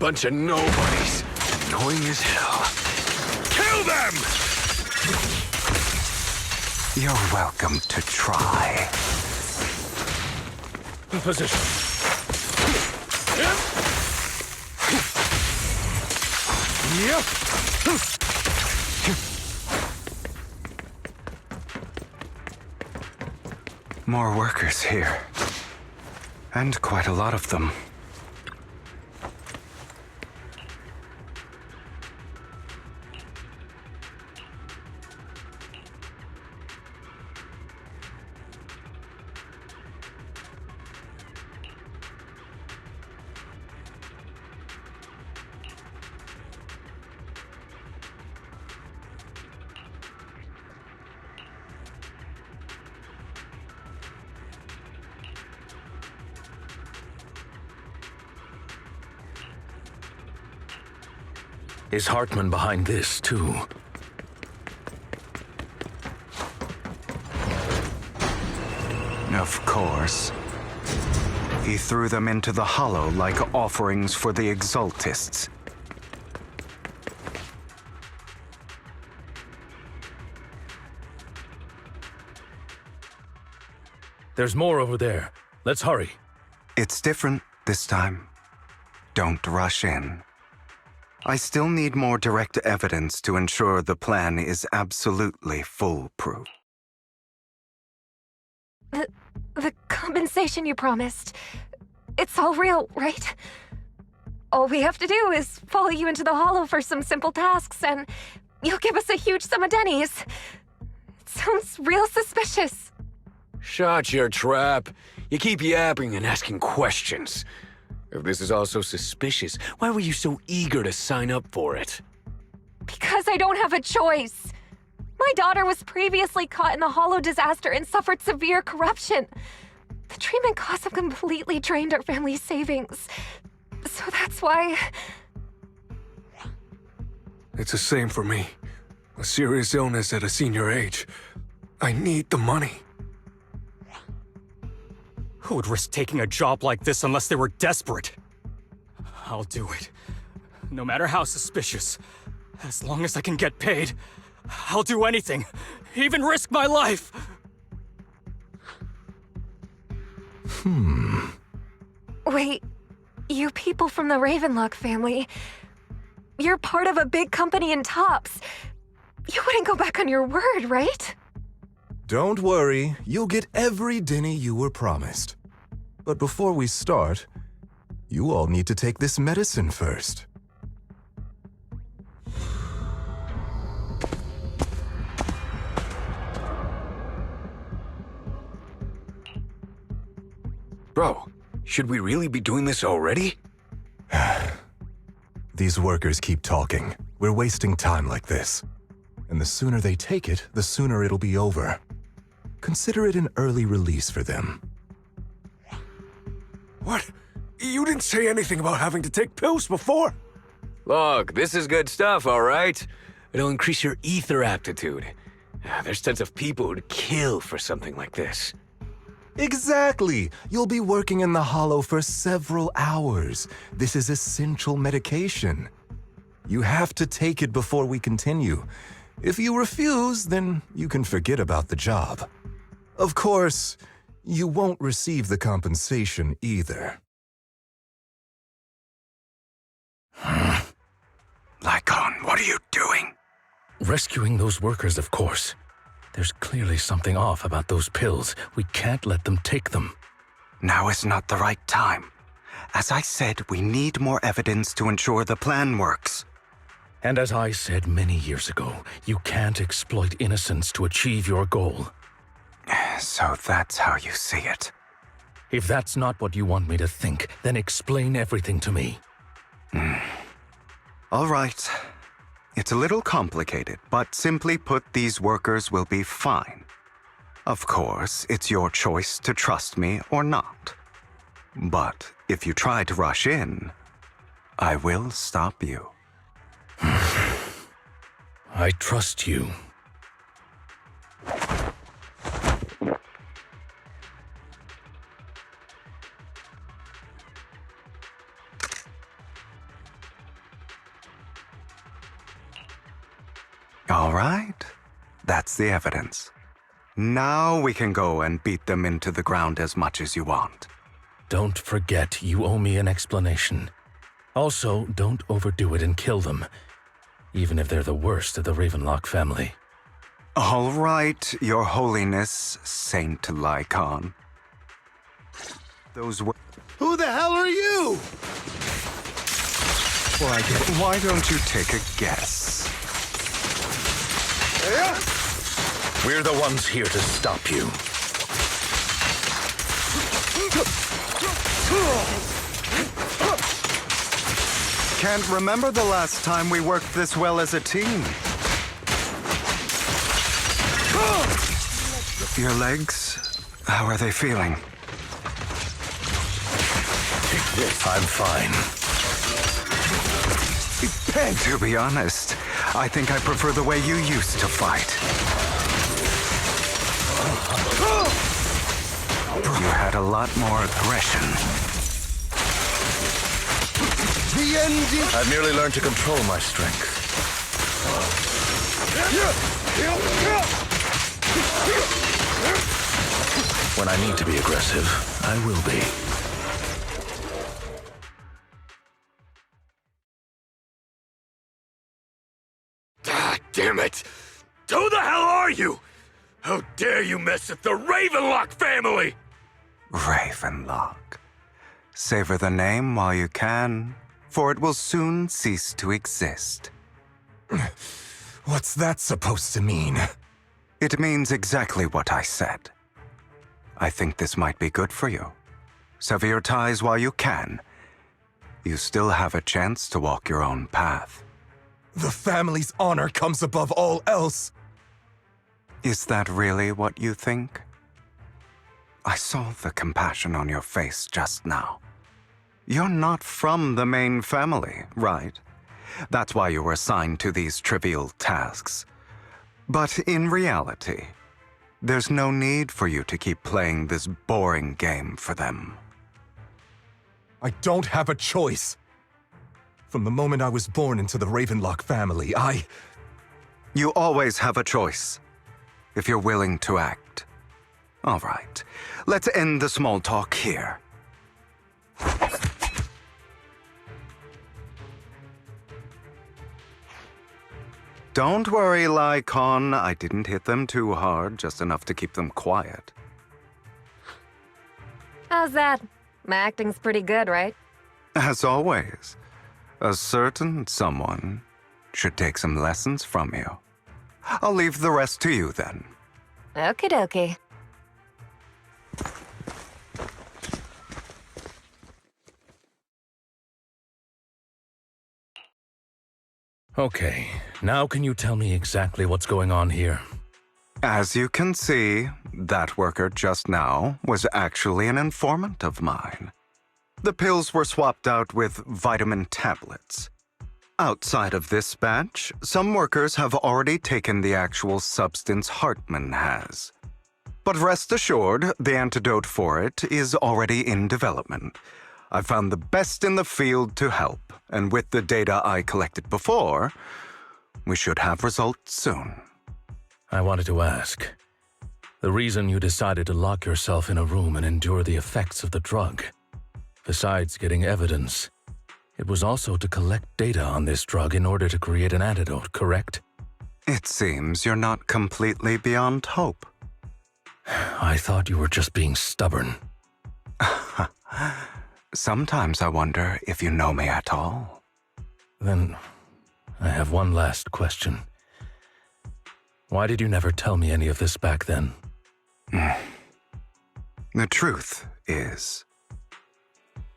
Bunch of nobodies. Annoying as hell. Kill them! You're welcome to try. Position. Yep. More workers here. And quite a lot of them. Is Hartman behind this, too? Of course. He threw them into the hollow like offerings for the exaltists. There's more over there. Let's hurry. It's different this time. Don't rush in. I still need more direct evidence to ensure the plan is absolutely foolproof. The compensation you promised, it's all real, right? All we have to do is follow you into the hollow for some simple tasks, and you'll give us a huge sum of dennies. It sounds real suspicious. Shut your trap. You keep yapping and asking questions. If this is all so suspicious, why were you so eager to sign up for it? Because I don't have a choice. My daughter was previously caught in the hollow disaster and suffered severe corruption. The treatment costs have completely drained our family's savings. So that's why... It's the same for me. A serious illness at a senior age. I need the money. Who would risk taking a job like this unless they were desperate? I'll do it. No matter how suspicious. As long as I can get paid, I'll do anything. Even risk my life! Wait, you people from the Ravenlock family, you're part of a big company in Tops. You wouldn't go back on your word, right? Don't worry, you'll get every denny you were promised. But before we start, you all need to take this medicine first. Bro, should we really be doing this already? These workers keep talking. We're wasting time like this. And the sooner they take it, the sooner it'll be over. Consider it an early release for them. What? You didn't say anything about having to take pills before. Look, this is good stuff, all right? It'll increase your ether aptitude. There's tons of people who'd kill for something like this. Exactly! You'll be working in the hollow for several hours. This is essential medication. You have to take it before we continue. If you refuse, then you can forget about the job. Of course, you won't receive the compensation either. Lycon, what are you doing? Rescuing those workers, of course. There's clearly something off about those pills. We can't let them take them. Now is not the right time. As I said, we need more evidence to ensure the plan works. And as I said many years ago, you can't exploit innocence to achieve your goal. So that's how you see it. If that's not what you want me to think, then explain everything to me. All right. It's a little complicated, but simply put, these workers will be fine. Of course, it's your choice to trust me or not. But if you try to rush in, I will stop you. I trust you. All right. That's the evidence. Now we can go and beat them into the ground as much as you want. Don't forget, you owe me an explanation. Also, don't overdo it and kill them, even if they're the worst of the Ravenlock family. All right, Your Holiness, Saint Lycon. Those were... Who the hell are you? Why don't you take a guess? We're the ones here to stop you. Can't remember the last time we worked this well as a team. Your legs, how are they feeling? I'm fine. To be honest, I think I prefer the way you used to fight. You had a lot more aggression. The end. I've merely learned to control my strength. When I need to be aggressive, I will be. Ah, damn it! Who the hell are you? How dare you mess with the Ravenlock family? Ravenlock. Savor the name while you can, for it will soon cease to exist. What's that supposed to mean? It means exactly what I said. I think this might be good for you. Sever your ties while you can. You still have a chance to walk your own path. The family's honor comes above all else. Is that really what you think? I saw the compassion on your face just now. You're not from the main family, right? That's why you were assigned to these trivial tasks. But in reality, there's no need for you to keep playing this boring game for them. I don't have a choice. From the moment I was born into the Ravenlock family, You always have a choice, if you're willing to act. All right, let's end the small talk here. Don't worry, Lycon. I didn't hit them too hard, just enough to keep them quiet. How's that? My acting's pretty good, right? As always, a certain someone should take some lessons from you. I'll leave the rest to you then. Okie dokie. Okay, now can you tell me exactly what's going on here? As you can see, that worker just now was actually an informant of mine. The pills were swapped out with vitamin tablets. Outside of this batch, some workers have already taken the actual substance Hartman has. But rest assured, the antidote for it is already in development. I found the best in the field to help, and with the data I collected before, We should have results soon. I wanted to ask. The reason you decided to lock yourself in a room and endure the effects of the drug, besides getting evidence, it was also to collect data on this drug in order to create an antidote, correct? It seems you're not completely beyond hope. I thought you were just being stubborn. Sometimes I wonder if you know me at all. Then, I have one last question. Why did you never tell me any of this back then? The truth is,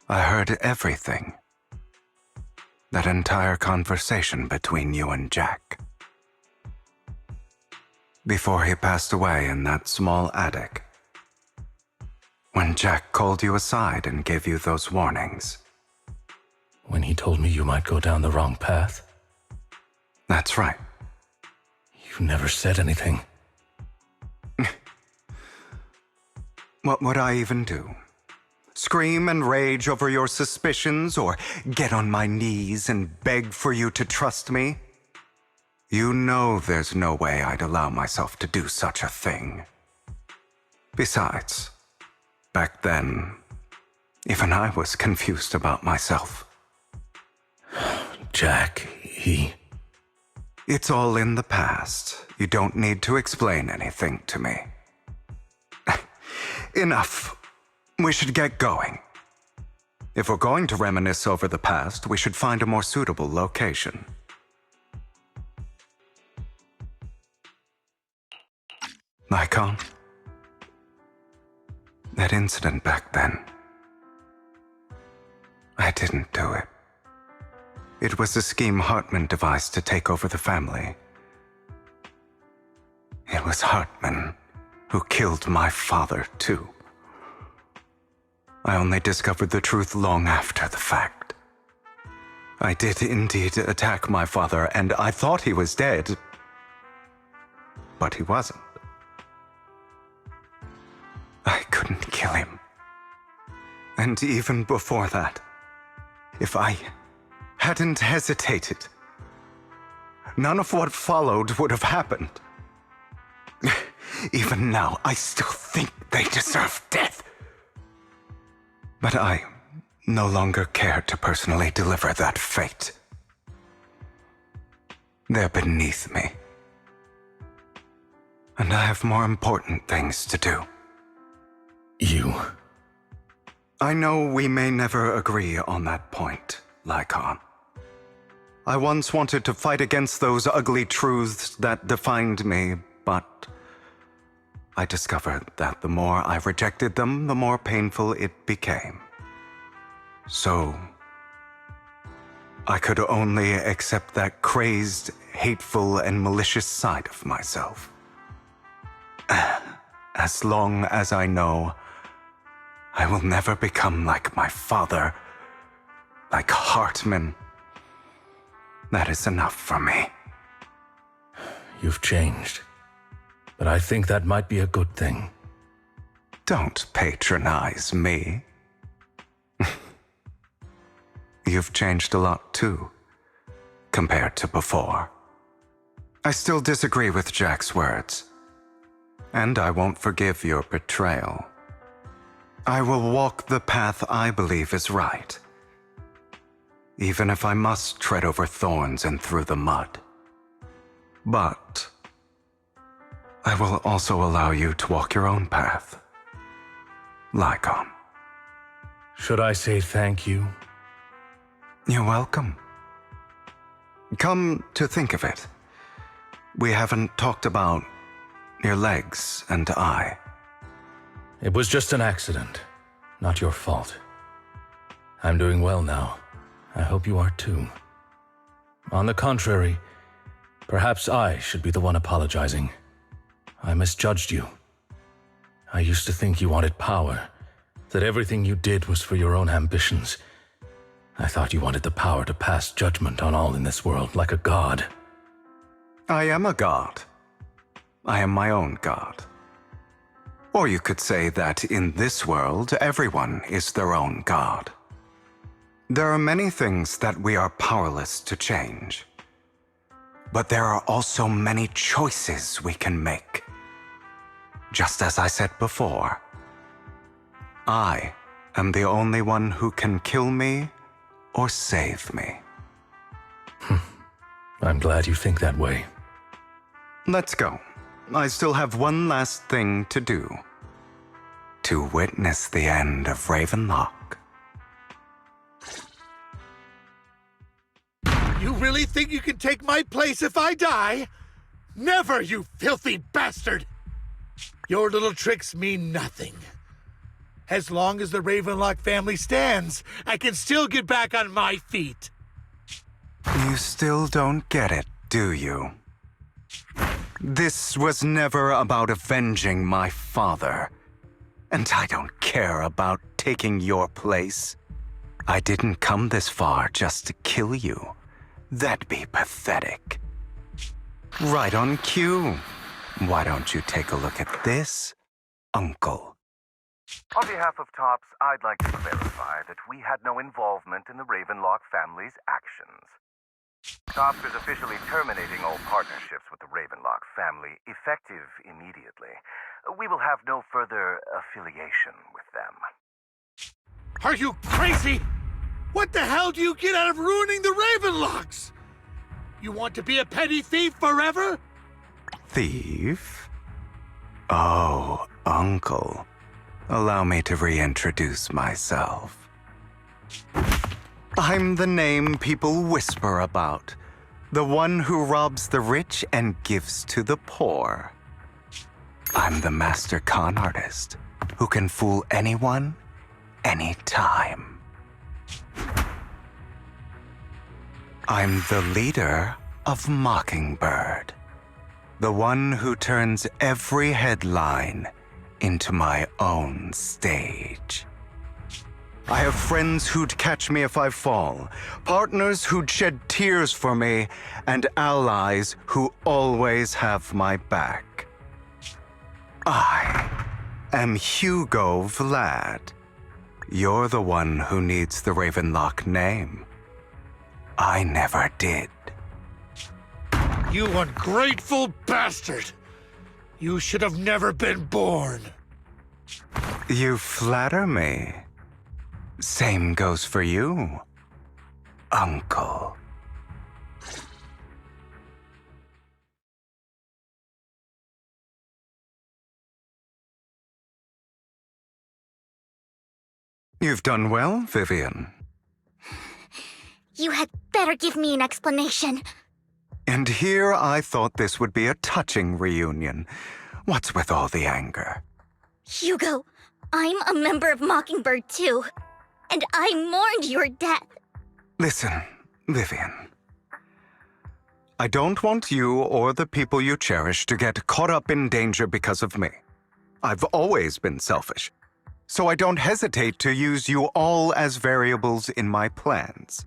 I heard everything. That entire conversation between you and Jack. Before he passed away in that small attic. When Jack called you aside and gave you those warnings. When he told me you might go down the wrong path? That's right. You never said anything. What would I even do? Scream and rage over your suspicions, or get on my knees and beg for you to trust me? You know there's no way I'd allow myself to do such a thing. Besides, back then, even I was confused about myself. Jack, It's all in the past. You don't need to explain anything to me. Enough. We should get going. If we're going to reminisce over the past, we should find a more suitable location. Nikon? That incident back then. I didn't do it. It was a scheme Hartman devised to take over the family. It was Hartman who killed my father, too. I only discovered the truth long after the fact. I did indeed attack my father, and I thought he was dead. But he wasn't. I couldn't kill him. And even before that, if I hadn't hesitated, none of what followed would have happened. Even now, I still think they deserve death. But I no longer care to personally deliver that fate. They're beneath me. And I have more important things to do. I know we may never agree on that point, Lycon. I once wanted to fight against those ugly truths that defined me, but I discovered that the more I rejected them, the more painful it became. So, I could only accept that crazed, hateful, and malicious side of myself. As long as I know I will never become like my father, like Hartman, that is enough for me. You've changed. But I think that might be a good thing. Don't patronize me. You've changed a lot too, compared to before. I still disagree with Jack's words, and I won't forgive your betrayal. I will walk the path I believe is right, even if I must tread over thorns and through the mud. But I will also allow you to walk your own path. Lycon. Should I say thank you? You're welcome. Come to think of it, we haven't talked about your legs and eye. It was just an accident, not your fault. I'm doing well now. I hope you are too. On the contrary, perhaps I should be the one apologizing. I misjudged you. I used to think you wanted power, that everything you did was for your own ambitions. I thought you wanted the power to pass judgment on all in this world, like a god. I am a god. I am my own god. Or you could say that in this world, everyone is their own god. There are many things that we are powerless to change. But there are also many choices we can make. Just as I said before, I am the only one who can kill me or save me. I'm glad you think that way. Let's go. I still have one last thing to do. To witness the end of Ravenlock. You really think you can take my place if I die? Never, you filthy bastard! Your little tricks mean nothing. As long as the Ravenlock family stands, I can still get back on my feet. You still don't get it, do you? This was never about avenging my father. And I don't care about taking your place. I didn't come this far just to kill you. That'd be pathetic. Right on cue. Why don't you take a look at this, Uncle? On behalf of TOPS, I'd like to clarify that we had no involvement in the Ravenlock family's actions. TOPS is officially terminating all partnerships with the Ravenlock family, effective immediately. We will have no further affiliation with them. Are you crazy? What the hell do you get out of ruining the Ravenlocks? You want to be a petty thief forever? Thief? Oh, Uncle. Allow me to reintroduce myself. I'm the name people whisper about. The one who robs the rich and gives to the poor. I'm the master con artist who can fool anyone, anytime. I'm the leader of Mockingbird. The one who turns every headline into my own stage. I have friends who'd catch me if I fall, partners who'd shed tears for me, and allies who always have my back. I am Hugo Vlad. You're the one who needs the Ravenlock name. I never did. You ungrateful bastard! You should have never been born. You flatter me. Same goes for you, Uncle. You've done well, Vivian. You had better give me an explanation. And here I thought this would be a touching reunion. What's with all the anger? Hugo, I'm a member of Mockingbird too. And I mourned your death. Listen, Vivian. I don't want you or the people you cherish to get caught up in danger because of me. I've always been selfish, so I don't hesitate to use you all as variables in my plans.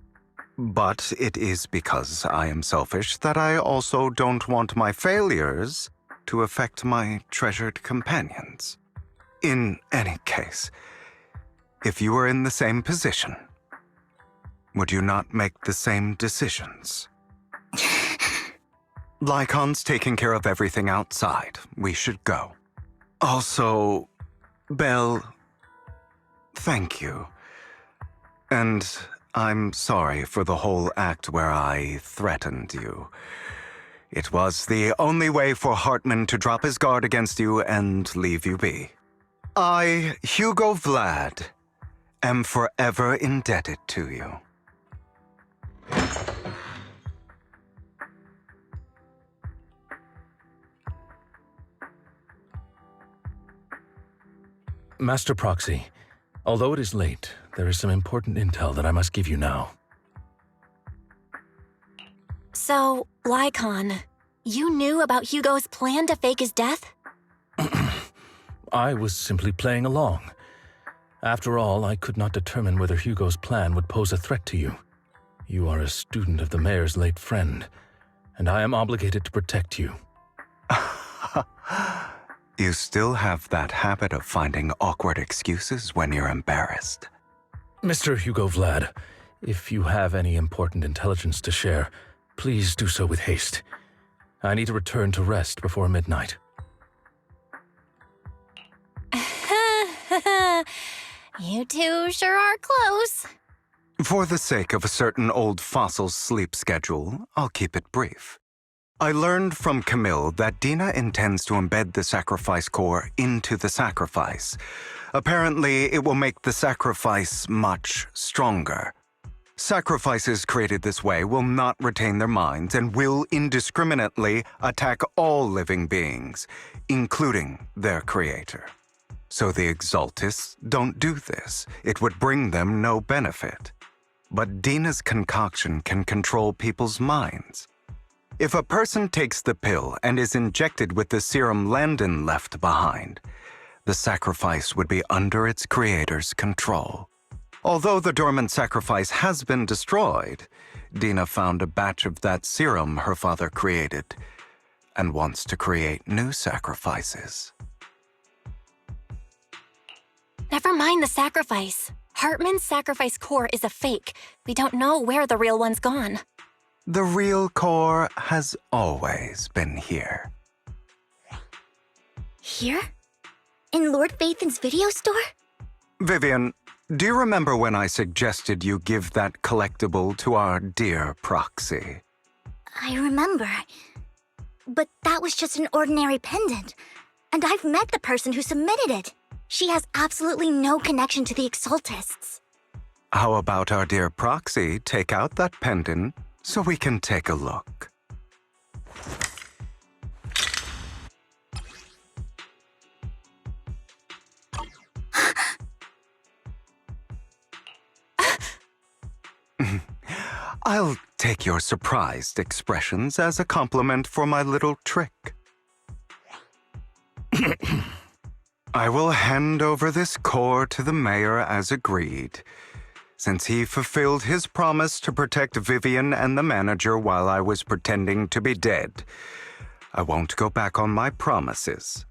But it is because I am selfish that I also don't want my failures to affect my treasured companions. In any case, if you were in the same position, would you not make the same decisions? Lycon's taking care of everything outside. We should go. Also, Belle, thank you. And I'm sorry for the whole act where I threatened you. It was the only way for Hartman to drop his guard against you and leave you be. I, Hugo Vlad, am forever indebted to you. Master Proxy, although it is late, there is some important intel that I must give you now. So, Lycon, you knew about Hugo's plan to fake his death? I was simply playing along. After all, I could not determine whether Hugo's plan would pose a threat to you. You are a student of the mayor's late friend, and I am obligated to protect you. You still have that habit of finding awkward excuses when you're embarrassed. Mr. Hugo Vlad, if you have any important intelligence to share, please do so with haste. I need to return to rest before midnight. You two sure are close. For the sake of a certain old fossil's sleep schedule, I'll keep it brief. I learned from Camille that Dina intends to embed the sacrifice core into the sacrifice. Apparently, it will make the sacrifice much stronger. Sacrifices created this way will not retain their minds and will indiscriminately attack all living beings, including their creator. So the Exaltists don't do this. It would bring them no benefit. But Dina's concoction can control people's minds. If a person takes the pill and is injected with the serum Landon left behind, the sacrifice would be under its creator's control. Although the dormant sacrifice has been destroyed, Dina found a batch of that serum her father created and wants to create new sacrifices. Never mind the sacrifice. Hartman's sacrifice core is a fake. We don't know where the real one's gone. The real core has always been here. Here? In Lord Phaethan's video store? Vivian, do you remember when I suggested you give that collectible to our dear proxy? I remember. But that was just an ordinary pendant. And I've met the person who submitted it. She has absolutely no connection to the Exaltists. How about our dear proxy take out that pendant so we can take a look? I'll take your surprised expressions as a compliment for my little trick. I will hand over this core to the mayor as agreed, since he fulfilled his promise to protect Vivian and the manager while I was pretending to be dead. I won't go back on my promises.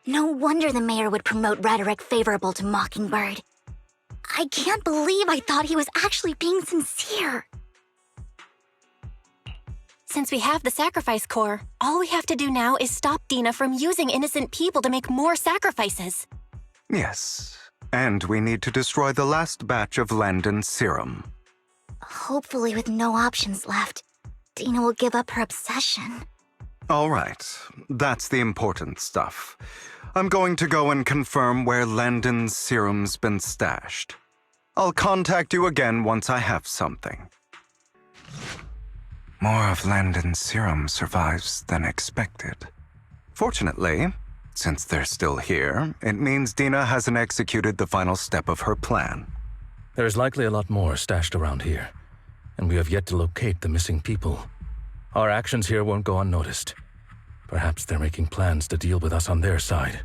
No wonder the mayor would promote rhetoric favorable to Mockingbird. I can't believe I thought he was actually being sincere. Since we have the sacrifice core, all we have to do now is stop Dina from using innocent people to make more sacrifices. Yes, and we need to destroy the last batch of Landon's serum. Hopefully with no options left, Dina will give up her obsession. All right, that's the important stuff. I'm going to go and confirm where Landon's serum's been stashed. I'll contact you again once I have something. More of Landon's serum survives than expected. Fortunately, since they're still here, it means Dina hasn't executed the final step of her plan. There is likely a lot more stashed around here, and we have yet to locate the missing people. Our actions here won't go unnoticed. Perhaps they're making plans to deal with us on their side.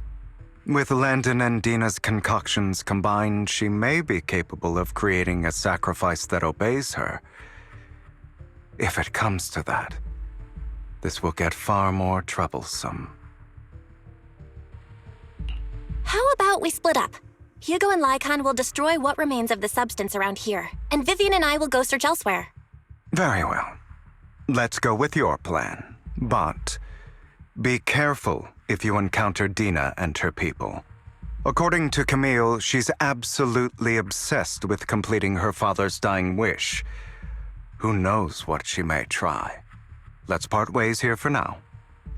With Landon and Dina's concoctions combined, she may be capable of creating a sacrifice that obeys her. If it comes to that, this will get far more troublesome. How about we split up? Hugo and Lycon will destroy what remains of the substance around here, and Vivian and I will go search elsewhere. Very well. Let's go with your plan. But be careful if you encounter Dina and her people. According to Camille, she's absolutely obsessed with completing her father's dying wish. Who knows what she may try? Let's part ways here for now.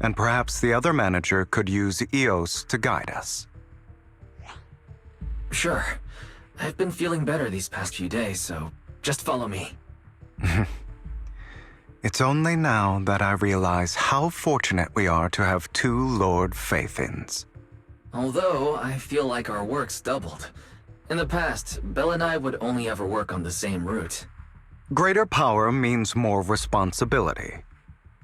And perhaps the other manager could use Eos to guide us. Sure. I've been feeling better these past few days, so just follow me. It's only now that I realize how fortunate we are to have two Lord Phaethans. Although, I feel like our work's doubled. In the past, Belle and I would only ever work on the same route. Greater power means more responsibility.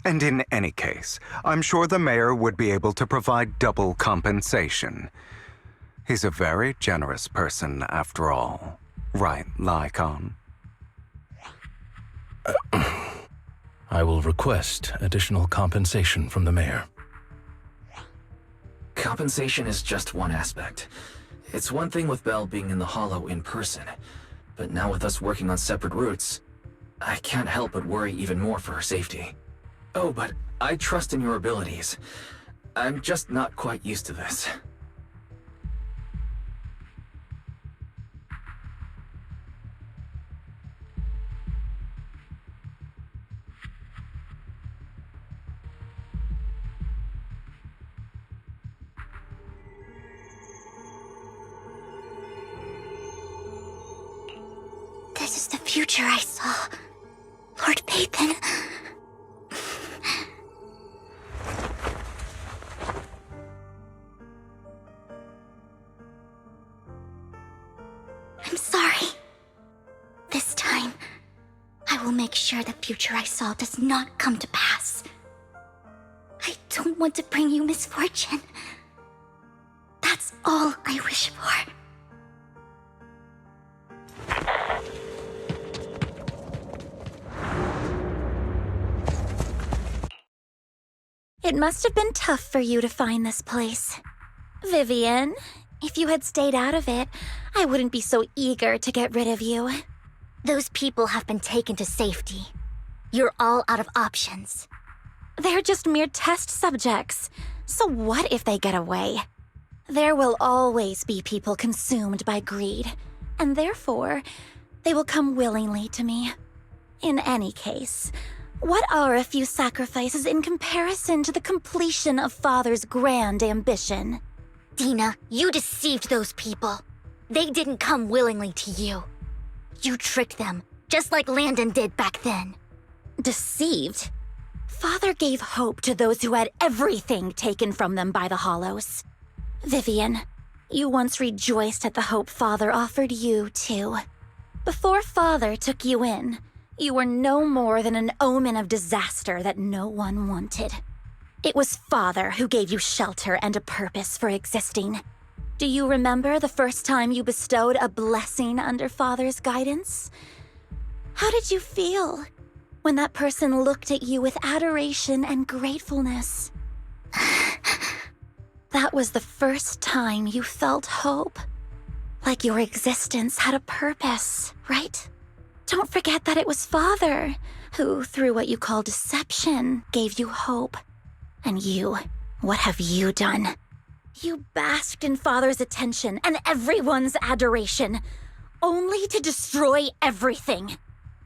And in any case, I'm sure the mayor would be able to provide double compensation. He's a very generous person, after all. Right, Lycon? I will request additional compensation from the mayor. Compensation is just one aspect. It's one thing with Belle being in the Hollow in person, but now with us working on separate routes, I can't help but worry even more for her safety. Oh, but I trust in your abilities. I'm just not quite used to this. This is the future I saw. Lord Pathan. I'm sorry. This time, I will make sure the future I saw does not come to pass. I don't want to bring you misfortune. That's all I wish for. It must have been tough for you to find this place. Vivian, if you had stayed out of it, I wouldn't be so eager to get rid of you. Those people have been taken to safety. You're all out of options. They're just mere test subjects. So what if they get away? There will always be people consumed by greed, and therefore, they will come willingly to me. In any case, what are a few sacrifices in comparison to the completion of Father's grand ambition? Dina, you deceived those people. They didn't come willingly to you. You tricked them, just like Landon did back then. Deceived? Father gave hope to those who had everything taken from them by the Hollows. Vivian, you once rejoiced at the hope Father offered you, too. Before Father took you in, you were no more than an omen of disaster that no one wanted. It was Father who gave you shelter and a purpose for existing. Do you remember the first time you bestowed a blessing under Father's guidance? How did you feel when that person looked at you with adoration and gratefulness? That was the first time you felt hope. Like your existence had a purpose, right? Don't forget that it was Father who, through what you call deception, gave you hope. And you, what have you done? You basked in Father's attention and everyone's adoration, only to destroy everything.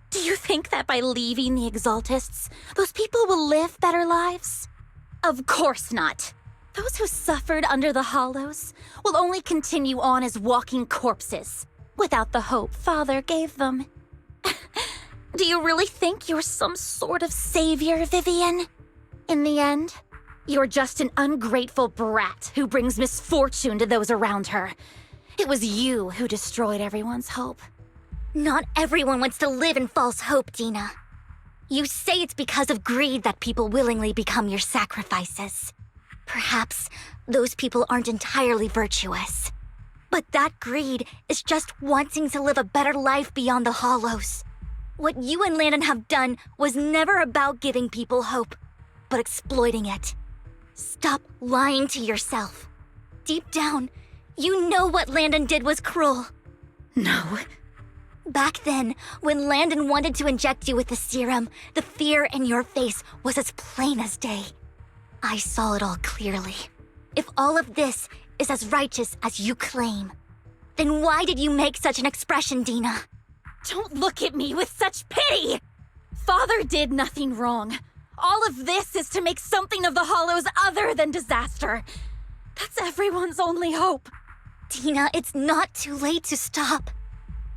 Do you think that by leaving the Exaltists, those people will live better lives? Of course not. Those who suffered under the Hollows will only continue on as walking corpses, without the hope Father gave them. Do you really think you're some sort of savior, Vivian? In the end, you're just an ungrateful brat who brings misfortune to those around her. It was you who destroyed everyone's hope. Not everyone wants to live in false hope, Dina. You say it's because of greed that people willingly become your sacrifices. Perhaps those people aren't entirely virtuous. But that greed is just wanting to live a better life beyond the Hollows. What you and Landon have done was never about giving people hope, but exploiting it. Stop lying to yourself. Deep down, you know what Landon did was cruel. No. Back then, when Landon wanted to inject you with the serum, the fear in your face was as plain as day. I saw it all clearly. If all of this is as righteous as you claim, then why did you make such an expression, Dina? Don't look at me with such pity! Father did nothing wrong. All of this is to make something of the Hollows other than disaster. That's everyone's only hope. Dina, it's not too late to stop.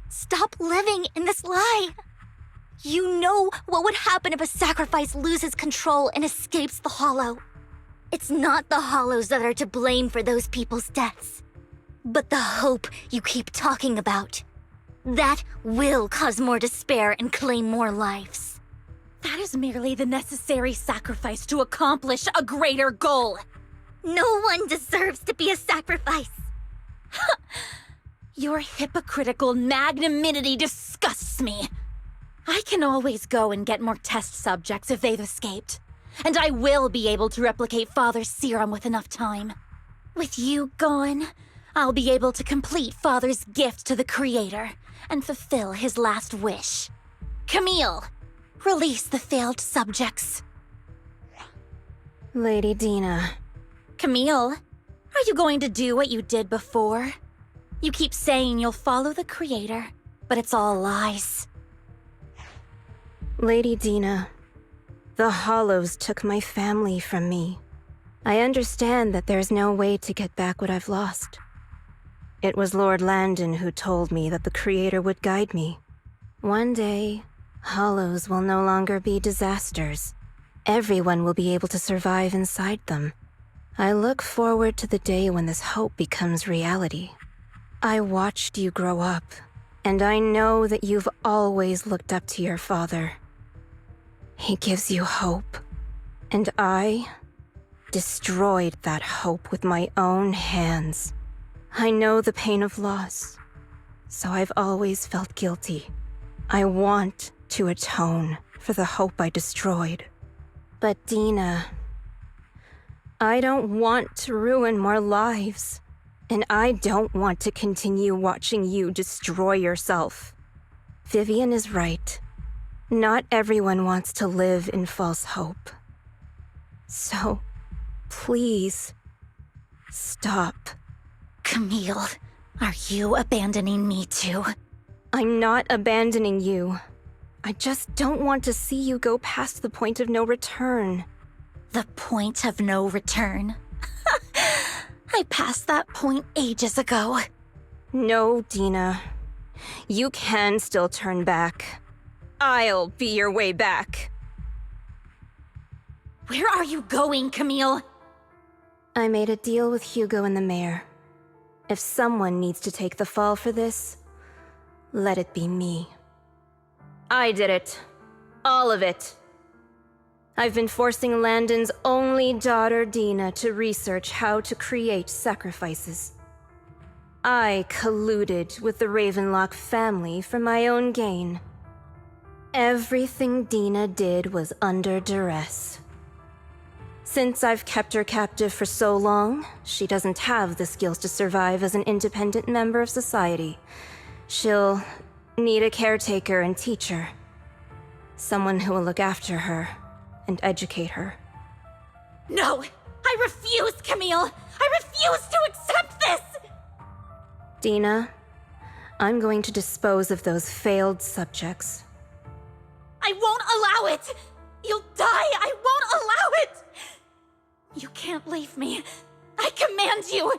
Stop living in this lie. You know what would happen if a sacrifice loses control and escapes the Hollow. It's not the Hollows that are to blame for those people's deaths, but the hope you keep talking about. That will cause more despair and claim more lives. That is merely the necessary sacrifice to accomplish a greater goal. No one deserves to be a sacrifice. Your hypocritical magnanimity disgusts me. I can always go and get more test subjects if they've escaped. And I will be able to replicate Father's serum with enough time. With you gone, I'll be able to complete Father's gift to the Creator and fulfill his last wish. Camille, release the failed subjects. Lady Dina. Camille, are you going to do what you did before? You keep saying you'll follow the creator, but it's all lies. Lady Dina, the Hollows took my family from me. I understand that there's no way to get back what I've lost. It was Lord Landon who told me that the Creator would guide me. One day, Hollows will no longer be disasters. Everyone will be able to survive inside them. I look forward to the day when this hope becomes reality. I watched you grow up, and I know that you've always looked up to your father. He gives you hope, and I destroyed that hope with my own hands. I know the pain of loss, so I've always felt guilty. I want to atone for the hope I destroyed. But Dina, I don't want to ruin more lives, and I don't want to continue watching you destroy yourself. Vivian is right. Not everyone wants to live in false hope. So, please, stop. Camille, are you abandoning me too? I'm not abandoning you. I just don't want to see you go past the point of no return. The point of no return? I passed that point ages ago. No, Dina. You can still turn back. I'll be your way back. Where are you going, Camille? I made a deal with Hugo and the mayor. If someone needs to take the fall for this, let it be me. I did it. All of it. I've been forcing Landon's only daughter, Dina, to research how to create sacrifices. I colluded with the Ravenlock family for my own gain. Everything Dina did was under duress. Since I've kept her captive for so long, she doesn't have the skills to survive as an independent member of society. She'll need a caretaker and teacher. Someone who will look after her and educate her. No! I refuse, Camille! I refuse to accept this! Dina, I'm going to dispose of those failed subjects. I won't allow it! You'll die! I won't allow it! You can't leave me. I command you!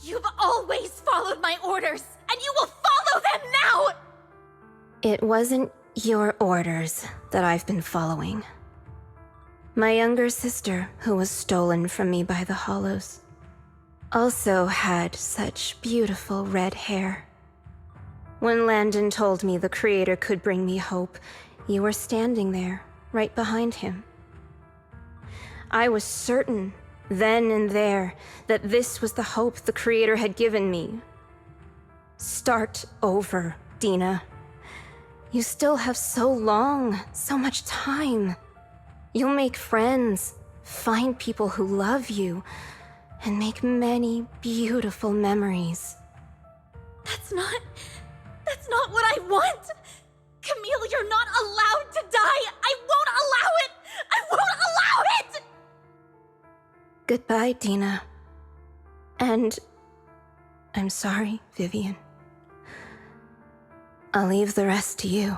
You've always followed my orders, and you will follow them now! It wasn't your orders that I've been following. My younger sister, who was stolen from me by the Hollows, also had such beautiful red hair. When Landon told me the Creator could bring me hope, you were standing there, right behind him. I was certain, then and there, that this was the hope the Creator had given me. Start over, Dina. You still have so long, so much time. You'll make friends, find people who love you, and make many beautiful memories. That's not what I want! Camille, you're not allowed to die! I won't allow it! I won't allow it! Goodbye, Dina. And I'm sorry, Vivian. I'll leave the rest to you.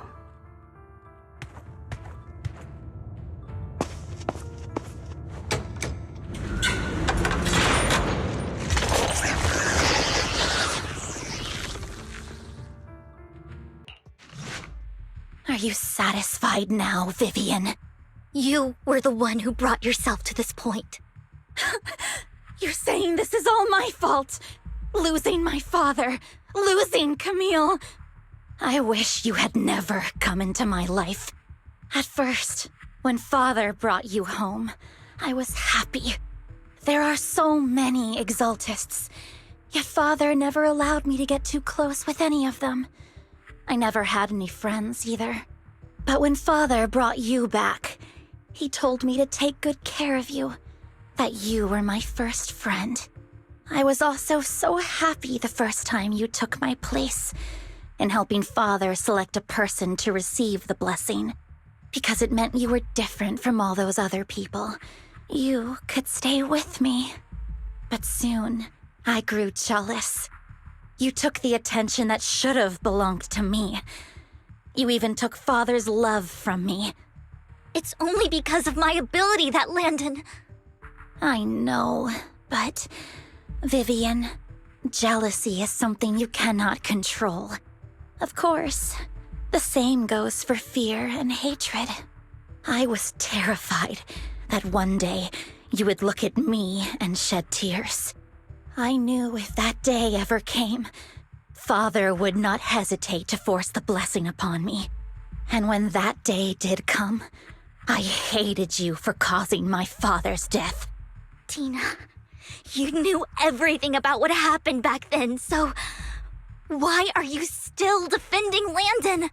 Are you satisfied now, Vivian? You were the one who brought yourself to this point. You're saying this is all my fault. Losing my father, losing Camille. I wish you had never come into my life. At first, when Father brought you home, I was happy. There are so many Exaltists, yet Father never allowed me to get too close with any of them. I never had any friends either. But when Father brought you back, he told me to take good care of you, that you were my first friend. I was also so happy the first time you took my place, in helping Father select a person to receive the blessing. Because it meant you were different from all those other people. You could stay with me. But soon, I grew jealous. You took the attention that should have belonged to me. You even took Father's love from me. It's only because of my ability that Landon... I know, but... Vivian, jealousy is something you cannot control. Of course, the same goes for fear and hatred. I was terrified that one day you would look at me and shed tears. I knew if that day ever came, Father would not hesitate to force the blessing upon me. And when that day did come, I hated you for causing my father's death. Tina, you knew everything about what happened back then, so... why are you still defending Landon?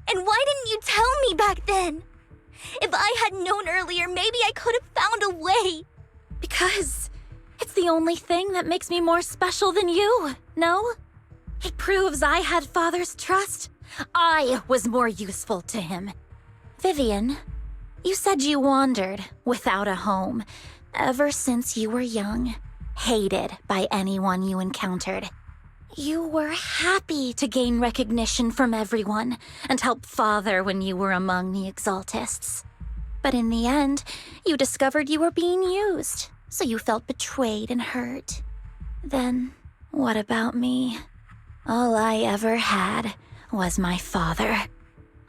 And why didn't you tell me back then? If I had known earlier, maybe I could have found a way. Because it's the only thing that makes me more special than you, no? It proves I had Father's trust. I was more useful to him. Vivian, you said you wandered without a home ever since you were young, hated by anyone you encountered. You were happy to gain recognition from everyone and help Father when you were among the Exaltists. But in the end, you discovered you were being used, so you felt betrayed and hurt. Then, what about me? All I ever had was my father.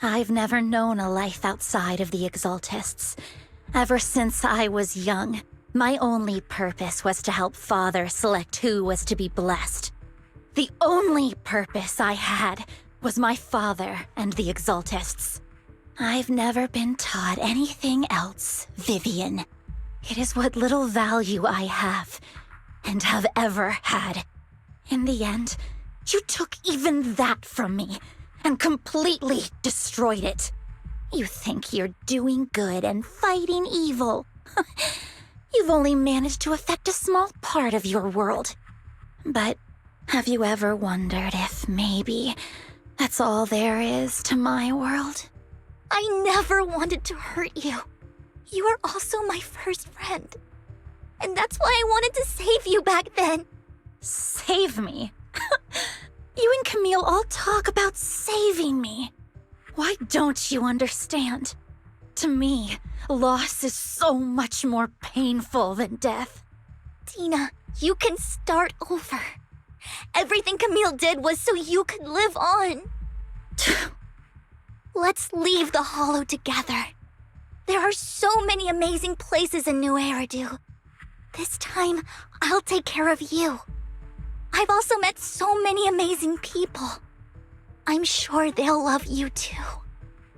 I've never known a life outside of the Exaltists. Ever since I was young, my only purpose was to help Father select who was to be blessed. The only purpose I had was my father and the Exaltists. I've never been taught anything else, Vivian. It is what little value I have, and have ever had. In the end, you took even that from me, and completely destroyed it. You think you're doing good and fighting evil. You've only managed to affect a small part of your world. But have you ever wondered if maybe that's all there is to my world? I never wanted to hurt you. You were also my first friend. And that's why I wanted to save you back then. Save me? You and Camille all talk about saving me. Why don't you understand? To me, loss is so much more painful than death. Tina, you can start over. Everything Camille did was so you could live on. Let's leave the Hollow together. There are so many amazing places in New Eridu. This time, I'll take care of you. I've also met so many amazing people. I'm sure they'll love you too.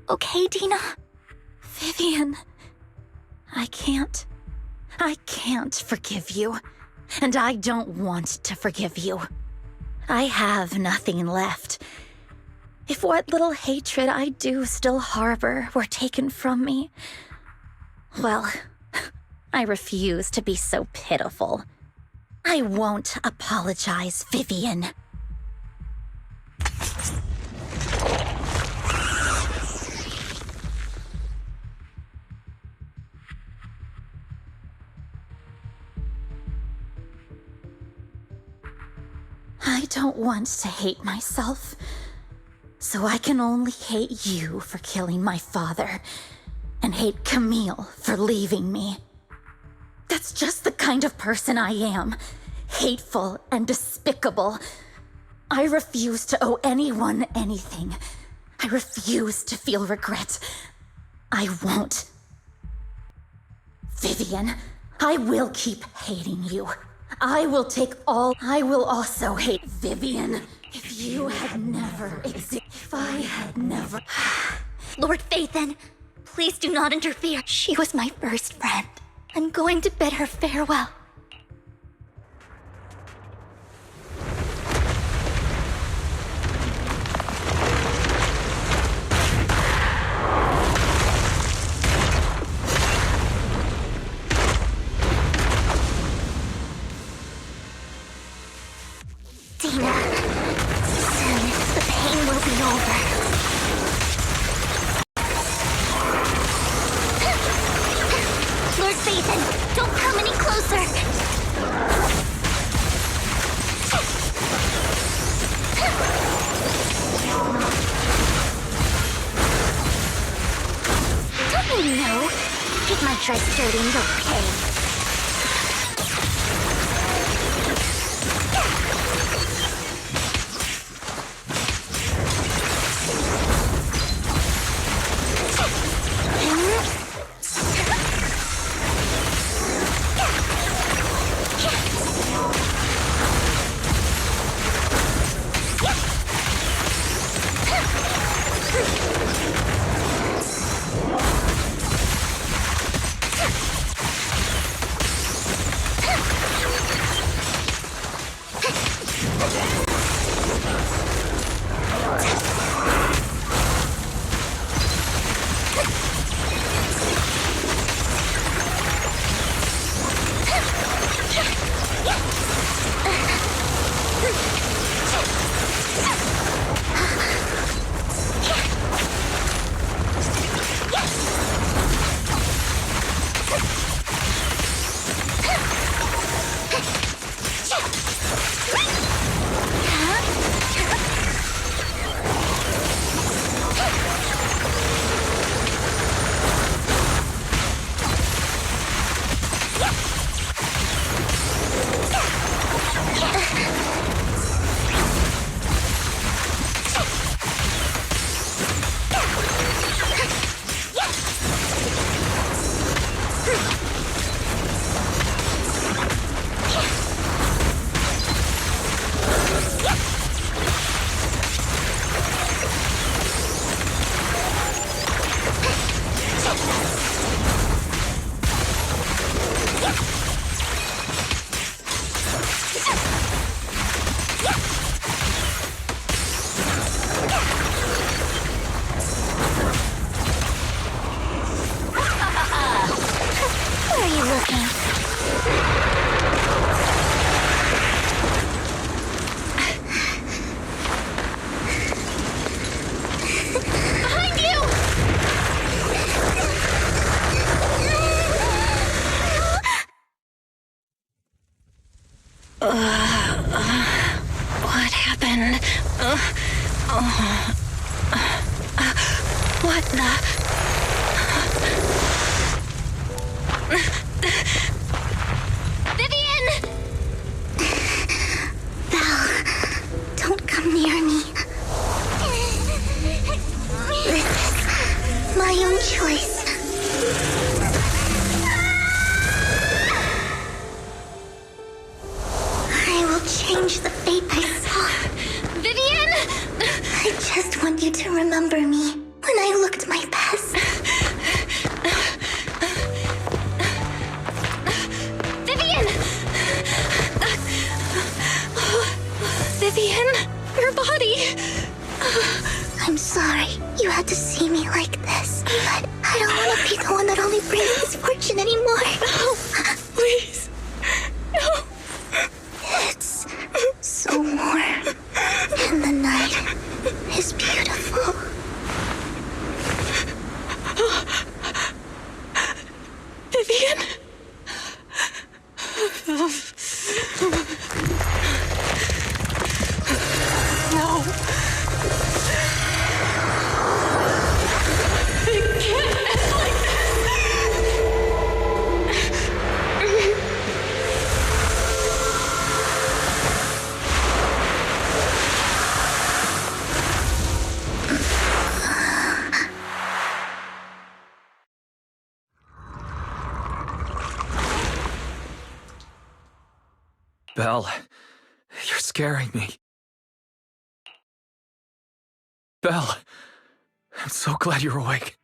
Okay, Tina? Vivian, I can't forgive you. And I don't want to forgive you. I have nothing left. If what little hatred I do still harbor were taken from me, well, I refuse to be so pitiful. I won't apologize, Vivian. I don't want to hate myself, so I can only hate you for killing my father, and hate Camille for leaving me. That's just the kind of person I am, hateful and despicable. I refuse to owe anyone anything. I refuse to feel regret. I won't. Vivian, I will keep hating you. I will also hate Vivian. If you had never existed, if I had never... Lord Phaethon, please do not interfere. She was my first friend. I'm going to bid her farewell. Tina, soon the pain will No. Get my dress dirty and you'll pay. What happened? What the? Vivian! Belle, don't come near me. This is my own choice. I will change the fate I saw. Vivian! I just want you to remember me when I looked my best. Vivian! Vivian, your body. I'm sorry you had to see me like this, but I don't want to be the one that only brings misfortune anymore. No, please. No. It's so warm, and the night is beautiful. Vivian? No. It can't end like this. Belle, you're scaring me. Belle, I'm so glad you're awake.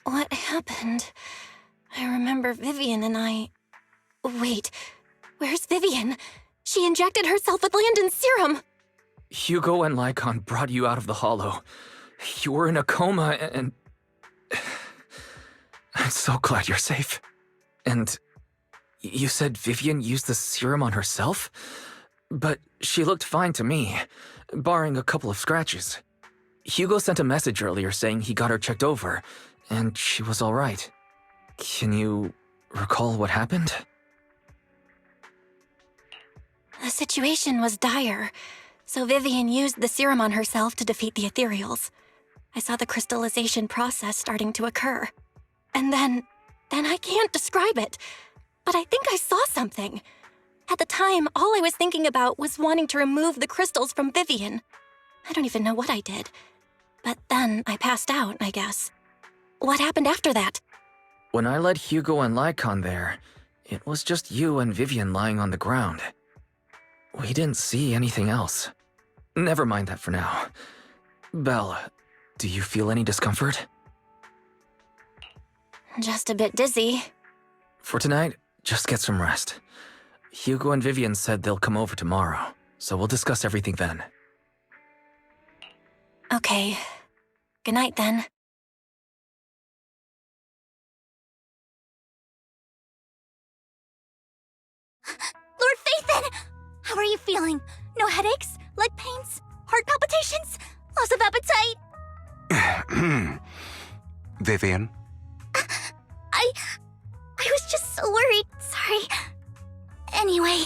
What happened? I remember Vivian and I... Wait, where's Vivian? She injected herself with Landon's serum. Hugo and Lycon brought you out of the hollow. You were in a coma and... I'm so glad you're safe. And you said Vivian used the serum on herself? But she looked fine to me, barring a couple of scratches. Hugo sent a message earlier saying he got her checked over, and she was all right. Can you recall what happened? The situation was dire. So Vivian used the serum on herself to defeat the ethereals. I saw the crystallization process starting to occur. And then I can't describe it, but I think I saw something. At the time, all I was thinking about was wanting to remove the crystals from Vivian. I don't even know what I did. But then I passed out, I guess. What happened after that? When I led Hugo and Lycon there, it was just you and Vivian lying on the ground. We didn't see anything else. Never mind that for now. Belle, do you feel any discomfort? Just a bit dizzy. For tonight, just get some rest. Hugo and Vivian said they'll come over tomorrow, so we'll discuss everything then. Okay. Good night, then. Lord Phaethon! How are you feeling? No headaches? Leg pains? Heart palpitations? Loss of appetite? Vivian? I was just so worried. Sorry. Anyway,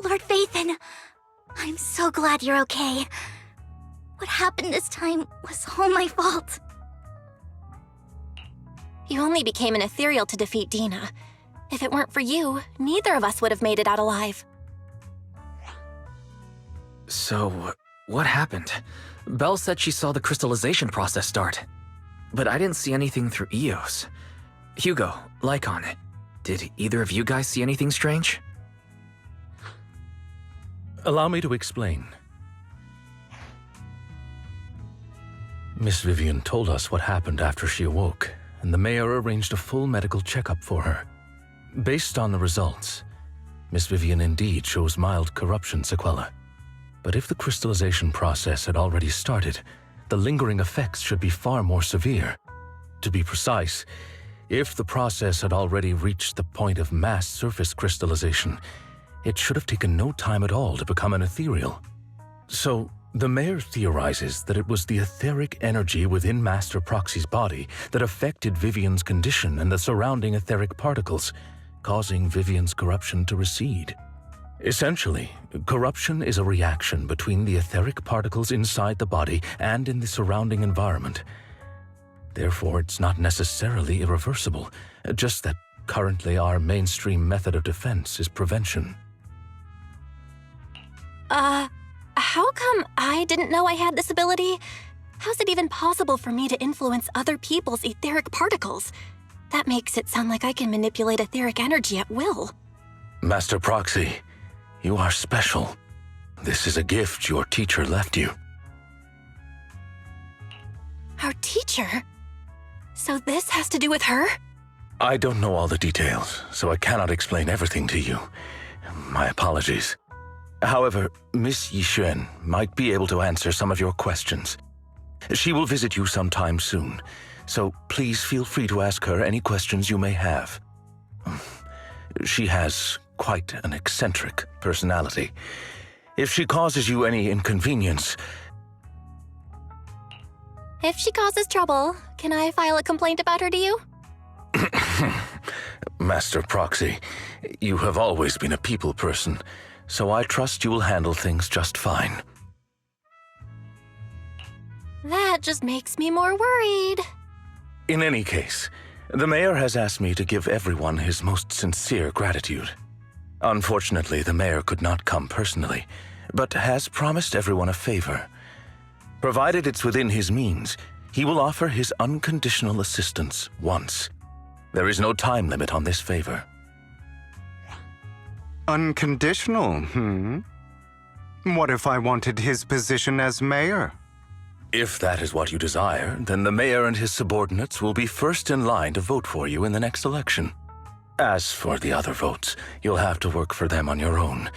Lord Phaethon, I'm so glad you're okay. What happened this time was all my fault. You only became an ethereal to defeat Dina. If it weren't for you, neither of us would have made it out alive. So, what happened? Belle said she saw the crystallization process start. But I didn't see anything through EOS. Hugo, Lycon, did either of you guys see anything strange? Allow me to explain. Miss Vivian told us what happened after she awoke, and the mayor arranged a full medical checkup for her. Based on the results, Miss Vivian indeed shows mild corruption sequelae. But if the crystallization process had already started, the lingering effects should be far more severe. To be precise, if the process had already reached the point of mass surface crystallization, it should have taken no time at all to become an ethereal. So, the mayor theorizes that it was the etheric energy within Master Proxy's body that affected Vivian's condition and the surrounding etheric particles, causing Vivian's corruption to recede. Essentially, corruption is a reaction between the etheric particles inside the body and in the surrounding environment. Therefore, it's not necessarily irreversible, just that currently our mainstream method of defense is prevention. How come I didn't know I had this ability? How's it even possible for me to influence other people's etheric particles? That makes it sound like I can manipulate etheric energy at will. Master Proxy, you are special. This is a gift your teacher left you. Our teacher? So this has to do with her? I don't know all the details, so I cannot explain everything to you. My apologies. However, Miss Yixuan might be able to answer some of your questions. She will visit you sometime soon, so please feel free to ask her any questions you may have. She has quite an eccentric personality. If she causes you any inconvenience... If she causes trouble, can I file a complaint about her to you? Master Proxy, you have always been a people person, so I trust you will handle things just fine. That just makes me more worried. In any case, the mayor has asked me to give everyone his most sincere gratitude. Unfortunately, the mayor could not come personally, but has promised everyone a favor. Provided it's within his means, he will offer his unconditional assistance once. There is no time limit on this favor. Unconditional, What if I wanted his position as mayor? If that is what you desire, then the mayor and his subordinates will be first in line to vote for you in the next election. As for the other votes, you'll have to work for them on your own.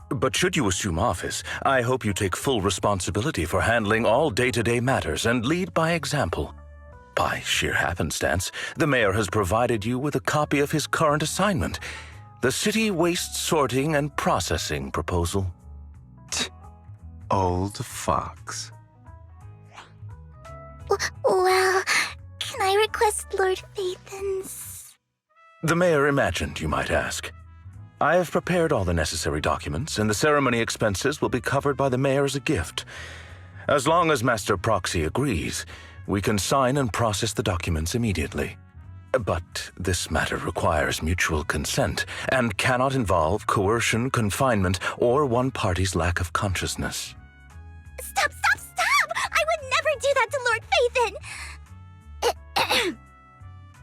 But should you assume office, I hope you take full responsibility for handling all day-to-day matters and lead by example. By sheer happenstance, the mayor has provided you with a copy of his current assignment, the City Waste Sorting and Processing proposal. Old fox. Well, can I request Lord Phaethon's... The mayor imagined you might ask. I have prepared all the necessary documents, and the ceremony expenses will be covered by the mayor as a gift. As long as Master Proxy agrees, we can sign and process the documents immediately. But this matter requires mutual consent and cannot involve coercion, confinement, or one party's lack of consciousness. Stop! I would never do that to Lord Phaethon!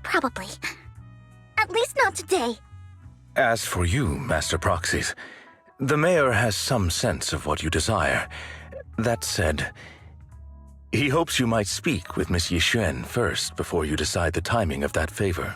Probably. At least not today. As for you, Master Proxies, the mayor has some sense of what you desire. That said, he hopes you might speak with Miss Yixuan first before you decide the timing of that favor.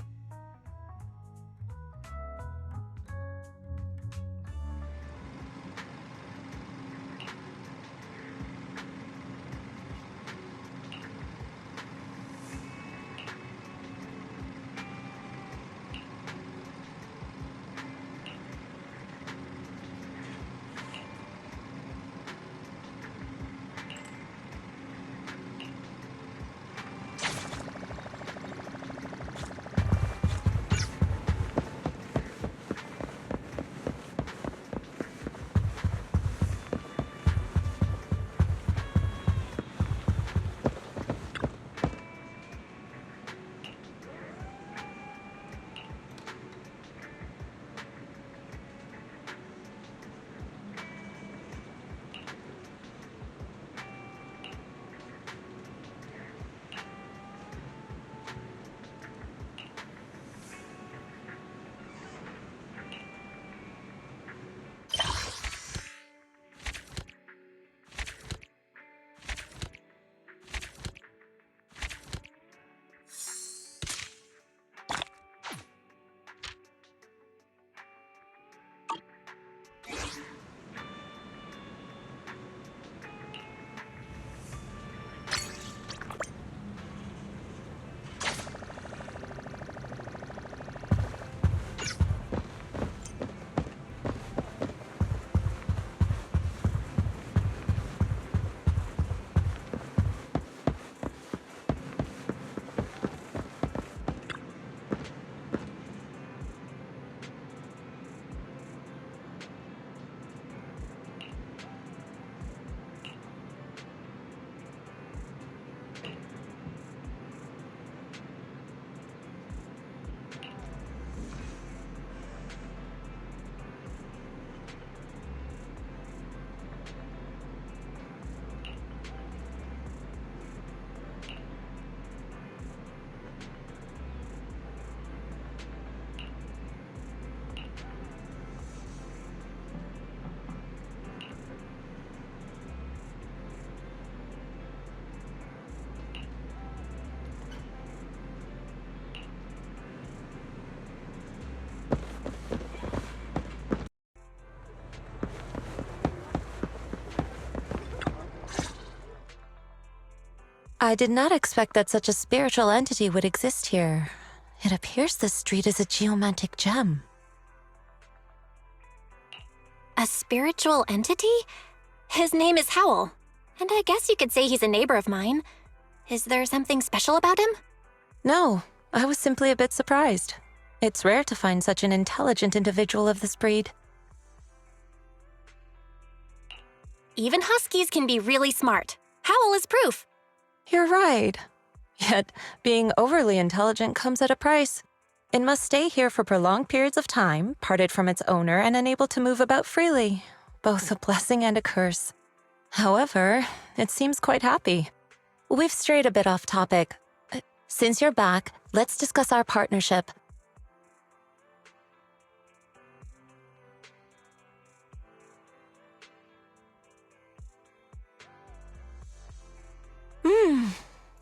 I did not expect that such a spiritual entity would exist here. It appears this street is a geomantic gem. A spiritual entity? His name is Howl, and I guess you could say he's a neighbor of mine. Is there something special about him? No, I was simply a bit surprised. It's rare to find such an intelligent individual of this breed. Even huskies can be really smart. Howl is proof. You're right. Yet, being overly intelligent comes at a price. It must stay here for prolonged periods of time, parted from its owner and unable to move about freely. Both a blessing and a curse. However, it seems quite happy. We've strayed a bit off topic. Since you're back, let's discuss our partnership.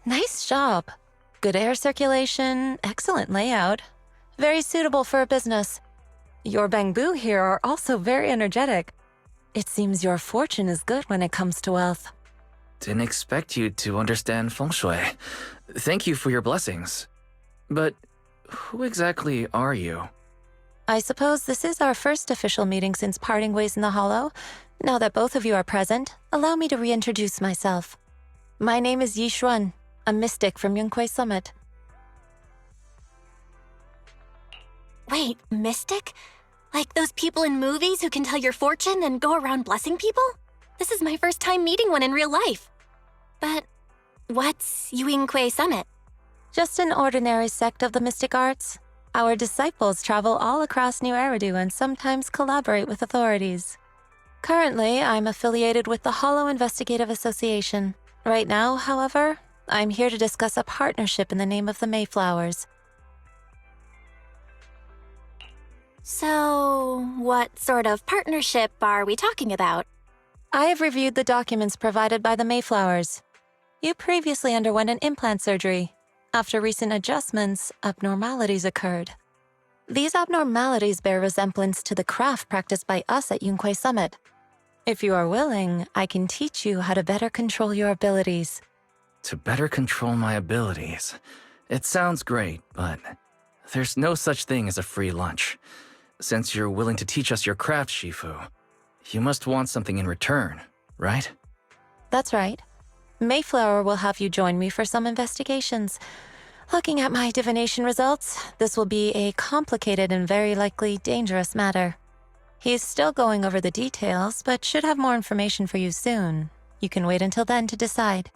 Nice job. Good air circulation, excellent layout. Very suitable for a business. Your bamboo here are also very energetic. It seems your fortune is good when it comes to wealth. Didn't expect you to understand feng shui. Thank you for your blessings. But who exactly are you? I suppose this is our first official meeting since parting ways in the Hollow. Now that both of you are present, allow me to reintroduce myself. My name is Yixuan, a mystic from Yunquei Summit. Wait, mystic? Like those people in movies who can tell your fortune and go around blessing people? This is my first time meeting one in real life. But what's Unik Summit? Just an ordinary sect of the mystic arts. Our disciples travel all across New Eridu and sometimes collaborate with authorities. Currently, I'm affiliated with the Hollow Investigative Association. Right now, however, I'm here to discuss a partnership in the name of the Mayflowers. So, what sort of partnership are we talking about? I have reviewed the documents provided by the Mayflowers. You previously underwent an implant surgery. After recent adjustments, abnormalities occurred. These abnormalities bear resemblance to the craft practiced by us at Unik Summit. If you are willing, I can teach you how to better control your abilities. To better control my abilities. It sounds great, but there's no such thing as a free lunch. Since you're willing to teach us your craft, Shifu, you must want something in return, right? That's right. Mayflower will have you join me for some investigations. Looking at my divination results, this will be a complicated and very likely dangerous matter. He's still going over the details, but should have more information for you soon. You can wait until then to decide.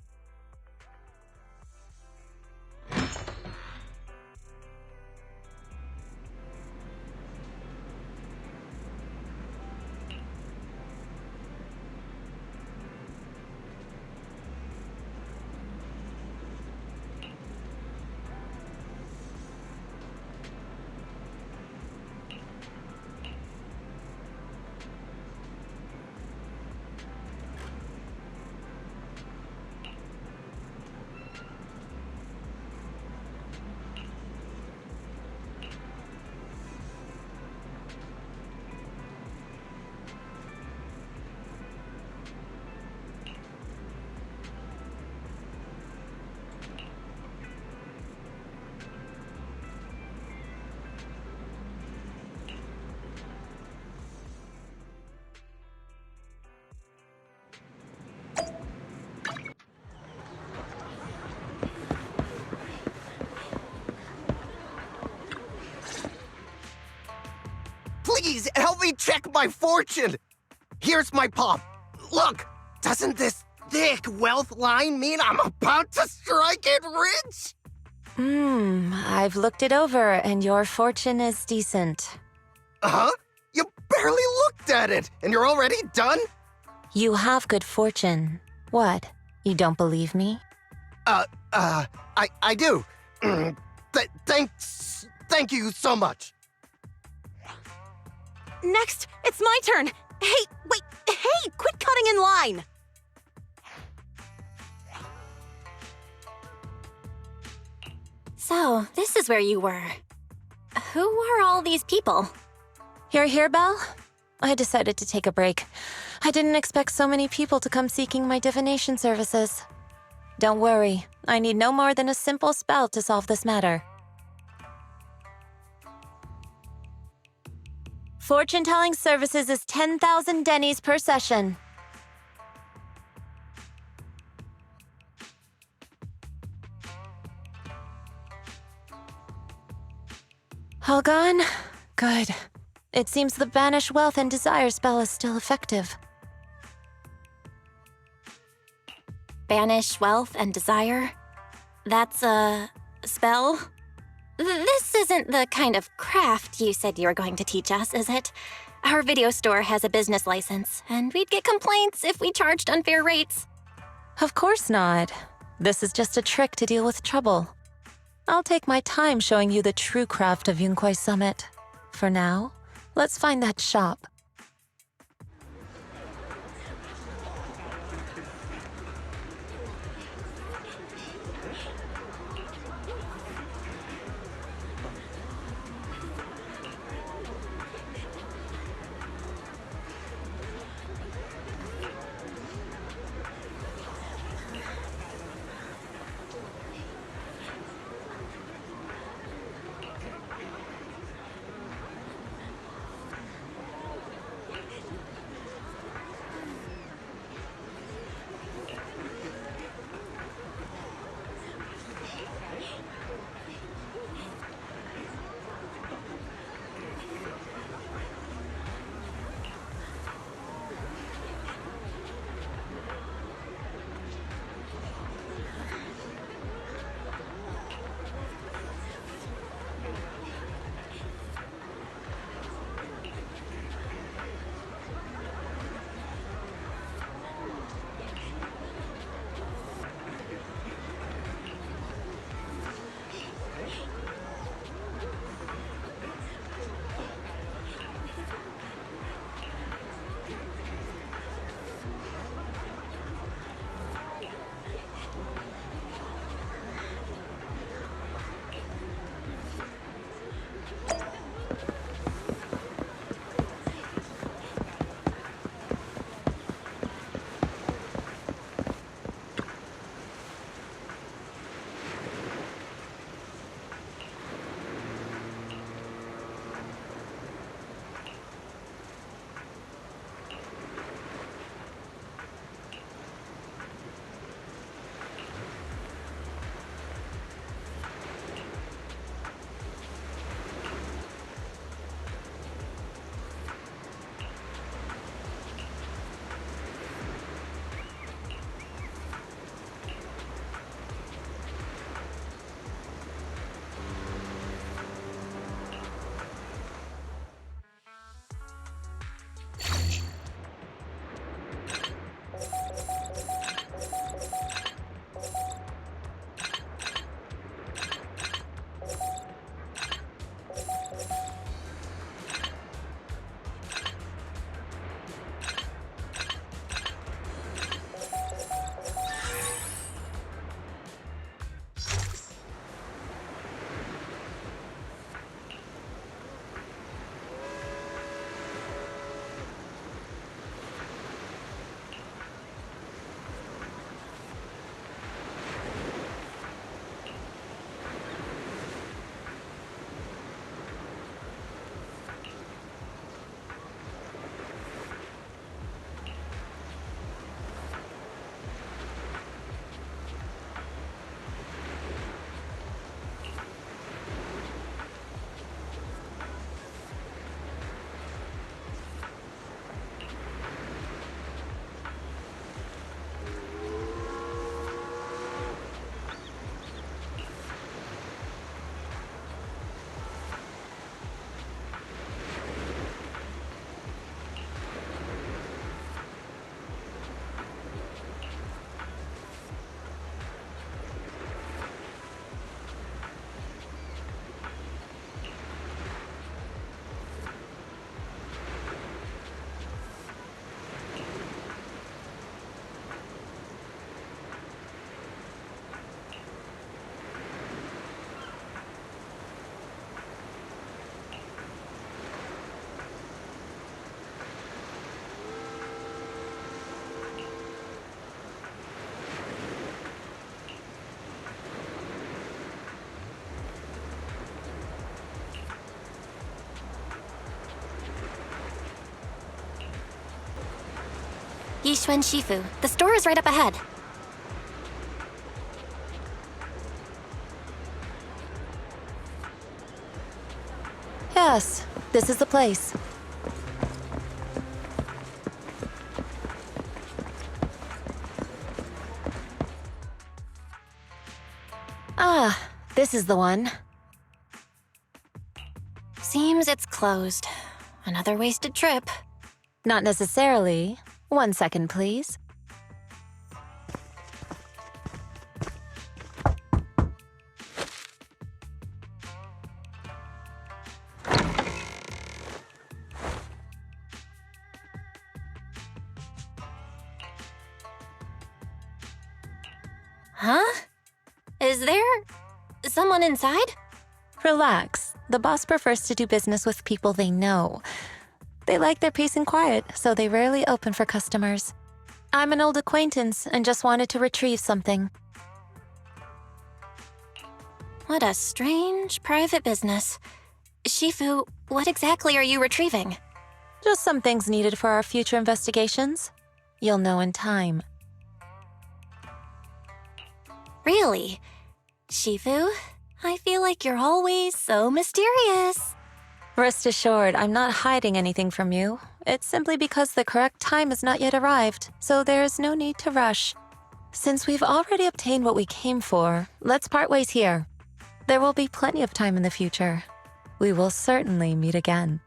Please, help me check my fortune! Here's my palm. Look! Doesn't this thick wealth line mean I'm about to strike it rich? I've looked it over, and your fortune is decent. Huh? You barely looked at it, and you're already done? You have good fortune. What? You don't believe me? I do. Thank you so much. Next, it's my turn. Hey, wait, hey, quit cutting in line. So, this is where you were. Who are all these people? You're here, Belle? I decided to take a break. I didn't expect so many people to come seeking my divination services. Don't worry, I need no more than a simple spell to solve this matter. Fortune-telling services is 10,000 dennies per session. All gone? Good. It seems the Banish Wealth and Desire spell is still effective. Banish wealth and desire? That's a spell? This isn't the kind of craft you said you were going to teach us, is it? Our video store has a business license, and we'd get complaints if we charged unfair rates. Of course not. This is just a trick to deal with trouble. I'll take my time showing you the true craft of Unik Summit. For now, let's find that shop. Yixuan Shifu. The store is right up ahead. Yes, this is the place. Ah, this is the one. Seems it's closed. Another wasted trip. Not necessarily. 1 second, please. Huh? Is there someone inside? Relax. The boss prefers to do business with people they know. They like their peace and quiet, so they rarely open for customers. I'm an old acquaintance and just wanted to retrieve something. What a strange private business. Shifu, what exactly are you retrieving? Just some things needed for our future investigations. You'll know in time. Really? Shifu, I feel like you're always so mysterious. Rest assured, I'm not hiding anything from you. It's simply because the correct time has not yet arrived, so there is no need to rush. Since we've already obtained what we came for, let's part ways here. There will be plenty of time in the future. We will certainly meet again.